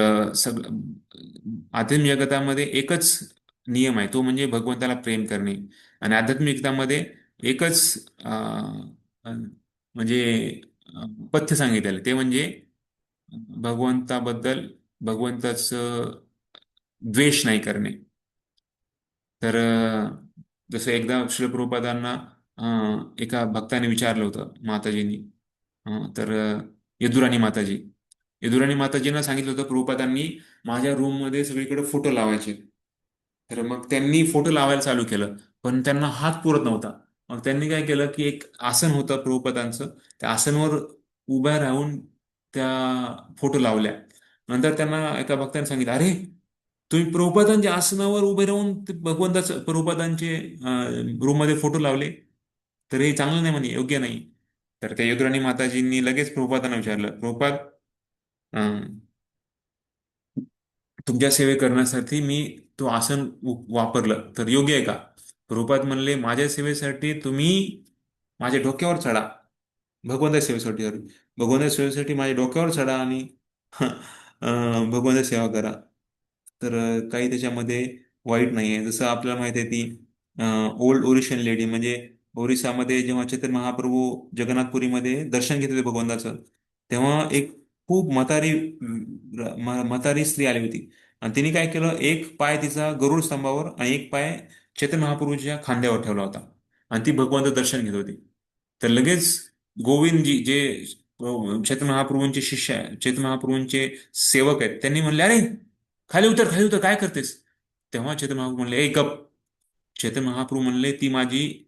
आध्यात्मिक जगतामध्ये एकच नियम आहे तो म्हणजे भगवंताला प्रेम करणे. आणि आध्यात्मिकतामध्ये एकच म्हणजे पथ्य सांगितलेलं ते म्हणजे भगवंताबद्दल भगवंताचं द्वेष नाही करणे. तर जसं एकदा श्रील प्रभुपादांना एका भक्ताने विचारलं होतं माताजींनी. तर यदुराणी माताजी यदुराणी माताजींना सांगितलं होतं प्रभुपादांनी माझ्या रूममध्ये सगळीकडे फोटो लावायचे. तर मग त्यांनी फोटो लावायला चालू केलं. पण त्यांना हात पुरत नव्हता. मग त्यांनी काय केलं की एक आसन होतं प्रभुपादांचं त्या आसनवर उभ्या राहून त्या फोटो लावल्या. नंतर त्यांना एका भक्ताने सांगितलं अरे तुम्ही प्रभुपादांच्या आसनावर उभे राहून ते भगवंताचं प्रभुपादांचे रूम मध्ये फोटो लावले तर हे चांगलं नाही म्हणे योग्य नाही. तर त्या यदुराणी माताजींनी लगेच प्रभुपादांना विचारलं प्रभुपाद अं, तुमच्या सेवे करण्यासाठी मी तो आसन वापरलं तर योग्य आहे का. प्रभुपाद म्हणले माझ्या सेवेसाठी तुम्ही माझ्या डोक्यावर चढा. भगवंता सेवेसाठी भगवंता सेवेसाठी माझ्या डोक्यावर चढा आणि भगवंता सेवा करा. तर काही त्याच्यामध्ये वाईट नाही आहे. जसं आपल्याला माहिती आहे ती ओल्ड ओरिशियन लेडी म्हणजे ओरिसामध्ये जेव्हा चैतन्य महाप्रभू जगन्नाथपुरीमध्ये दर्शन घेत होते भगवंताचं तेव्हा एक खूप म्हातारी स्त्री आली होती. आणि तिने काय केलं एक पाय तिचा गरुड स्तंभावर आणि एक पाय चैतन्य महाप्रभूच्या खांद्यावर ठेवला होता. आणि ती भगवंत दर्शन घेत होती. तर लगेच गोविंदजी जे चैतन्य महाप्रभूंचे शिष्य आहे चैतन्य महाप्रभूंचे सेवक आहेत त्यांनी म्हणले अरे खाली उतर खाली उतर काय करतेस. तेव्हा चैतन्य महाप्रभू म्हणले एक गप. चैतन्य महाप्रभू म्हणले ती माझी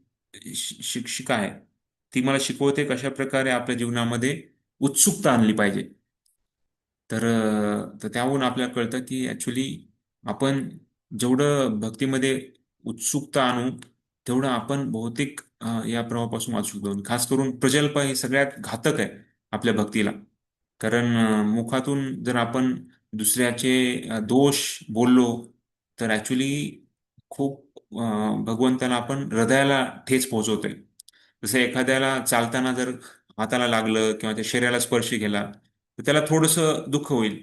शिक्षिका आहे. ती मला शिकवते कशा प्रकारे आपल्या जीवनामध्ये उत्सुकता आणली पाहिजे. तर त्यावरून आपल्याला कळतं की ऍक्च्युली आपण जेवढं भक्तीमध्ये उत्सुकता आणू तेवढं आपण बहुतेक या प्रवाहापासून वाचू शकतो. खास करून प्रजल्प हे सगळ्यात घातक आहे आपल्या भक्तीला. कारण मुखातून जर आपण दुसऱ्याचे दोष बोललो तर ऍक्च्युली खूप भगवंताला आपण हृदयाला ठेच पोहोचवतोय. जसं एखाद्याला चालताना जर हाताला लागलं किंवा त्या शरीराला स्पर्श केला तर त्याला थोडंसं दुःख होईल.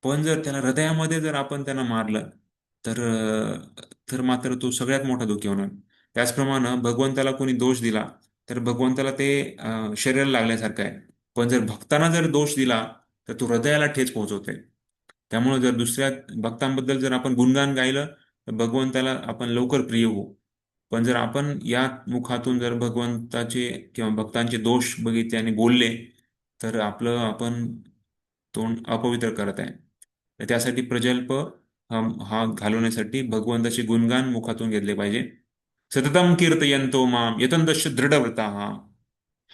पण जर त्याला हृदयामध्ये जर आपण त्यांना मारलं तर तर मात्र तो सगळ्यात मोठा दुःखी होणार. त्याचप्रमाणे भगवंताला कोणी दोष दिला तर भगवंताला ते शरीराला लागल्यासारखं आहे. पण जर भक्तांना जर दोष दिला तर तो हृदयाला ठेच पोहोचवते. त्यामुळे जर दुसऱ्या भक्तांबद्दल जर आपण गुणगान गायलं तर भगवंताला आपण लवकर प्रिय होऊ. पण जर आपण या मुखातून जर भगवंताचे किंवा भक्तांचे दोष बघितले आणि बोलले तर आपलं आपण तोंड अपवित्र करत आहे. तर त्यासाठी प्रजल्प हा घालवण्यासाठी भगवंताचे गुणगान मुखातून घेतले पाहिजे. सततम कीर्तयंतो माम यतंतश्च दृढव्रता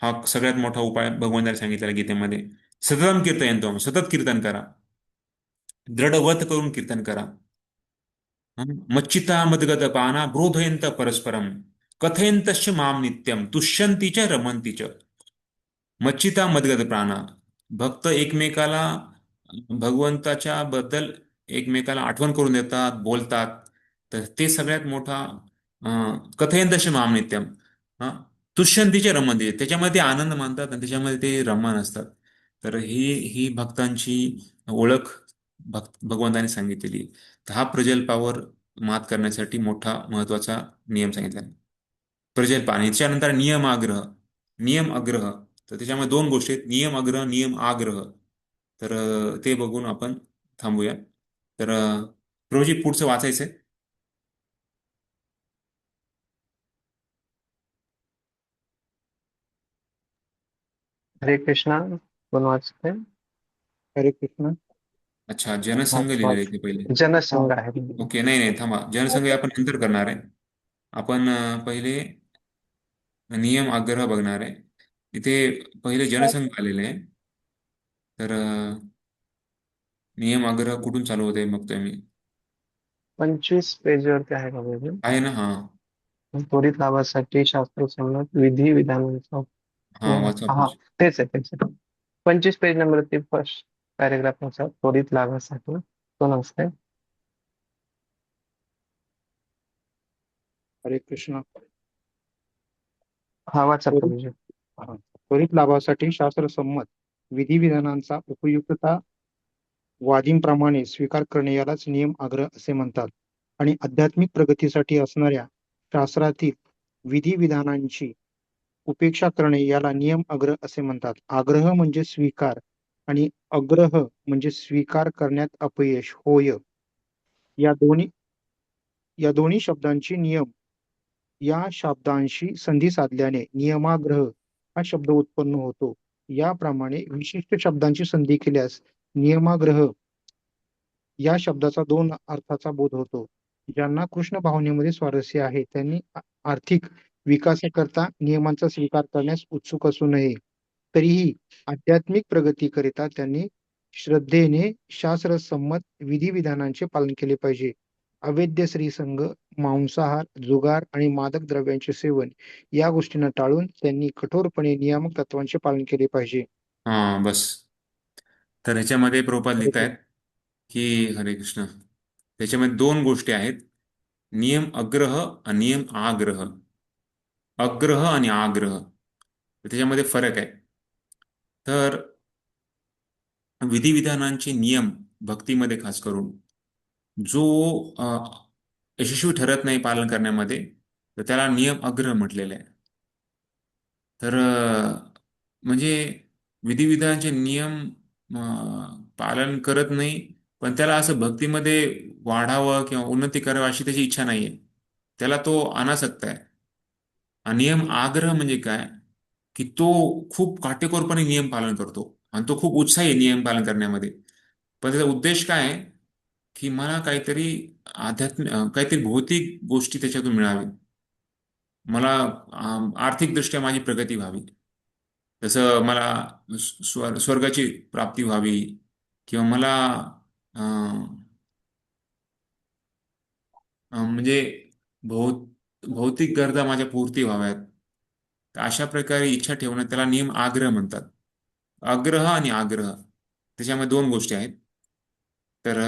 हा सगळ्यात मोठा उपाय भगवंताने सांगितलेला गीतेमध्ये. सततम कीर्तयंतो माम, सतत कीर्तन करा, दृढवत करून कीर्तन करा. मच्चिता मद्गत पाना बोधयंत परस्परम कथयंतश्च माम नित्यम तुष्यंती च रमंती च. मच्चिता मद्गत प्राणा, भक्त एकमेकाला भगवंताच्या बद्दल एकमेकाला आठवण करून देतात, बोलतात. तर ते सगळ्यात मोठा कथयंतश्च माम नित्यम. हा, तुष्यंतीचे रमंती, त्याच्यामध्ये ते आनंद मानतात आणि त्याच्यामध्ये ते रममान असतात. तर ही भक्तांची ओळख भगवंताने सांगितलेली. तर हा प्रजल्पावर मात करण्यासाठी मोठा महत्वाचा नियम सांगितला. प्रजल्प आणि त्याच्यानंतर नियम आग्रह. नियम आग्रह, तर त्याच्यामध्ये दोन गोष्टी आहेत, नियम आग्रह, नियम आग्रह. तर ते बघून आपण थांबूया. तर प्रभूजी पुढचं वाचायचंय. हरे कृष्णा. कोण वाचते? हरे कृष्ण. अच्छा, जनसंघ लिहिलेलं आहे ते पहिले. जनसंघ आहे. ओके, नाही नाही, थांबा. जनसंघ आपण नंतर करणार आहे. आपण पहिले नियम आग्रह बघणार आहे. इथे पहिले जनसंघ आलेले आहे. तर नियम आग्रह कुठून चालू होते बघतोय मी. 25 पेजवरती आहे का बघू? आहे ना? हा त्वरित लाभासाठी शास्त्रसंमत विधी विधानांचा हा, वाचा हा, पुढचे. तेच आहे. 25 पेज नंबर ते फर्स्ट पॅरेग्राफ नुसार त्वरित लाभासाठी तो नसते. हरे कृष्ण. हा, वाचा त्वरित प्रभूजी. त्वरित लाभासाठी शास्त्रसंमत विधिविधानांचा उपयुक्तता वादींप्रमाणे स्वीकार करणे यालाच नियम आग्रह असे म्हणतात. आणि आध्यात्मिक प्रगतीसाठी असणाऱ्या शास्त्रातील विधिविधानांची उपेक्षा करणे याला नियम आग्रह असे म्हणतात. आग्रह म्हणजे स्वीकार आणि अग्रह म्हणजे स्वीकार करण्यात अपयश होय. या दोन्ही शब्दांची नियम या शब्दांशी संधी साधल्याने नियमाग्रह हा शब्द उत्पन्न होतो. याप्रमाणे विशिष्ट शब्दांची संधी केल्यास नियमाग्रह या शब्दाचा दोन अर्थाचा बोध होतो. ज्यांना कृष्ण भावनेमध्ये स्वारस्य आहे त्यांनी आर्थिक विकासाकरता नियमांचा स्वीकार करण्यास उत्सुक असू नये. तरीही आध्यात्मिक प्रगतीकरिता त्यांनी श्रद्धेने शास्त्रसंमत विधिविधानांचे पालन केले पाहिजे. अवैध स्त्रीसंग, मांसाहार, जुगार आणि मादक द्रव्यांचे सेवन या गोष्टींना टाळून त्यांनी कठोरपणे नियामक तत्वांचे पालन केले पाहिजे. हा, बस. तर ह्याच्यामध्ये प्रभुपाद लिहित आहेत की हरे कृष्ण, त्याच्यामध्ये दोन गोष्टी आहेत, नियम अग्रह आणि नियम आग्रह. अग्रह आणि आग्रह, तर त्याच्यामध्ये फरक आहे. तर विधिविधानांचे नियम भक्तीमध्ये खास करून जो यशस्वी ठरत नाही पालन करण्यामध्ये, तर त्याला नियम अग्रह म्हटलेलं आहे. तर म्हणजे विधिविधानाचे नियम पालन करत नाही, पण त्याला असं भक्तीमध्ये वाढावं किंवा उन्नती करावं अशी त्याची इच्छा नाहीये. त्याला तो अनासक्त आहे. आणि नियम आग्रह म्हणजे काय, की तो खूप काटेकोरपणे नियम पालन करतो आणि तो खूप उत्साही आहे नियम पालन करण्यामध्ये. पण त्याचा उद्देश काय आहे, की मला काहीतरी काहीतरी भौतिक गोष्टी त्याच्यातून मिळावी, मला आर्थिकदृष्ट्या माझी प्रगती व्हावी, जसं मला स्वर्गाची प्राप्ती व्हावी, किंवा मला म्हणजे भौतिक गरजा माझ्या पूर्ती व्हाव्यात. तर अशा प्रकारे इच्छा ठेवणं त्याला नियम आग्रह म्हणतात. आग्रह आणि आग्रह त्याच्यामध्ये दोन गोष्टी आहेत. तर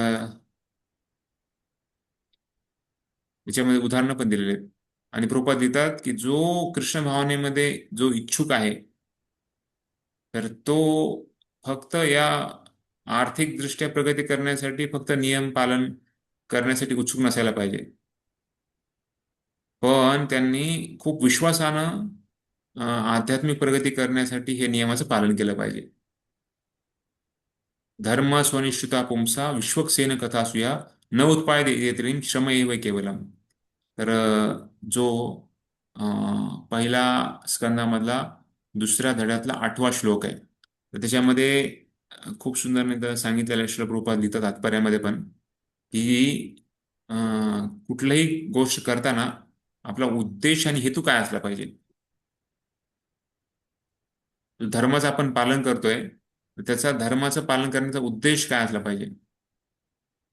याच्यामध्ये उदाहरणं पण दिलेली आहेत. आणि प्रभुपाद लिहितात की जो कृष्ण भावनेमध्ये जो इच्छुक आहे, तर तो फक्त या आर्थिकदृष्ट्या प्रगती करण्यासाठी फक्त नियम पालन करण्यासाठी उत्सुक नसायला पाहिजे, पण त्यांनी खूप विश्वासानं आध्यात्मिक प्रगती करण्यासाठी हे नियमाचं पालन केलं पाहिजे. धर्म स्वनिष्ठिता पुंसा विश्वक्सेन कथासूया न उत्पादयेत्रीं श्रम एव केवलम. तर जो पहिला स्कंदामधला दुसऱ्या धड्यातला 8वा श्लोक आहे, तर त्याच्यामध्ये खूप सुंदर सांगितलेलं आहे. श्रील प्रभुपाद लिहितात तात्पर्यामध्ये पण की कुठलीही गोष्ट करताना आपला उद्देश आणि हेतू काय असला पाहिजे. धर्माचं आपण पालन करतोय, तर त्याचा धर्माचं पालन करण्याचा उद्देश काय असला पाहिजे.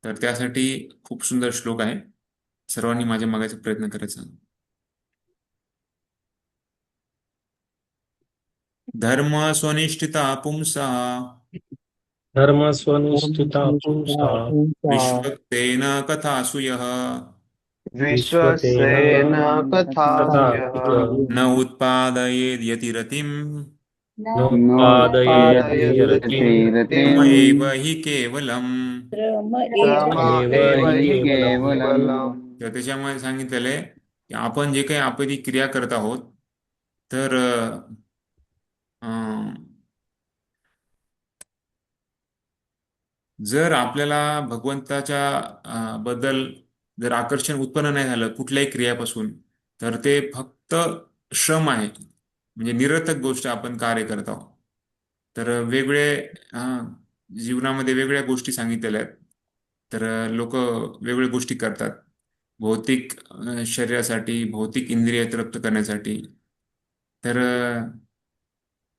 तर त्यासाठी खूप सुंदर श्लोक आहे, सर्वांनी माझ्या मागायचा प्रयत्न करायचा. धर्म स्वनिष्ठिता पुंसा धर्म स्वनिष्ठिता पुंसा विश्वक्तेन कथासूयः विश्वसेन कथासूयः न उत्पादयेद् यतिरतिम् न नोत्पादयेत् श्रम एव हि केवलम्. श्रम श्रम एव एव हि हि केवलम्. केवलम्. तर त्याच्यामध्ये सांगितलेलं आहे की आपण जे काही आपली क्रिया करत आहोत, तर अं, जर आपल्याला भगवंताच्या बद्दल जर आकर्षण उत्पन्न नाही झालं कुठल्याही क्रियापासून, तर ते फक्त श्रम आहे, म्हणजे निरर्थक गोष्ट आपण कार्य करत आहोत. तर जीवनामध्ये वेगवेगळ्या गोष्टी सांगितलेल्या आहेत. तर लोक वेगवेगळ्या गोष्टी करतात भौतिक शरीरासाठी, भौतिक इंद्रिय तृप्त करण्यासाठी. तर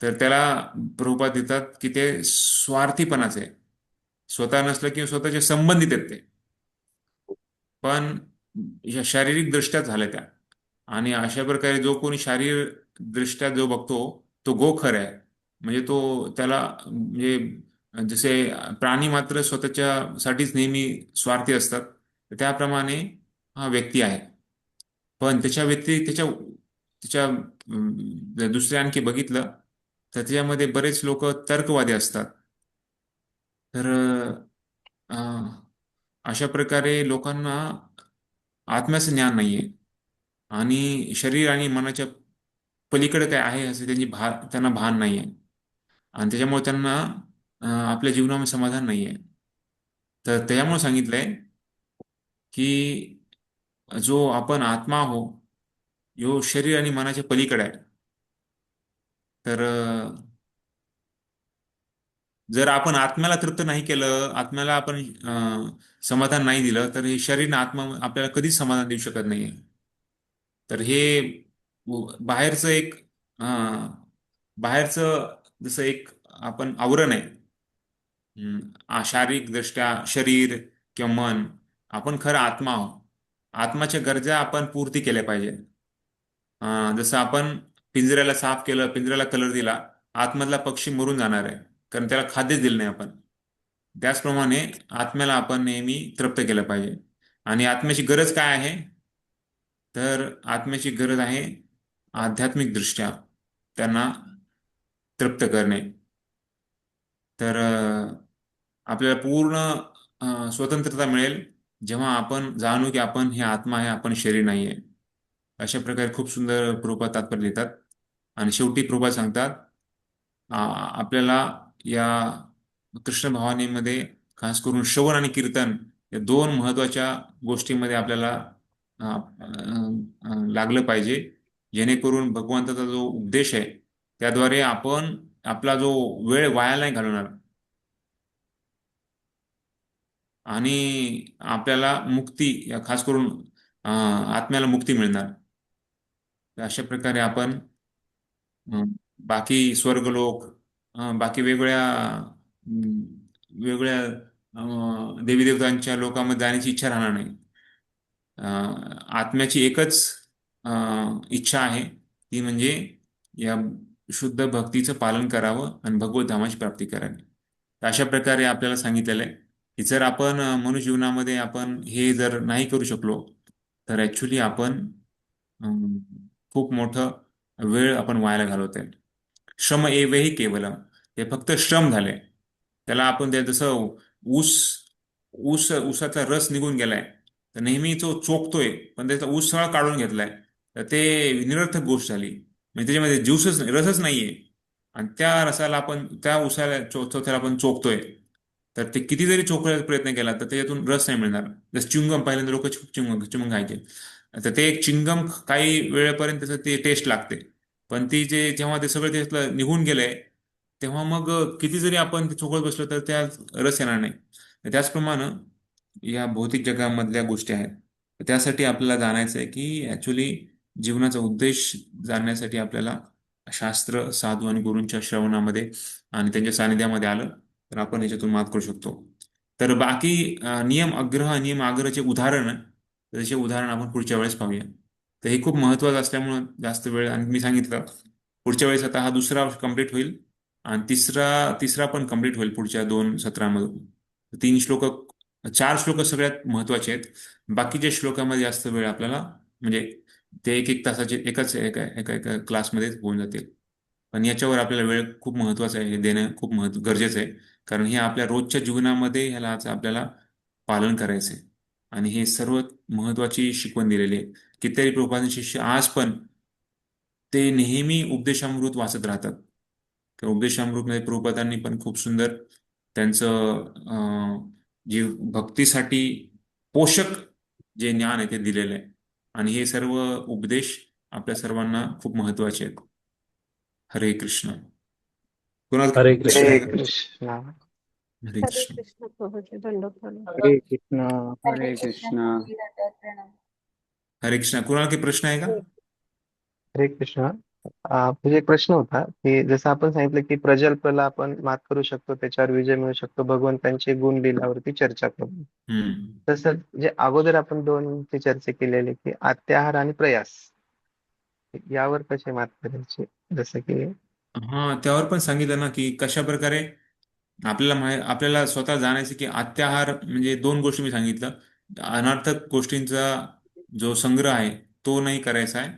तर त्याला प्रभुपाद देतात की ते स्वार्थीपणाच आहे. स्वतः नसलं किंवा स्वतःचे संबंधित आहेत ते, पण या शारीरिक दृष्ट्या झाल्या त्या. आणि अशा प्रकारे जो कोणी शारीरिक दृष्ट्या जो बघतो तो गोखर आहे. म्हणजे तो त्याला म्हणजे जसे प्राणी मात्र स्वतःच्या साठीच नेहमी स्वार्थी असतात, तर त्याप्रमाणे हा व्यक्ती आहे. पण त्याच्या व्यक्ती त्याच्या त्याच्या जर दुसऱ्या आणखी बघितलं तर त्याच्यामध्ये बरेच लोक तर्कवादी असतात. तर अं, अशा प्रकारे लोकांना आत्म्याचं ज्ञान नाहीये आणि शरीर आणि मनाच्या पलीकडे काय आहे असं त्यांना भान नाहीये. आणि त्याच्यामुळे त्यांना आपल्या जीवनामध्ये समाधान नाहीये. तर त्यामुळे सांगितलंय की जो आपण आत्मा आहो, यो शरीर आणि मनाच्या पलीकडे आहे. तर जर आपण आत्म्याला तृप्त नाही केलं, आत्म्याला आपण समाधान नाही दिलं, तर हे शरीर आणि आत्मा आपल्याला कधीच समाधान देऊ शकत नाहीये. तर हे बाहेरचं एक बाहेरचं जसं एक आपण आवरण आहे, शारीरिक दृष्ट्या शरीर किंवा मन, आपण खरं आत्मा आहोत. आत्माच्या गरजा आपण पूर्ती केल्या पाहिजे. जसं आपण पिंजऱ्याला साफ केलं, पिंजऱ्याला कलर दिला, आतमधला पक्षी मरून जाणार आहे, कारण त्याला खाद्यच दिलं नाही आपण. त्याचप्रमाणे आत्म्याला आपण नेहमी तृप्त केलं पाहिजे. आणि आत्म्याची गरज काय आहे, तर आत्म्याची गरज आहे आध्यात्मिक दृष्ट्या त्यांना तृप्त करणे. तर आपल्याला पूर्ण स्वतंत्रता मिळेल जेव्हा आपण जाणू की आपण हे आत्मा आहे, आपण शरीर नाही आहे. अशा प्रकारे खूप सुंदर प्रभुपाद तात्पर्य लिहितात. आणि शेवटी प्रभुपाद सांगतात आपल्याला या कृष्ण भावनेमध्ये खास करून श्रवण आणि कीर्तन या 2 महत्वाच्या गोष्टीमध्ये आपल्याला लागलं पाहिजे, जेणेकरून भगवंताचा जो उपदेश आहे त्याद्वारे आपण आपला जो वेळ वाया नाही घालवणार आणि आपल्याला मुक्ती, खास करून आत्म्याला मुक्ती मिळणार. अशा प्रकारे आपण बाकी स्वर्गलोक, बाकी वेगवेगळ्या देवी देवतांच्या लोकांमध्ये जाण्याची इच्छा राहणार नाही. आत्म्याची एकच इच्छा आहे, ती म्हणजे या शुद्ध भक्तीचं पालन करावं आणि भगवत धामाची प्राप्ती करावी. तर अशा प्रकारे आपल्याला सांगितलेलं आहे की जर आपण मनुष्य जीवनामध्ये आपण हे जर नाही करू शकलो, तर ऍक्च्युली आपण अं, खूप मोठं वेळ आपण वायाला घालवतोय. श्रम एवेही केवलम, हे फक्त श्रम झाले. त्याला आपण ते जसं ऊस ऊसाचा रस निघून गेलाय, तर नेहमी तो चोखतोय, पण त्याचा ऊस सगळा काढून घेतलाय, तर ते निरर्थक गोष्ट झाली. म्हणजे त्याच्यामध्ये ज्यूसच नाही, रसच नाहीये. आणि त्या रसाला आपण, त्या ऊसाला चोथ्याला आपण चोखतोय, तर ते किती जरी चोखण्याचा प्रयत्न केला तर त्याच्यातून रस नाही मिळणार. जसं च्युइंगम, पहिल्यांदा लोक च्युइंगम खायचे, तर ते एक च्युइंगम काही वेळेपर्यंत त्याचं ते टेस्ट लागते, पण ती जेव्हा ते सगळं त्याच्यातलं निघून गेलंय, तेव्हा मग किती जरी आपण ते चोखत बसलो तर त्या रस येणार नाही. त्याचप्रमाणे या भौतिक जगामधल्या गोष्टी आहेत. तर त्यासाठी आपल्याला जाणायचं आहे की ऍक्च्युली जीवनाचा उद्देश जाणण्यासाठी आपल्याला शास्त्र, साधू आणि गुरूंच्या श्रवणामध्ये आणि त्यांच्या सानिध्यामध्ये आलं तर आपण याच्यातून मात करू शकतो. तर बाकी नियम अग्रह, नियम आग्रहचे उदाहरण, त्याचे उदाहरण आपण पुढच्या वेळेस पाहूया. तर हे खूप महत्वाचं असल्यामुळं जास्त वेळ, आणि मी सांगितलं पुढच्या वेळेस आता हा दुसरा कंप्लीट होईल आणि तिसरा तिसरा पण कंप्लीट होईल पुढच्या 2 सत्रामधून. 3 श्लोक, 4 श्लोक सगळ्यात महत्वाचे आहेत. बाकीच्या श्लोकामध्ये जास्त वेळ आपल्याला, म्हणजे ते एक एक तासाचे एकाच एका एका एका क्लासमध्ये होऊन जातील. पण याच्यावर आपल्याला वेळ खूप महत्वाचा आहे, हे देणं खूप गरजेचं आहे. कारण हे आपल्या रोजच्या जीवनामध्ये ह्याला आपल्याला पालन करायचं आहे. आणि हे सर्व महत्वाची शिकवण दिलेली आहे. कितीतरी प्रभुपादांचे शिष्य आज पण ते नेहमी उपदेशामृत वाचत राहतात. तर उपदेशामृतमध्ये प्रभुपादांनी पण खूप सुंदर त्यांचं जे भक्तीसाठी पोषक जे ज्ञान आहे ते दिलेलं आहे. आणि हे सर्व उपदेश आपल्या सर्वांना खूप महत्वाचे आहेत. हरे कृष्ण. कुणाल हरे प्रश्न कृष्ण. आहे हरे का? कृष्णा. हरे हरे कृष्ण. कृष्ण प्रभूजी, दंडवत प्रणाम. हरे कृष्ण. हरे हरे कृष्ण कृष्णा. प्रभुजी, दंडवत प्रणाम. हरे कृष्ण. कुणाल काही प्रश्न आहे का? हरे कृष्णा. म्हणजे एक प्रश्न होता की जसं आपण सांगितलं की प्रजल्पला आपण मात करू शकतो, त्याच्यावर विजय मिळू शकतो भगवंतांचे गुण लीलावरती चर्चा करून. हम्म. तसं जे अगोदर आपण दोनची चर्चा केलेली की आत्याहार आणि प्रयास, यावर कसे मात करायचे, जसं की हा, त्यावर पण सांगितलं ना की कशा प्रकारे आपल्याला स्वतः जाणायचं की अत्याहार म्हणजे 2 गोष्टी मी सांगितलं. अनर्थक गोष्टींचा जो संग्रह आहे तो नाही करायचा आहे,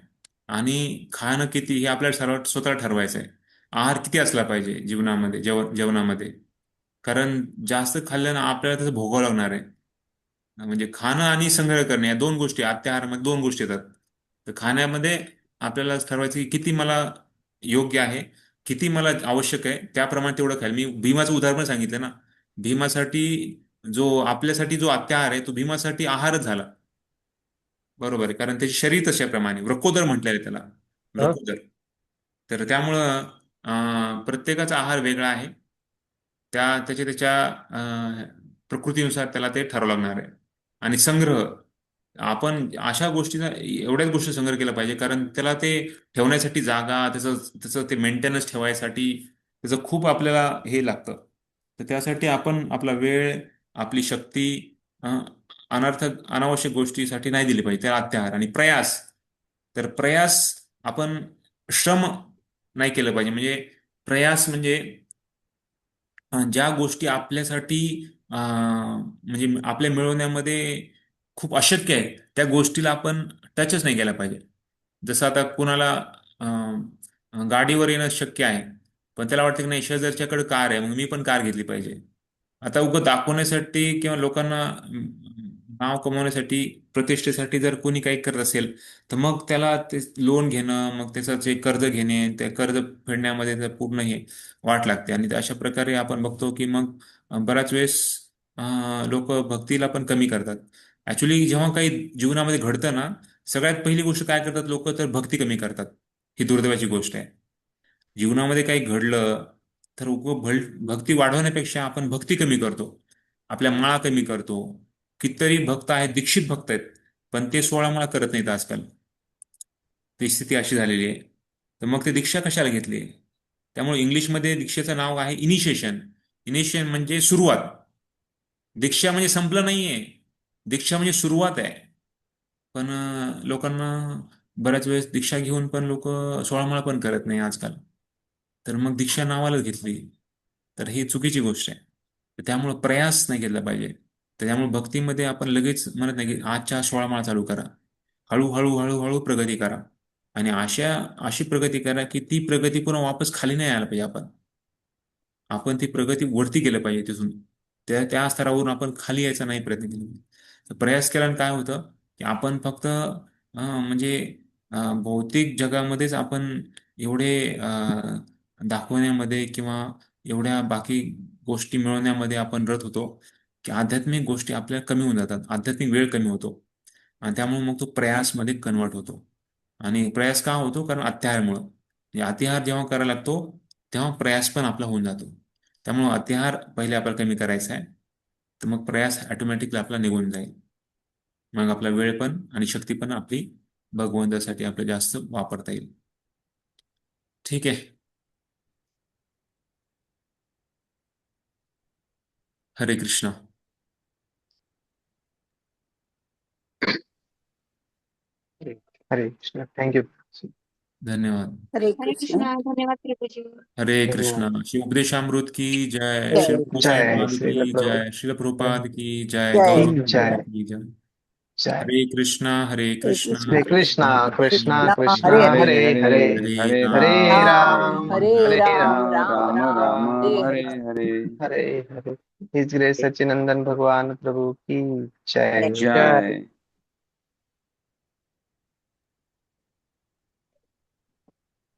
आणि खाणं किती हे आपल्याला सर्व स्वतः ठरवायचं आहे. आहार किती असला पाहिजे जीवनामध्ये, जेवणामध्ये. कारण जास्त खाल्ल्यानं आपल्याला त्याचं भोगावं लागणार आहे. म्हणजे खाणं आणि संग्रह करणे या 2 गोष्टी, अत्याहारामध्ये 2 गोष्टी येतात. तर खाण्यामध्ये आपल्याला ठरवायचं की किती मला योग्य आहे, किती मला आवश्यक आहे, त्याप्रमाणे तेवढं खाईल. मी भीमाचं उदाहरण पण सांगितलं ना. भीमासाठी आपल्यासाठी जो अत्याहार आहे तो भीमासाठी आहारच झाला. बरोबर आहे, कारण त्याचे शरीर तशाप्रमाणे वृकोदर म्हटलेलं आहे त्याला. हा? वृकोदर. तर त्यामुळं प्रत्येकाचा आहार वेगळा आहे. त्याच्या प्रकृतीनुसार त्याला ते ठरावं लागणार आहे. आणि संग्रह, आपण अशा गोष्टीचा एवढ्याच गोष्टी संग्रह केला पाहिजे, कारण त्याला ते ठेवण्यासाठी जागा, त्याचं त्याचं ते मेंटेनन्स ठेवायसाठी त्याचं खूप आपल्याला हे लागतं. तर त्यासाठी आपण आपला वेळ, आपली शक्ती अनर्थक अनावश्यक गोष्टीसाठी नाही दिली पाहिजे. त्याला अत्याहार. आणि प्रयास, तर प्रयास आपण श्रम नाही केलं पाहिजे. म्हणजे प्रयास म्हणजे ज्या गोष्टी आपल्यासाठी म्हणजे आपल्या मिळवण्यामध्ये खूप अशक्य आहे त्या गोष्टीला आपण टचच नाही केला पाहिजे. जसं आता कुणाला गाडीवर येणं शक्य आहे, पण त्याला वाटतं की नाही शेजारच्याकडे कार आहे, मग मी पण कार घेतली पाहिजे. आता उगं दाखवण्यासाठी किंवा लोकांना नाव कमवण्यासाठी, प्रतिष्ठेसाठी जर कोणी काही करत असेल, तर मग त्याला ते लोन घेणं, मग त्याचं जे कर्ज घेणे, त्या कर्ज फेडण्यामध्ये तर पूर्ण हे वाट लागते. आणि अशा प्रकारे आपण बघतो की मग बऱ्याच वेळेस लोक भक्तीला पण कमी करतात. ऍक्च्युली जेव्हा काही जीवनामध्ये घडतं ना, सगळ्यात पहिली गोष्ट काय करतात लोक, तर भक्ती कमी करतात. ही दुर्दैवाची गोष्ट आहे. जीवनामध्ये काही घडलं तर भक्ती वाढवण्यापेक्षा आपण भक्ती कमी करतो, आपल्या माळा कमी करतो. कितीतरी भक्त आहेत, दीक्षित भक्त आहेत, पण ते 16 माळा करत नाहीत आजकाल. ती स्थिती अशी झालेली आहे. तर मग ते दीक्षा कशाला घेतली? त्यामुळे इंग्लिशमध्ये दीक्षेचं नाव आहे इनिशिएशन. इनिशिएशन म्हणजे सुरुवात. दीक्षा म्हणजे संपलं नाहीये, दीक्षा म्हणजे सुरुवात आहे. पण लोकांना बऱ्याच वेळेस दीक्षा घेऊन पण लोक 16 माळा पण करत नाही आजकाल. तर मग दीक्षा नावालाच घेतली, तर ही चुकीची गोष्ट आहे. तर त्यामुळे प्रयास नाही केला पाहिजे. तर त्यामुळे भक्तीमध्ये आपण लगेच म्हणत नाही की आजच्या 16 माळा चालू करा. हळूहळू हळूहळू प्रगती करा आणि अशी प्रगती करा की ती प्रगती पुन्हा वापस खाली नाही यायला पाहिजे. आपण ती प्रगती वरती केलं पाहिजे तिथून. त्या स्तरावरून आपण खाली यायचा नाही प्रयत्न केला पाहिजे. तर प्रयास केल्याने काय होतं की आपण फक्त म्हणजे भौतिक जगामध्येच आपण एवढे दाखवण्यामध्ये किंवा एवढ्या बाकी गोष्टी मिळवण्यामध्ये आपण रत होतो की आध्यात्मिक गोष्टी आपल्याला कमी होऊन जातात, आध्यात्मिक वेळ कमी होतो आणि त्यामुळे मग तो प्रयासमध्ये कन्वर्ट होतो. आणि प्रयास का होतो? कारण अत्याहारमुळं. म्हणजे अतिहार जेव्हा करायला लागतो तेव्हा प्रयास पण आपला होऊन जातो. त्यामुळं अतिहार पहिले आपल्याला कमी करायचा आहे, तर मग प्रयास ऑटोमॅटिकली आपला निघून जाईल. मग आपला वेळ पण आणि शक्ती पण आपली भगवंतासाठी आपलं जास्त वापरता येईल. ठीक आहे. हरे कृष्ण. हरे कृष्ण. थँक्यू. धन्यवाद. हरे हरे कृष्ण. कृष्णा. धन्यवाद प्रभूजी. हरे धन्यवाद. कृष्ण. श्री उपदेशामृत की जय. जय. श्री जय गोसाईपाद श्रील की प्रभु. जय. श्रील प्रभुपाद की जय. जय. गौर जय. की जय. जय. हरे कृष्णा. हरे हरे कृष्णा. कृष्ण. हरे कृष्णा कृष्णा कृष्ण कृष्णा हरे हरे हरे हरे हरे हरे हरे राम राम हरे हरे राम राम राम राम राम राम हरे हरे हरे. हरे. हरे हरे. हिज ग्रेस सच्चिनंदन भगवान प्रभु की जय. हरे जय.